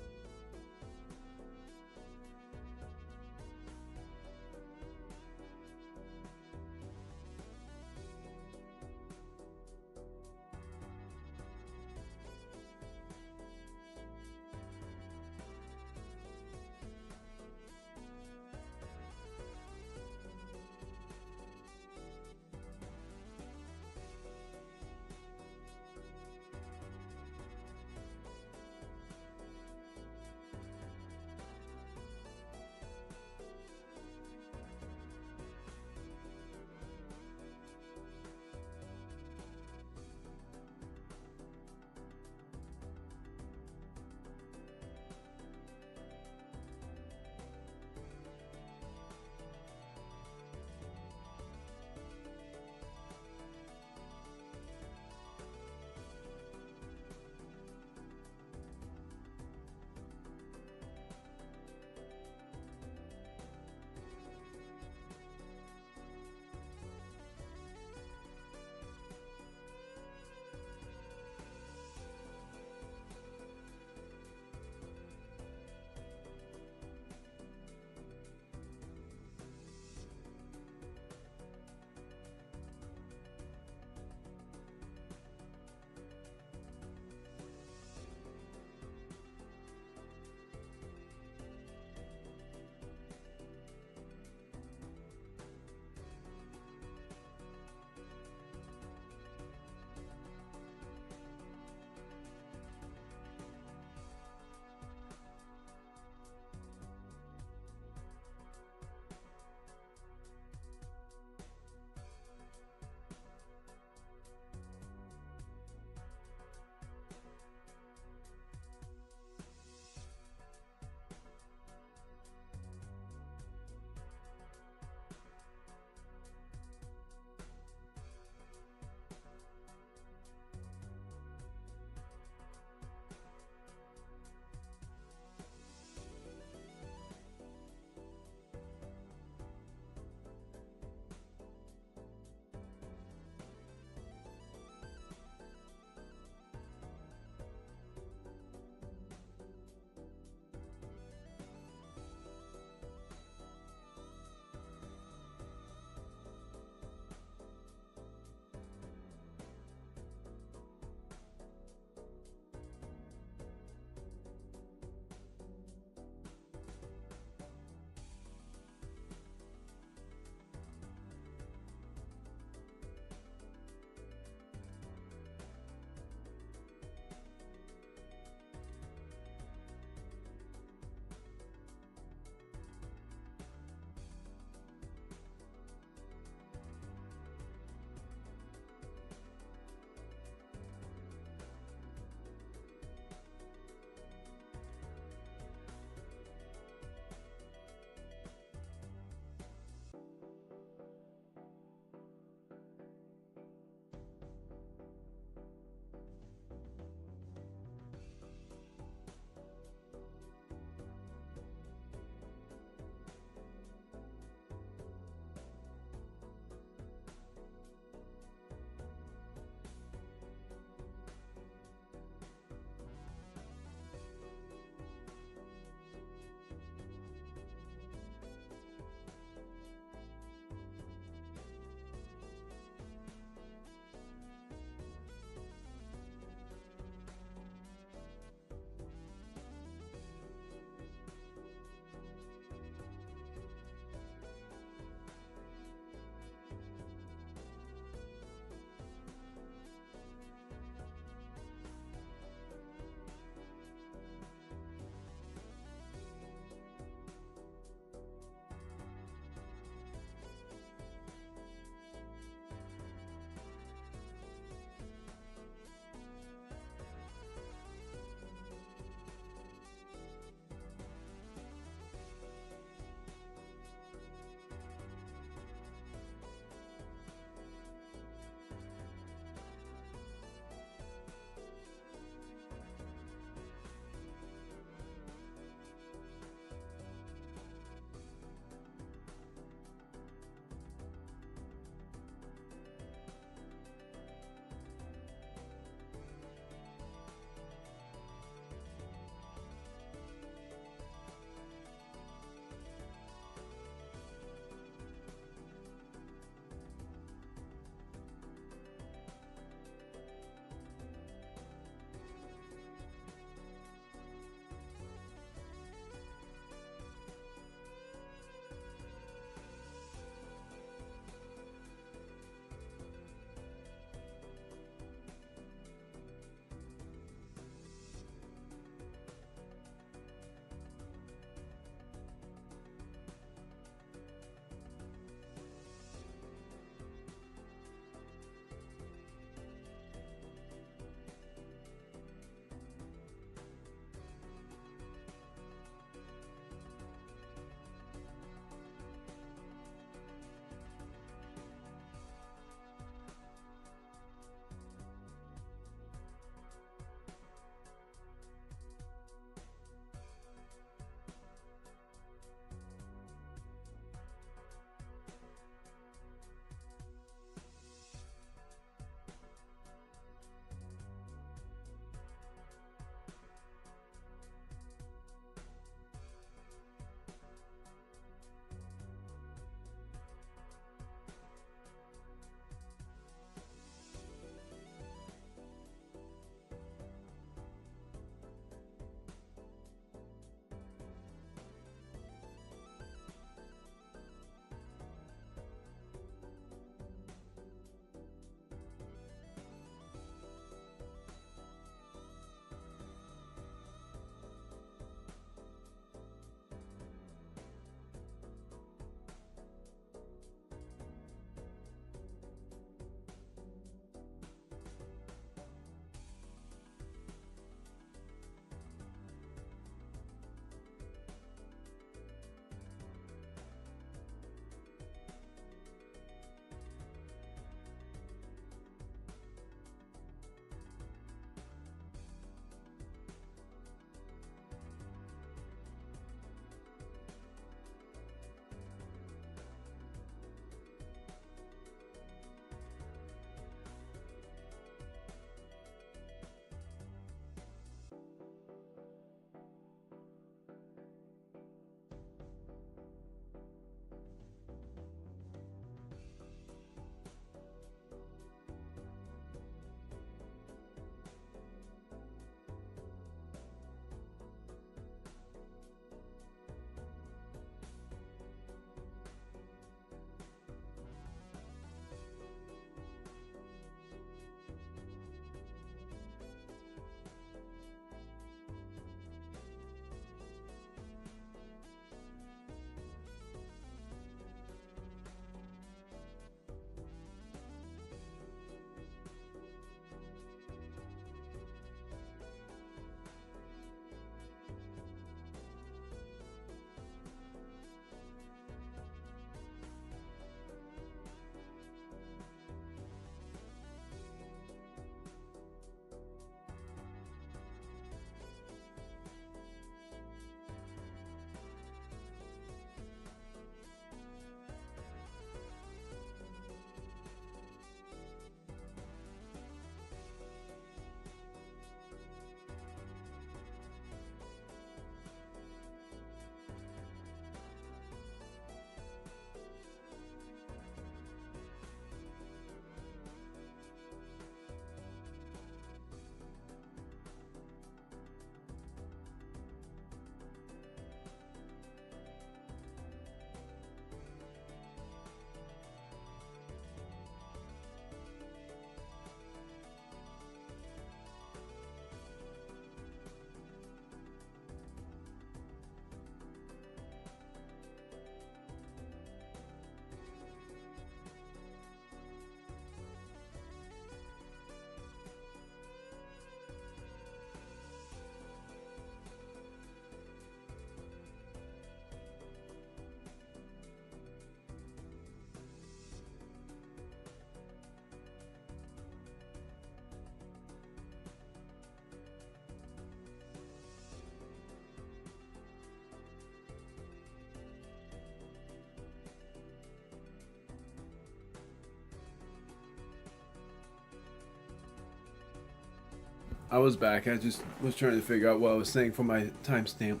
I was back. I just was trying to figure out what I was saying for my timestamp.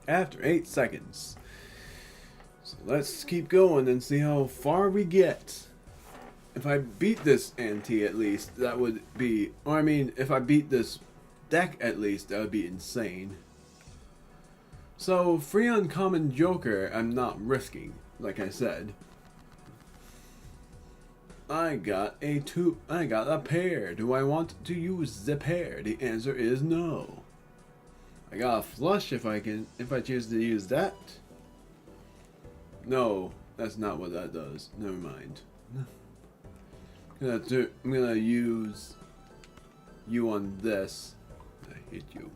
After 8 seconds. So let's keep going and see how far we get. If I beat this ante at least, that would be... Or I mean, if I beat this deck at least, that would be insane. So, free uncommon Joker, I'm not risking, like I said. I got a pair. Do I want to use the pair? The answer is no. I got a flush if I choose to use that. No, that's not what that does. Never mind. I'm gonna use you on this. I hate you.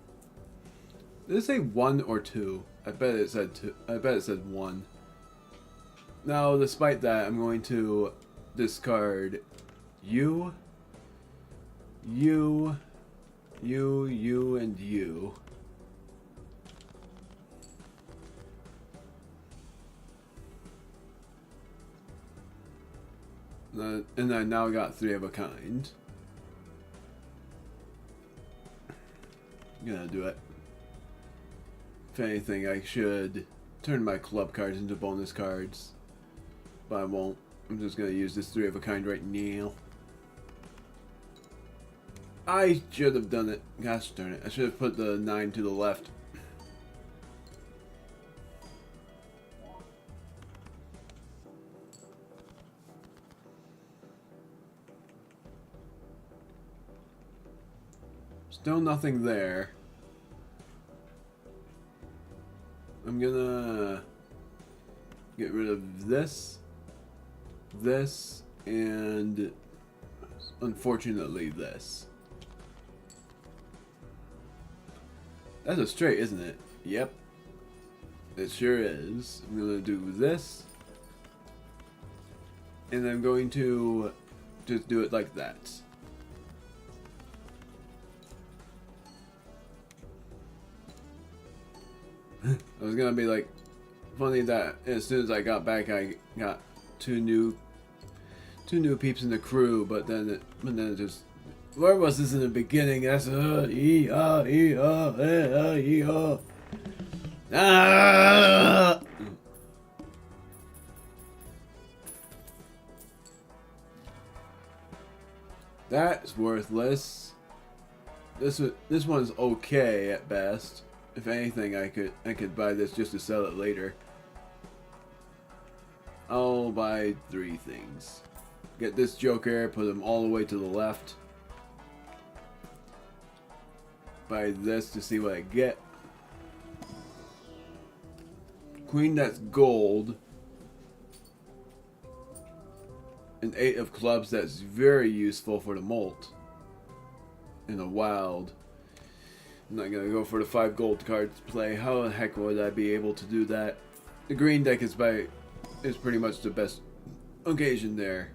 Did it say 1 or 2? I bet it said 2. I bet it said 1. Now, despite that, I'm going to discard you, and you. And I now got 3 of a kind. I'm gonna do it. If anything, I should turn my club cards into bonus cards. But I won't. I'm just gonna use this 3 of a kind right now. I should have done it. Gosh darn it. I should have put the 9 to the left. Still nothing there. I'm gonna get rid of this, and unfortunately this. That's a straight, isn't it? Yep. It sure is. I'm gonna do this, and I'm going to just do it like that. I was gonna be like, funny that as soon as I got back, I got two new peeps in the crew, but then it just, where was this in the beginning? That's That's worthless. This one's okay at best. If anything, I could buy this just to sell it later. I'll buy 3 things. Get this Joker, put him all the way to the left. Buy this to see what I get. Queen, that's gold. An 8 of clubs, that's very useful for the molt. In a wild. I'm not gonna go for the 5 gold cards play. How the heck would I be able to do that? The green deck is pretty much the best occasion there.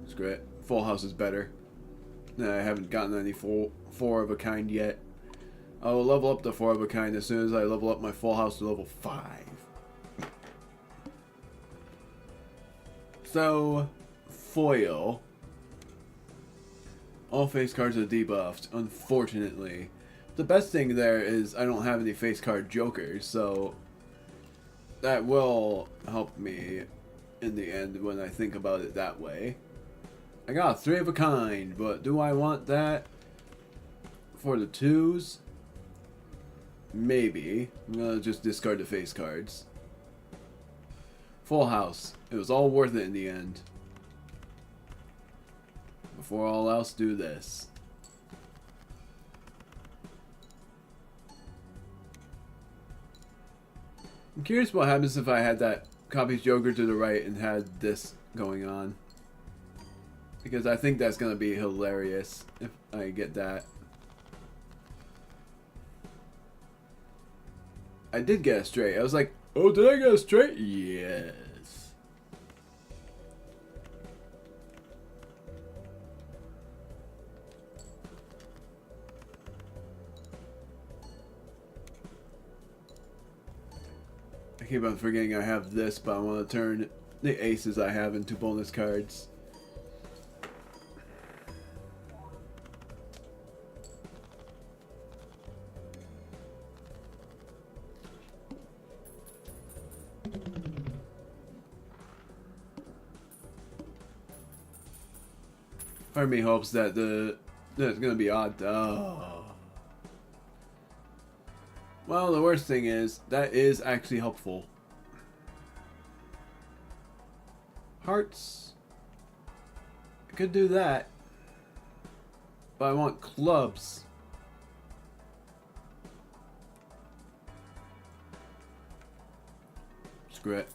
It's great. Full house is better. I haven't gotten any 4 of a kind yet. I'll level up the 4 of a kind as soon as I level up my full house to level 5. So, foil. All face cards are debuffed, unfortunately. The best thing there is I don't have any face card jokers, so that will help me in the end when I think about it that way. I got 3 of a kind, but do I want that for the 2s? Maybe. I'm gonna just discard the face cards. Full house. It was all worth it in the end. Before all else, do this. I'm curious what happens if I had that copies Joker to the right and had this going on. Because I think that's going to be hilarious if I get that. I did get a straight. I was like, oh, did I get a straight? Yes. I keep on forgetting I have this, but I want to turn the aces I have into bonus cards. part of me hopes that it's gonna be odd. Well, the worst thing is that is actually helpful. Hearts. I could do that, but I want clubs. Screw it.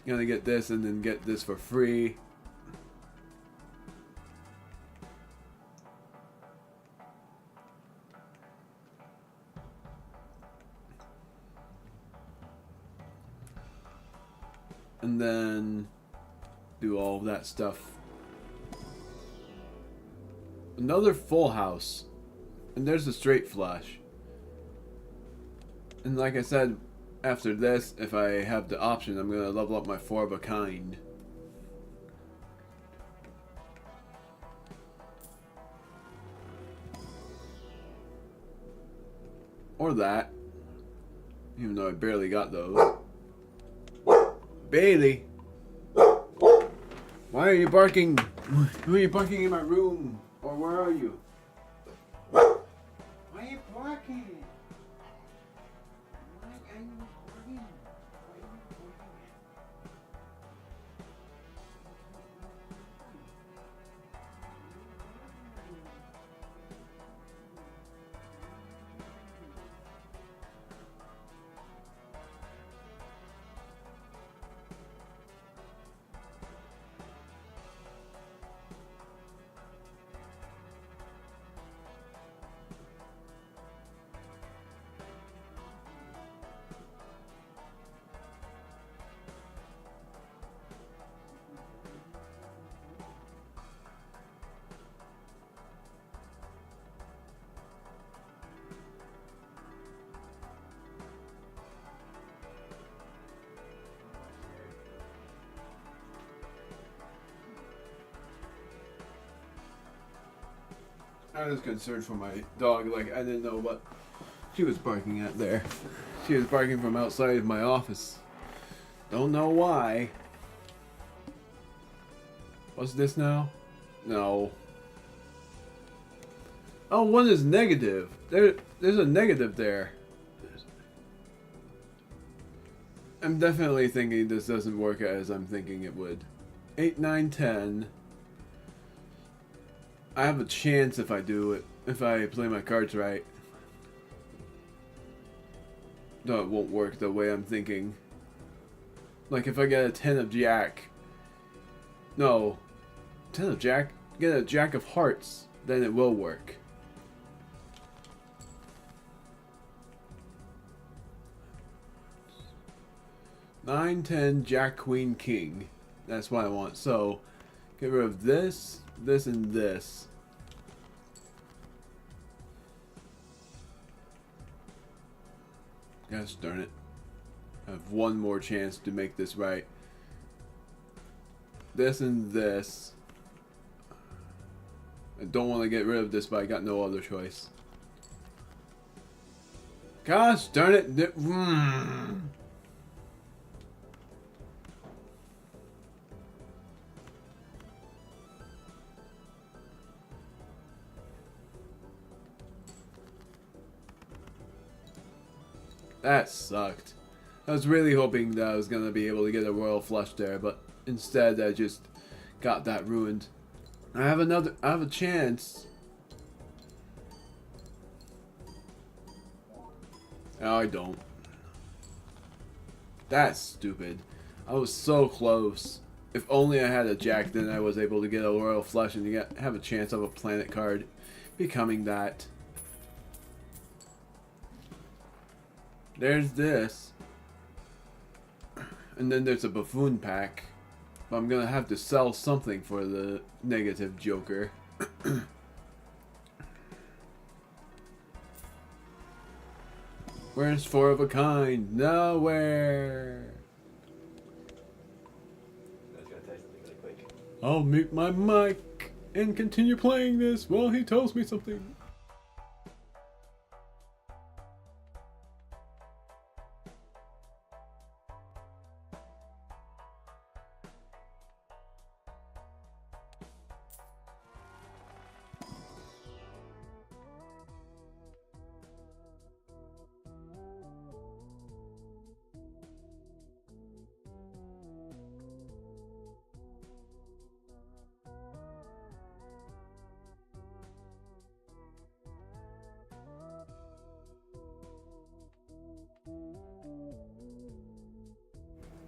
Gonna get this and then get this for free. And then do all of that stuff. Another full house. And there's a straight flush. And like I said, after this, if I have the option, I'm gonna level up my 4 of a kind. Or that. Even though I barely got those. Bailey! Why are you barking? Who are you barking in my room? Or where are you? Why are you barking? Why are you barking? I was concerned for my dog, like I didn't know what she was barking at there. She was barking from outside of my office. Don't know why. What's this now? No. Oh, one is negative. There's a negative there. I'm definitely thinking this doesn't work as I'm thinking it would. 8, 9, 10. I have a chance if I do it, if I play my cards right. Though it won't work the way I'm thinking. Like if I get a 10 of Jack. No. 10 of Jack? Get a Jack of Hearts, then it will work. Nine, 10, Jack, Queen, King. That's what I want. So, get rid of this, this, and this. Gosh darn it. I have one more chance to make this right. This and this. I don't want to get rid of this, but I got no other choice. Gosh darn it. That sucked. I was really hoping that I was gonna be able to get a royal flush there, but instead I just got that ruined. I have a chance. No, I don't. That's stupid. I was so close. If only I had a Jack, then I was able to get a royal flush and have a chance of a planet card becoming that. There's this. And then there's a buffoon pack. But I'm gonna have to sell something for the negative Joker. Where's 4 of a kind? Nowhere. I was gonna tell you something really quick. I'll mute my mic and continue playing this while he tells me something.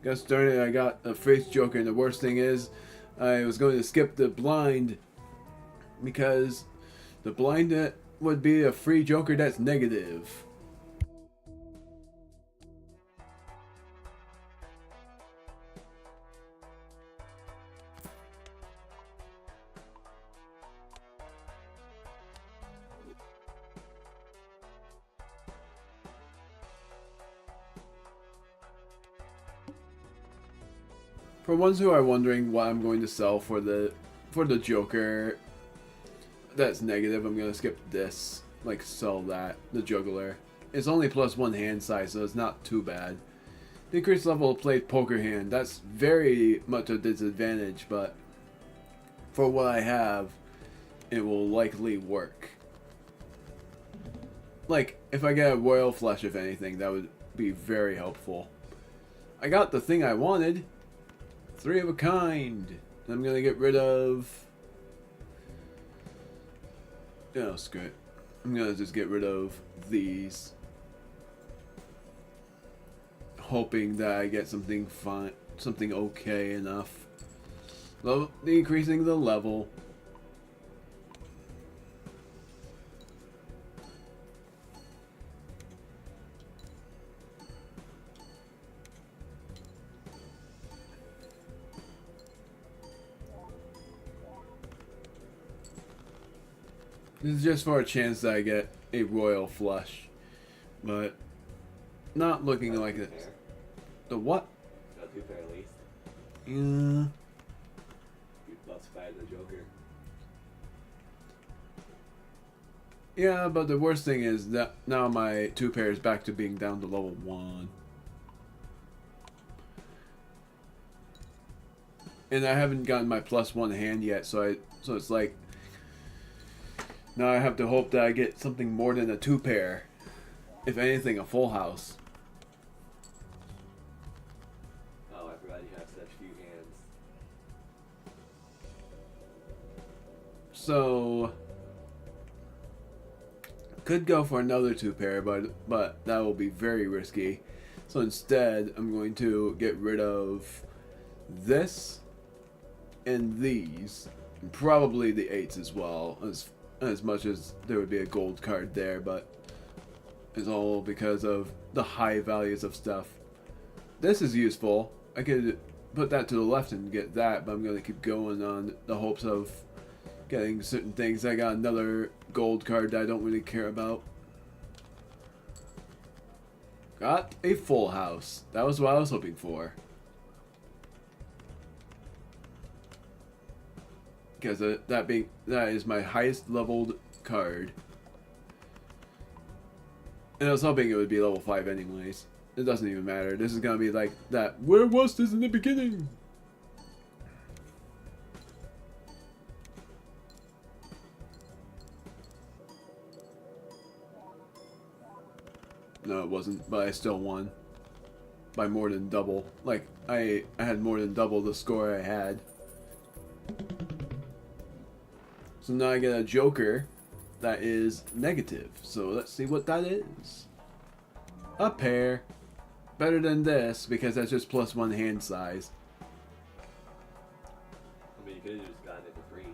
got started. I got a face joker, and the worst thing is, I was going to skip the blind because the blind would be a free joker that's negative. For ones who are wondering what I'm going to sell for the Joker that's negative, I'm going to skip this. Like, sell that. The Juggler. It's only +1 hand size, so it's not too bad. Decreased level of played poker hand. That's very much a disadvantage, but for what I have, it will likely work. Like, if I get a Royal Flush, if anything, that would be very helpful. I got the thing I wanted. 3 of a kind. I'm gonna get rid of... Oh, screw it. I'm gonna just get rid of these. Hoping that I get something fine, something okay enough. Decreasing the level. This is just for a chance that I get a Royal Flush. But not looking like it. The what? Got 2 pair at least. Yeah. You +5 the Joker. Yeah, but the worst thing is that now my 2 pair is back to being down to level 1. And I haven't gotten my +1 hand yet, so it's like now I have to hope that I get something more than a 2 pair. If anything, a full house. Oh, I forgot you have such few hands. So could go for another 2 pair, but that will be very risky. So instead, I'm going to get rid of this and these, and probably the 8s as well, as much as there would be a gold card there, but it's all because of the high values of stuff. This is useful. I could put that to the left and get that, but I'm going to keep going on the hopes of getting certain things. I got another gold card that I don't really care about. Got a full house. That was what I was hoping for. Because that is my highest leveled card. And I was hoping it would be level 5 anyways. It doesn't even matter. This is gonna be like that. Where was this in the beginning? No, it wasn't, but I still won. By more than double. Like, I had more than double the score I had. So now I get a Joker that is negative. So let's see what that is. A pair. Better than this, because that's just +1 hand size. I mean, you could have just gotten it for free.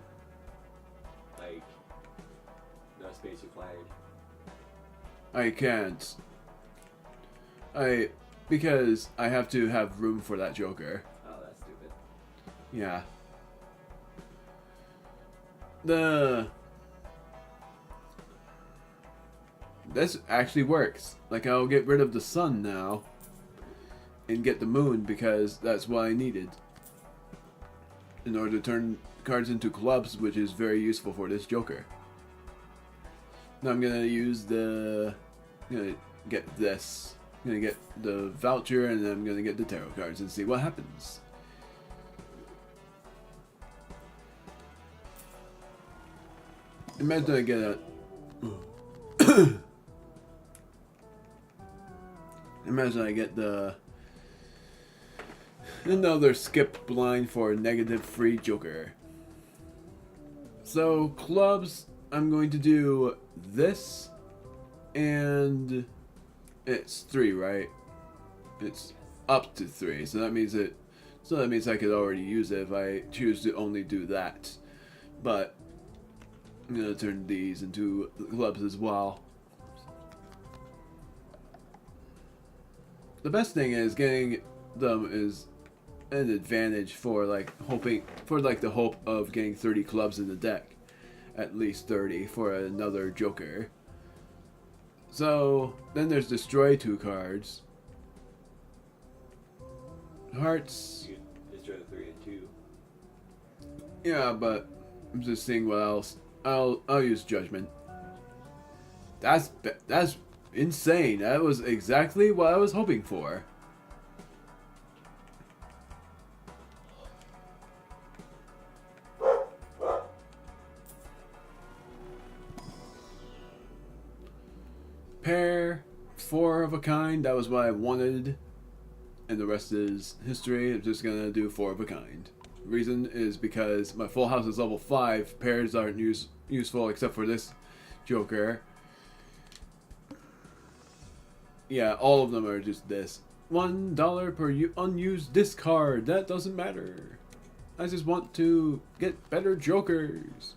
Like, no space required. I can't. Because I have to have room for that Joker. Oh, that's stupid. Yeah. This actually works. Like, I'll get rid of the sun now and get the moon because that's what I needed in order to turn cards into clubs, which is very useful for this Joker. Now I'm gonna use I'm gonna get this. I'm gonna get the voucher and then I'm gonna get the tarot cards and see what happens. Imagine I get a imagine I get another skip blind for a negative free Joker. So clubs, I'm going to do this, and it's 3, right? It's up to 3. So that means I could already use it if I choose to only do that. But I'm gonna turn these into clubs as well. The best thing is getting them is an advantage for like the hope of getting 30 clubs in the deck. At least 30 for another Joker. So then there's destroy 2 cards. Hearts. You destroy the 3 and 2. Yeah, but I'm just seeing what else. I'll use judgment. That's insane. That was exactly what I was hoping for. Pair, 4 of a kind. That was what I wanted, and the rest is history. I'm just gonna do 4 of a kind. Reason is because my full house is level 5. Pairs aren't useful except for this Joker. Yeah, all of them are just this. $1 per unused discard. That doesn't matter. I just want to get better Jokers.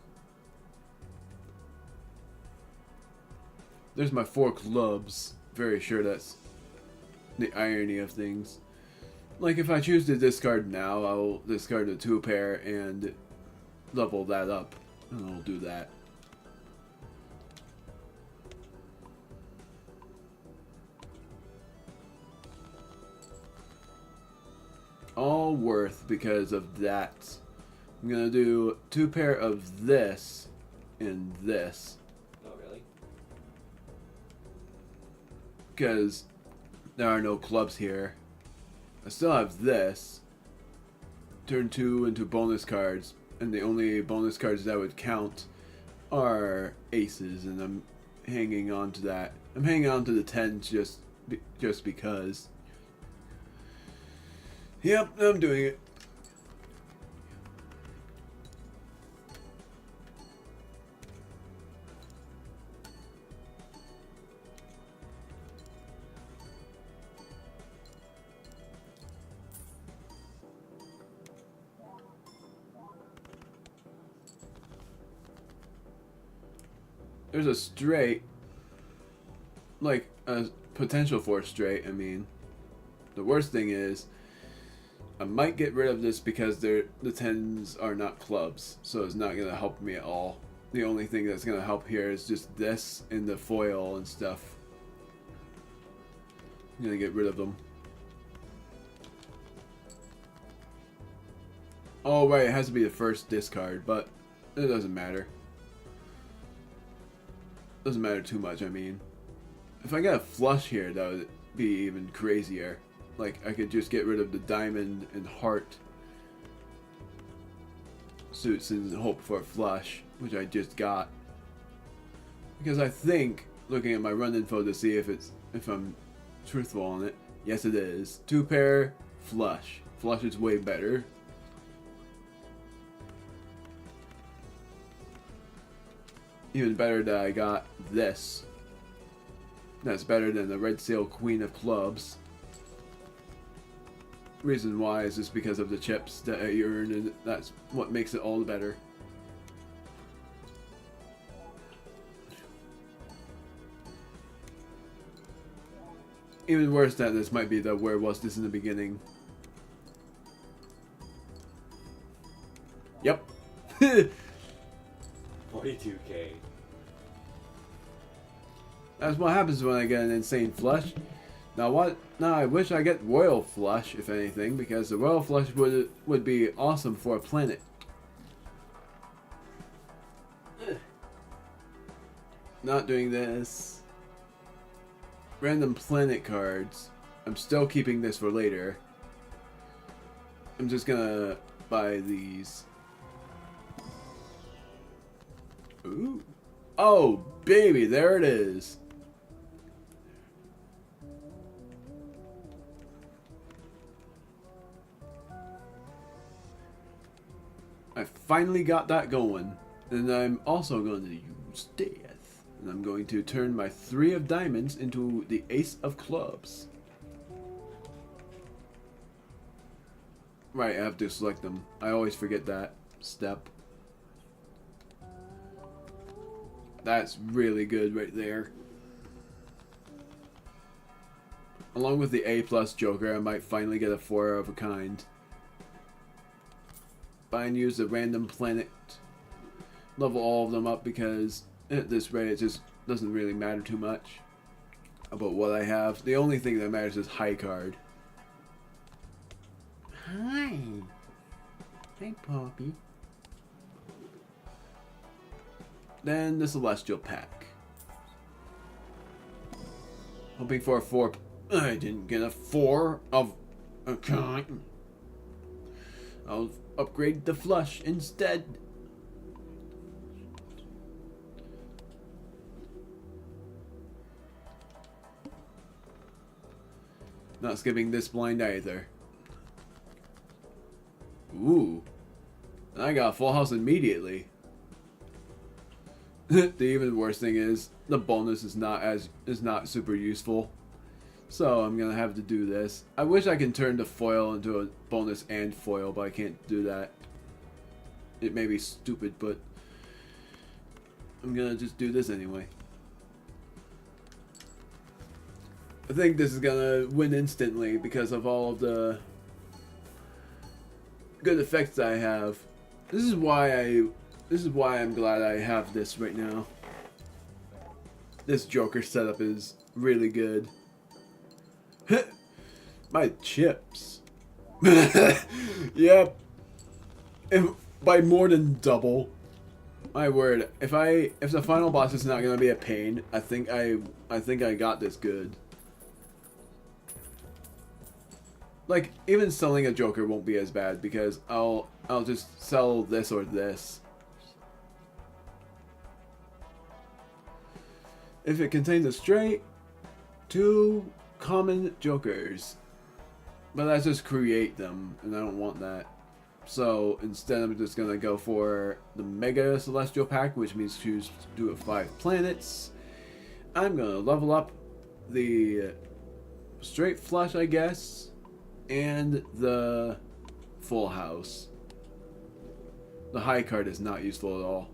There's my 4 clubs. Very sure that's the irony of things. Like, if I choose to discard now, I'll discard the 2 pair and level that up. And I'll do that. All worth because of that. I'm gonna do 2 pair of this and this. Oh, really? Because there are no clubs here. I still have this. Turn 2 into bonus cards, and the only bonus cards that would count are aces, and I'm hanging on to that. I'm hanging on to the 10s just because. Yep, I'm doing it. There's a straight, like a potential for a straight. I mean, the worst thing is I might get rid of this because the 10s are not clubs, so it's not going to help me at all. The only thing that's going to help here is just this and the foil and stuff. I'm going to get rid of them. Oh right, it has to be the first discard, but it doesn't matter. Doesn't matter too much, I mean. If I got a flush here, that would be even crazier. Like, I could just get rid of the diamond and heart suits and hope for a flush, which I just got. Because I think, looking at my run info to see if I'm truthful on it, yes it is. 2 pair, flush. Flush is way better. Even better that I got this. That's better than the Red Seal Queen of Clubs. Reason why is just because of the chips that I earned, and that's what makes it all the better. Even worse that this might be the where was this in the beginning. Yep. 42k. That's what happens when I get an insane flush. Now what? Now I wish I get royal flush, if anything, because the royal flush would be awesome for a planet. Not doing this. Random planet cards. I'm still keeping this for later. I'm just gonna buy these. Ooh. Oh, baby, there it is. I finally got that going. And I'm also going to use death. And I'm going to turn my 3 of diamonds into the ace of clubs. Right, I have to select them. I always forget that step. That's really good right there. Along with the A+ Joker, I might finally get a 4 of a kind. But I use the random planet. Level all of them up because at this rate it just doesn't really matter too much about what I have. The only thing that matters is high card. Hi. Hi, Poppy. Then the Celestial Pack. Hoping for a 4. I didn't get a 4 of a kind. I'll upgrade the flush instead. Not skipping this blind either. Ooh. I got a full house immediately. The even worse thing is the bonus is not super useful. So I'm gonna have to do this. I wish I can turn the foil into a bonus and foil, but I can't do that. It may be stupid, but I'm gonna just do this anyway. I think this is gonna win instantly because of all of the good effects I have. This is why I'm glad I have this right now. This Joker setup is really good. My chips. Yep. By more than double. My word. If the final boss is not gonna be a pain, I think I got this good. Like, even selling a Joker won't be as bad because I'll just sell this or this. If it contains a straight, 2 common Jokers. But that's just create them, and I don't want that. So instead I'm just gonna go for the Mega Celestial Pack, which means choose 2 of 5 planets. I'm gonna level up the straight flush, I guess, and the full house. The high card is not useful at all.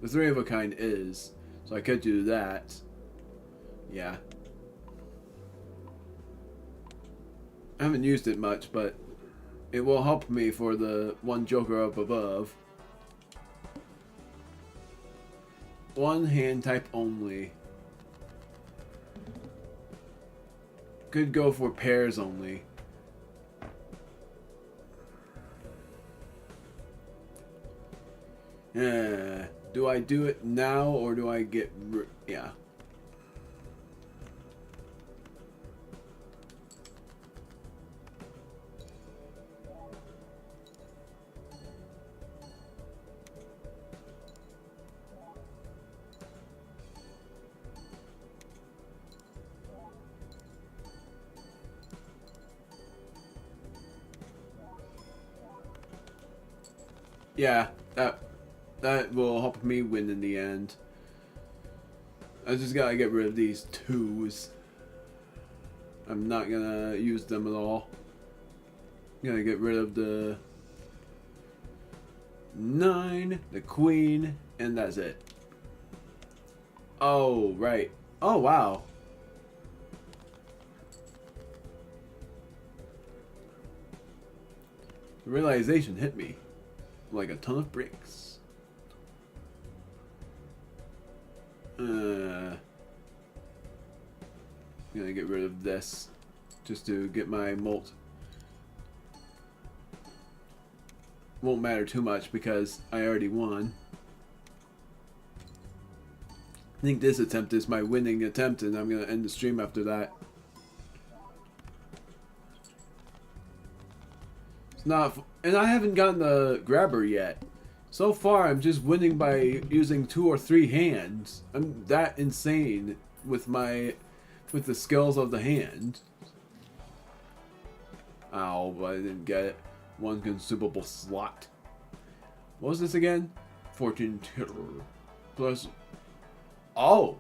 The 3 of a kind is, so I could do that. Yeah. I haven't used it much, but it will help me for the 1 Joker up above. 1 hand type only. Could go for pairs only. Do I do it now or do I get... yeah. Yeah, that will help me win in the end. I just gotta get rid of these 2s. I'm not gonna use them at all. I'm gonna get rid of the 9, the Queen, and that's it. Oh, right. Oh, wow. The realization hit me like a ton of bricks. I'm gonna get rid of this just to get my molt. Won't matter too much because I already won. I think this attempt is my winning attempt and I'm gonna end the stream after that. It's not, and I haven't gotten the grabber yet. So far, I'm just winning by using 2 or 3 hands. I'm that insane with the skills of the hand. Ow, but I didn't get it. 1 consumable slot. What was this again? Fortune plus. Oh,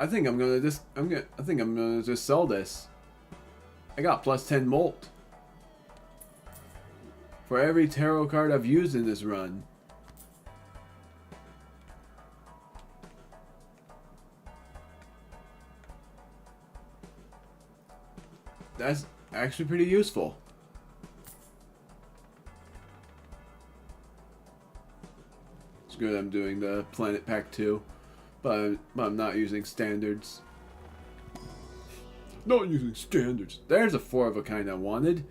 I think I'm gonna just. I think I'm gonna just sell this. I got plus 10 molt. for every tarot card I've used in this run. That's actually pretty useful. It's good I'm doing the Planet Pack 2, but I'm not using standards. Not using standards. There's a 4 of a kind I wanted.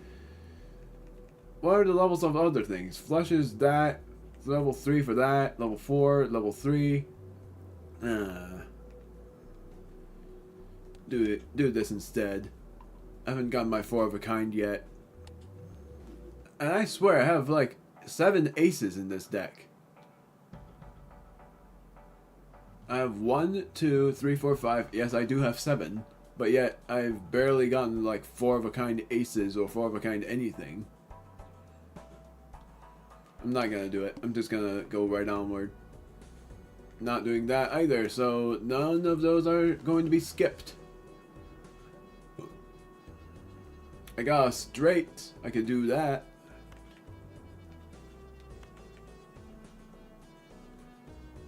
What are the levels of other things? Flushes, that. Level 3 for that. Level 4, level 3. Do this instead. I haven't gotten my 4 of a kind yet. And I swear I have like 7 aces in this deck. I have 1, 2, 3, 4, 5. Yes, I do have 7. But yet, I've barely gotten like 4 of a kind aces or 4 of a kind anything. I'm not gonna do it. I'm just gonna go right onward. Not doing that either, so none of those are going to be skipped. I got a straight. I could do that.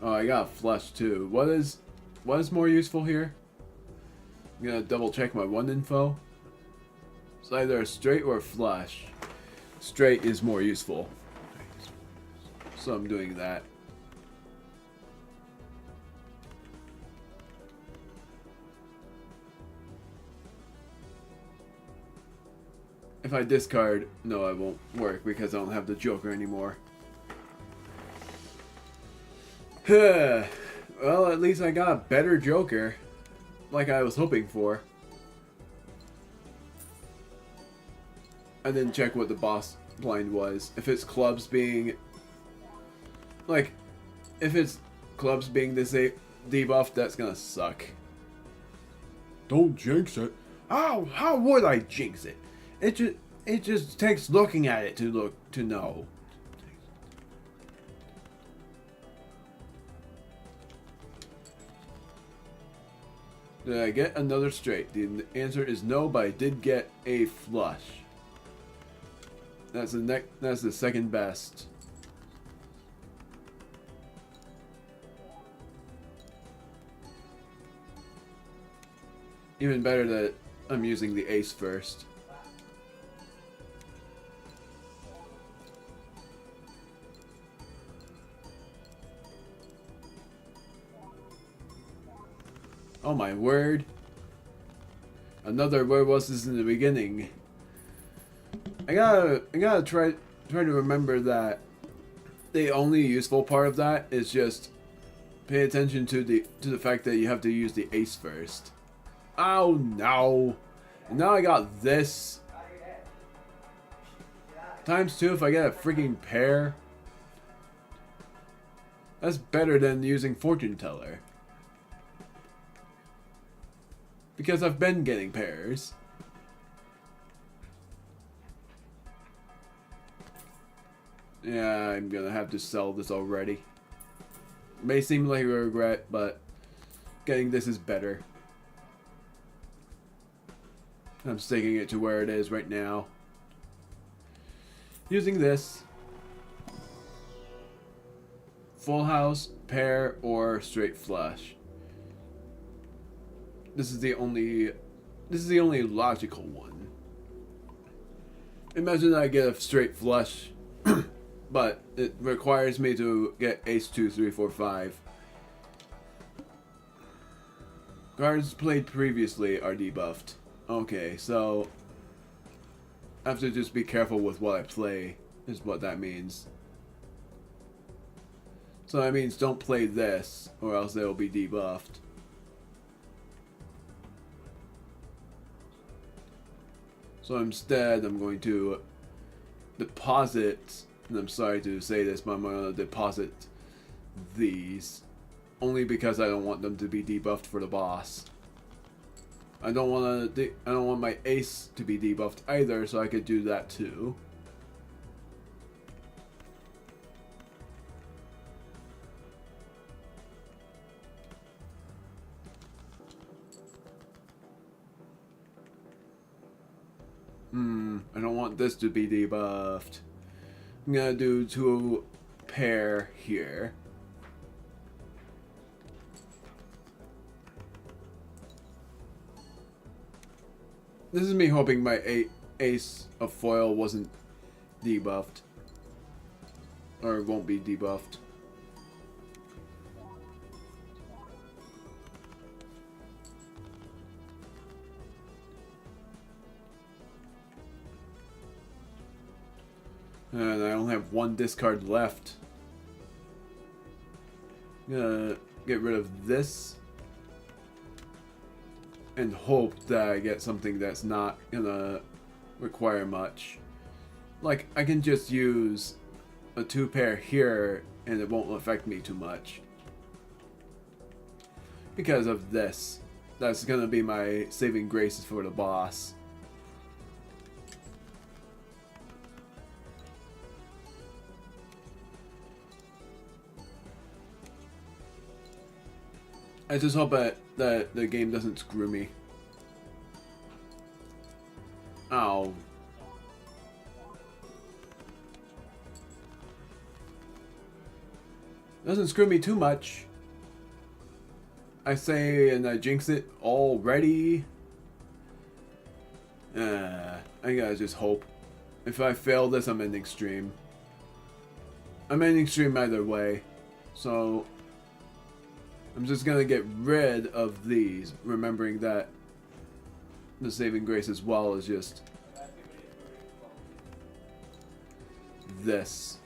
Oh, I got a flush too. What is more useful here? I'm gonna double check my 1 info. It's either a straight or a flush. Straight is more useful. So I'm doing that. If I discard, no, it won't work because I don't have the Joker anymore. Well, at least I got a better Joker. Like I was hoping for. I didn't check what the boss blind was. If it's clubs being... Like, if it's clubs being debuffed, that's gonna suck. Don't jinx it. Oh, how would I jinx it? It just takes looking at it to know. Did I get another straight? The answer is no, but I did get a flush. That's the second best. Even better that I'm using the ace first. Oh my word. Another where was this in the beginning? I gotta try to remember that the only useful part of that is just pay attention to the fact that you have to use the ace first. Oh no. And now I got this. Times 2 if I get a freaking pair. That's better than using Fortune Teller. Because I've been getting pairs. Yeah, I'm gonna have to sell this already. May seem like a regret, but getting this is better. I'm sticking it to where it is right now. Using this. Full house, pair, or straight flush. This is the only logical one. Imagine I get a straight flush, but it requires me to get ace 2, 3, 4, 5. Cards played previously are debuffed. Okay, so I have to just be careful with what I play, is what that means. So that means don't play this, or else they will be debuffed. So instead, I'm going to deposit, and I'm sorry to say this, but I'm going to deposit these. Only because I don't want them to be debuffed for the boss. I don't want my ace to be debuffed either, so I could do that too. I don't want this to be debuffed. I'm gonna do 2 pair here. This is me hoping my ace of foil wasn't debuffed. Or won't be debuffed. And I only have 1 discard left. I'm gonna get rid of this. And hope that I get something that's not gonna require much. Like, I can just use a 2 pair here and it won't affect me too much. Because of this. That's gonna be my saving graces for the boss. I just hope that the game doesn't screw me. Ow. Doesn't screw me too much. I say and I jinx it already. I gotta just hope. If I fail this, I'm ending stream. I'm ending stream either way. So I'm just gonna get rid of these, remembering that the saving grace as well is just this.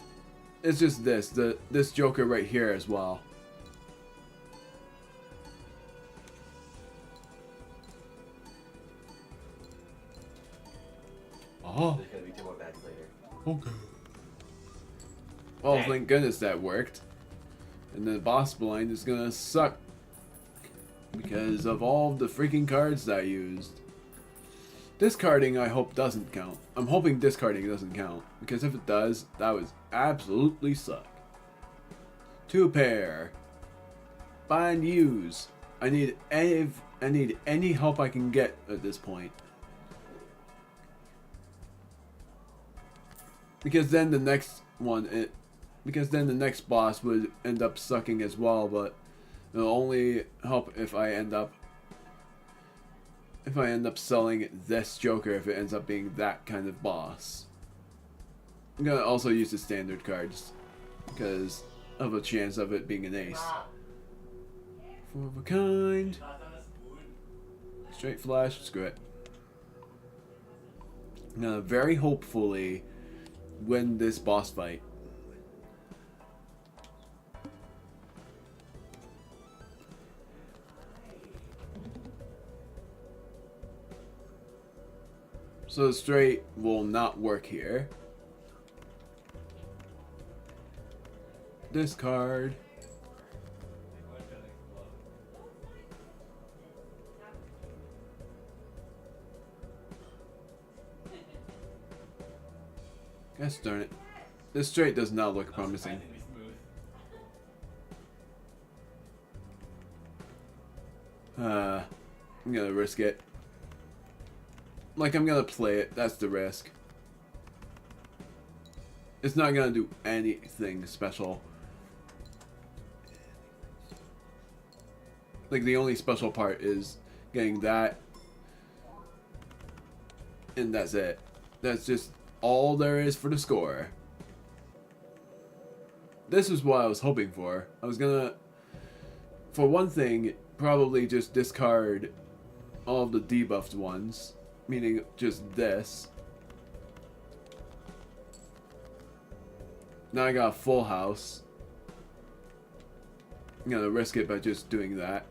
It's just this Joker right here as well. Oh. There's gonna be 2 more bags later. Okay. Oh, thank goodness that worked. And the boss blind is gonna suck. Because of all the freaking cards that I used. Discarding I hope doesn't count. I'm hoping discarding doesn't count. Because if it does, that would absolutely suck. 2 pair. Bind use. I need any help I can get at this point. Because then the next one because then the next boss would end up sucking as well, but it'll only help if I end up selling this Joker if it ends up being that kind of boss. I'm gonna also use the standard cards because of a chance of it being an ace. 4 of a kind. Straight flash, screw it. I'm gonna very hopefully win this boss fight. So the straight will not work here. Discard. Gosh darn it. This straight does not look promising. I'm gonna risk it. Like, I'm gonna play it. That's the risk. It's not gonna do anything special. Like, the only special part is getting that. And that's it. That's just all there is for the score. This is what I was hoping for. I was gonna, for one thing, probably just discard all of the debuffed ones. Meaning just this. Now I got a full house. I'm gonna risk it by just doing that.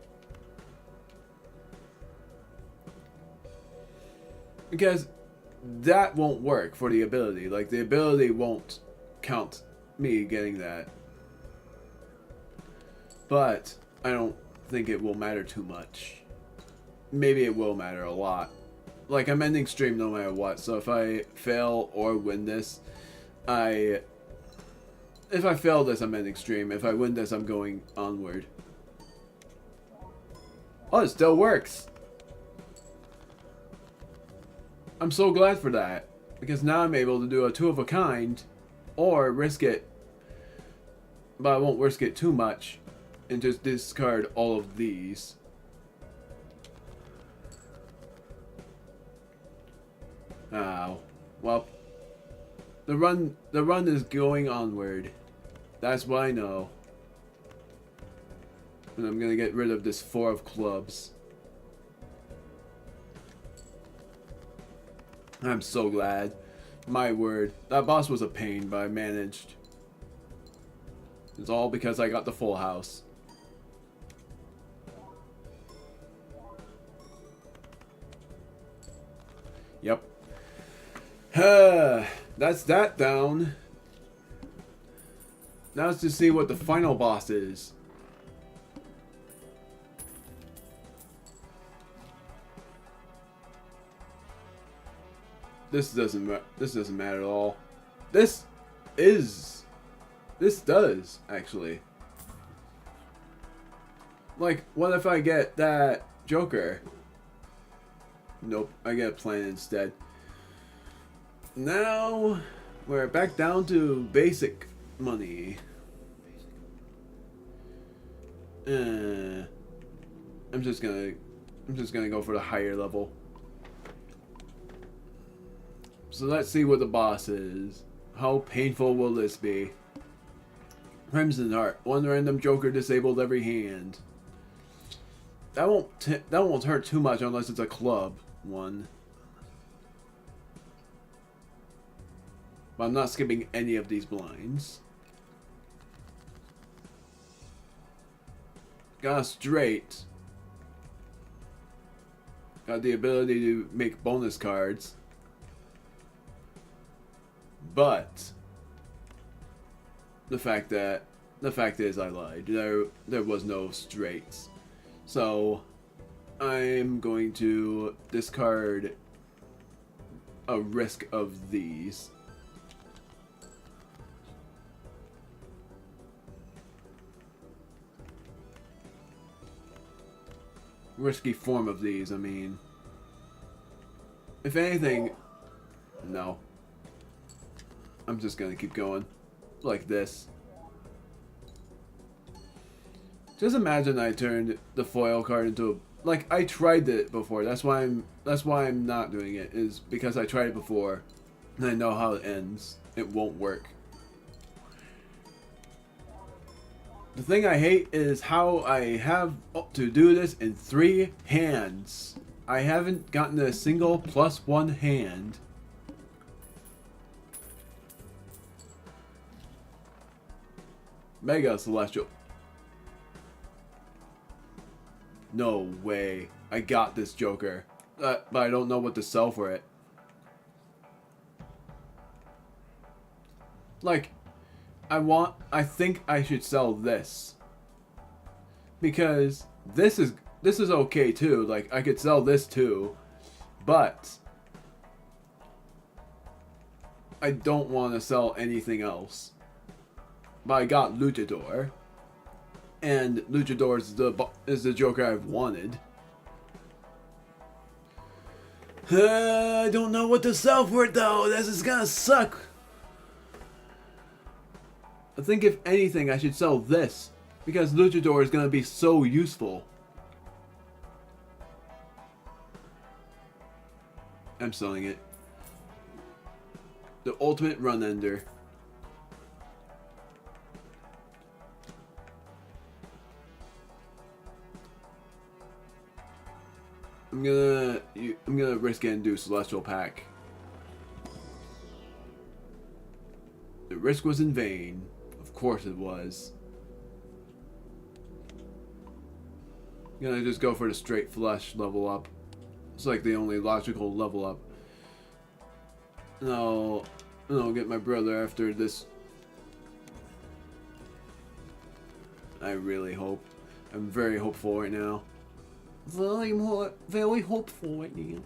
Because that won't work for the ability. Like, the ability won't count me getting that. But I don't think it will matter too much. Maybe it will matter a lot. Like, I'm ending stream no matter what, so if I fail or win this, if I fail this, I'm ending stream. If I win this, I'm going onward. Oh, it still works! I'm so glad for that, because now I'm able to do a 2 of a kind or risk it, but I won't risk it too much, and just discard all of these. Oh, well, the run is going onward. That's what I know. And I'm gonna get rid of this 4 of clubs. I'm so glad. My word, that boss was a pain, but I managed. It's all because I got the full house. Yep. That's that down. Now let's just see what the final boss is. This doesn't matter at all. This does actually. Like, what if I get that Joker? Nope, I get a plan instead. Now we're back down to basic money. I'm just gonna go for the higher level. So let's see what the boss is. How painful will this be? Crimson Heart. One random Joker disabled every hand. That won't hurt too much unless it's a club one. But I'm not skipping any of these blinds. Got a straight. Got the ability to make bonus cards. But the fact is I lied. There was no straights. So I'm going to discard a risk of these. Risky form of these, I mean. If anything, no. I'm just gonna keep going like this. Just imagine I turned the foil card into a, like, I tried it before. That's why I'm not doing it, is because I tried it before and I know how it ends. It won't work. The thing I hate is how I have to do this in 3 hands. I haven't gotten a single +1 hand. Mega Celestial. No way. I got this Joker. But I don't know what to sell for it. Like, I think I should sell this. Because this is okay too. Like, I could sell this too. But I don't want to sell anything else. But I got Luchador. And Luchador is the Joker I've wanted. I don't know what to sell for it though. This is gonna suck. I think if anything I should sell this. Because Luchador is gonna be so useful. I'm selling it. The ultimate run ender. I'm gonna risk it and do Celestial Pack. The risk was in vain. Of course it was. I'm gonna just go for the straight flush level up. It's like the only logical level up. And I'll get my brother after this. I really hope. I'm very hopeful right now. Very hopeful right now.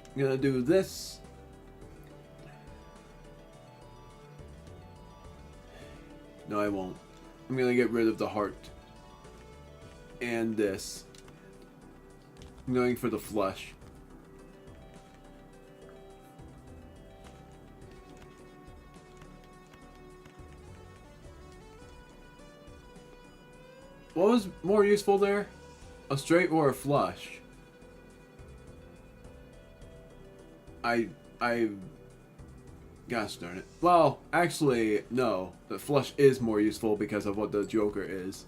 I'm gonna do this. No, I won't. I'm gonna get rid of the heart. And this. I'm going for the flush. What was more useful there? A straight or a flush? I gosh darn it. Well, actually, no. The flush is more useful because of what the Joker is.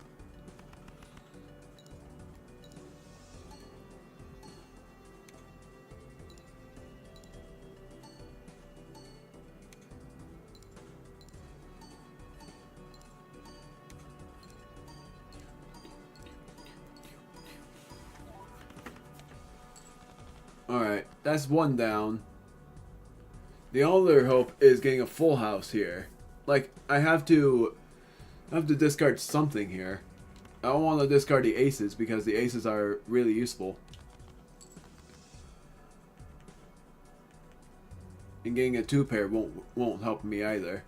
Alright, that's one down. The other hope is getting a full house here. Like, I have to discard something here. I don't want to discard the aces because the aces are really useful. And getting a 2-pair won't help me either.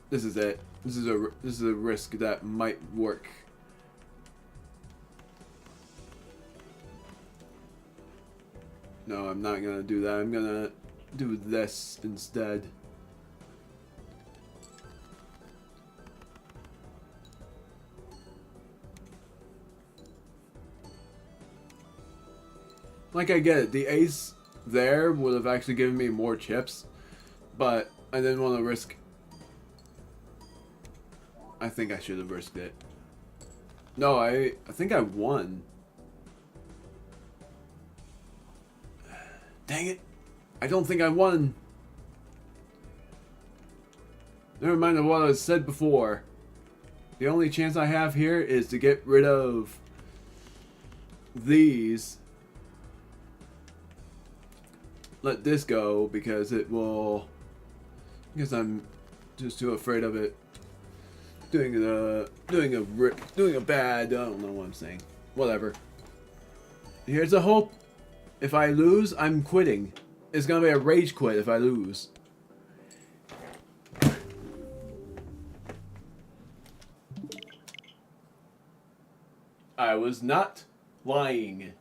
This is it. This is a risk that might work. No, I'm not gonna do that. I'm gonna do this instead. Like, I get it. The ace there would have actually given me more chips, but I didn't want to risk. I think I should have risked it. No, I think I won. Dang it. I don't think I won. Never mind what I said before. The only chance I have here is to get rid of these. Let this go because it will. Because I'm just too afraid of it doing a bad. I don't know what I'm saying. Whatever. Here's a hope. If I lose, I'm quitting. It's gonna be a rage quit if I lose. I was not lying.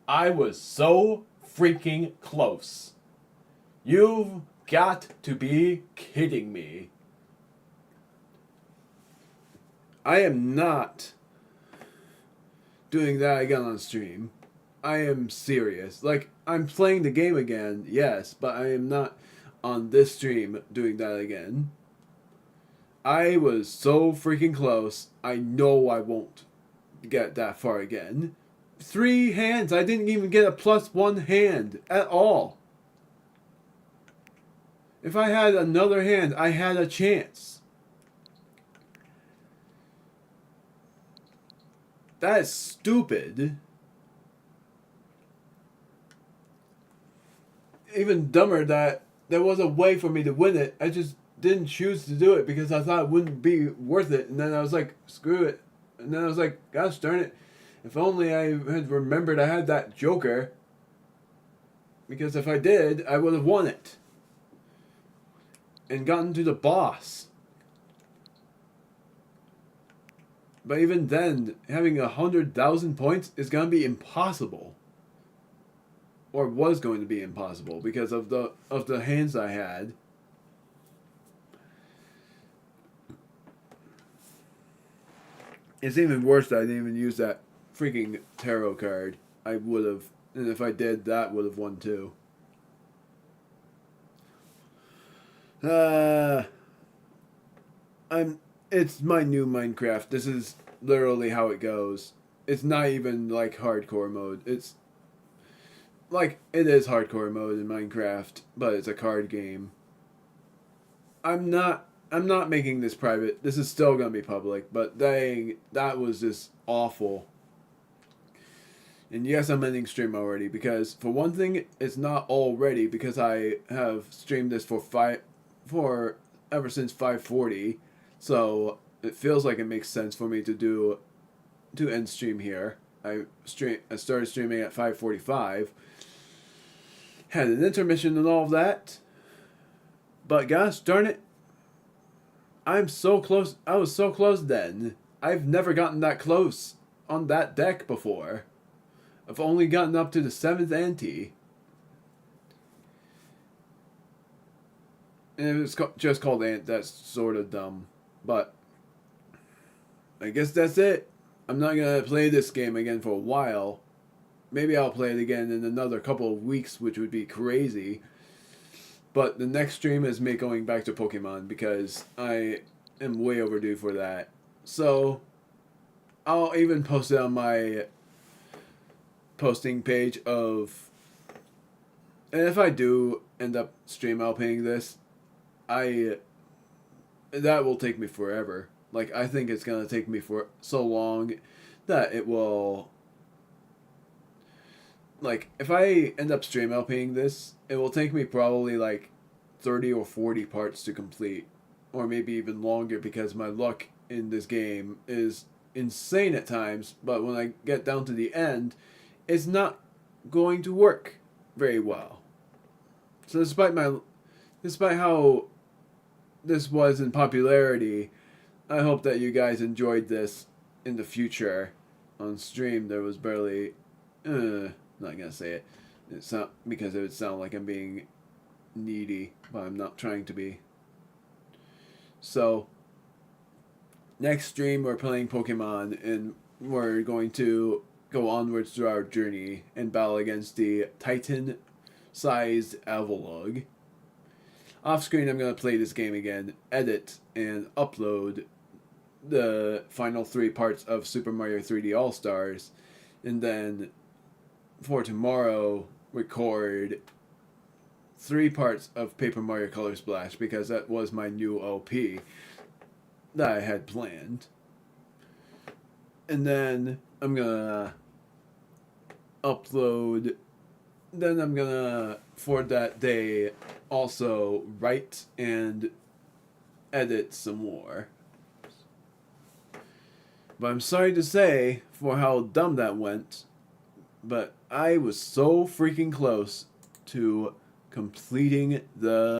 I was so freaking close. You've got to be kidding me. I am not doing that again on stream. I am serious. Like, I'm playing the game again, yes, but I am not on this stream doing that again. I was so freaking close. I know I won't get that far again. 3 hands. I didn't even get a +1 hand at all. If I had another hand, I had a chance. That is stupid. Even dumber that there was a way for me to win it. I just didn't choose to do it because I thought it wouldn't be worth it. And then I was like, screw it. And then I was like, gosh darn it. If only I had remembered I had that Joker. Because if I did, I would have won it. And gotten to the boss. But even then, having 100,000 points is going to be impossible. Or was going to be impossible because of the hands I had. It's even worse that I didn't even use that freaking tarot card. I would have, and if I did, that would have won too. It's my new Minecraft. This is literally how it goes. It's not even like hardcore mode. It's like, it is hardcore mode in Minecraft, but it's a card game. I'm not making this private. This is still gonna be public, but dang, that was just awful. And yes, I'm ending stream already because for one thing, it's not already because I have streamed this for ever since 5:40, so it feels like it makes sense for me to end stream here. I started streaming at 5:45. Had an intermission and all of that. But gosh darn it. I'm so close. I was so close then. I've never gotten that close on that deck before. I've only gotten up to the 7th ante. And if it's just called Ant, that's sort of dumb. But I guess that's it. I'm not going to play this game again for a while. Maybe I'll play it again in another couple of weeks, which would be crazy. But the next stream is me going back to Pokemon because I am way overdue for that. So I'll even post it on my posting page of... And if I do end up stream LPing this, that will take me forever. Like, I think it's going to take me for so long that it will... Like, if I end up stream LPing this, it will take me probably like 30 or 40 parts to complete. Or maybe even longer because my luck in this game is insane at times. But when I get down to the end, it's not going to work very well. So despite how this was in popularity, I hope that you guys enjoyed this in the future. On stream, there was barely... not gonna say it. It's not because it would sound like I'm being needy, but I'm not trying to be. So, next stream we're playing Pokemon, and we're going to go onwards through our journey and battle against the Titan-sized Avalugg. Off screen, I'm gonna play this game again, edit, and upload the final 3 parts of Super Mario 3D All-Stars, and then for tomorrow record 3 parts of Paper Mario Color Splash because that was my new LP that I had planned. And then I'm gonna upload, then I'm gonna for that day also write and edit some more. But I'm sorry to say for how dumb that went, but I was so freaking close to completing the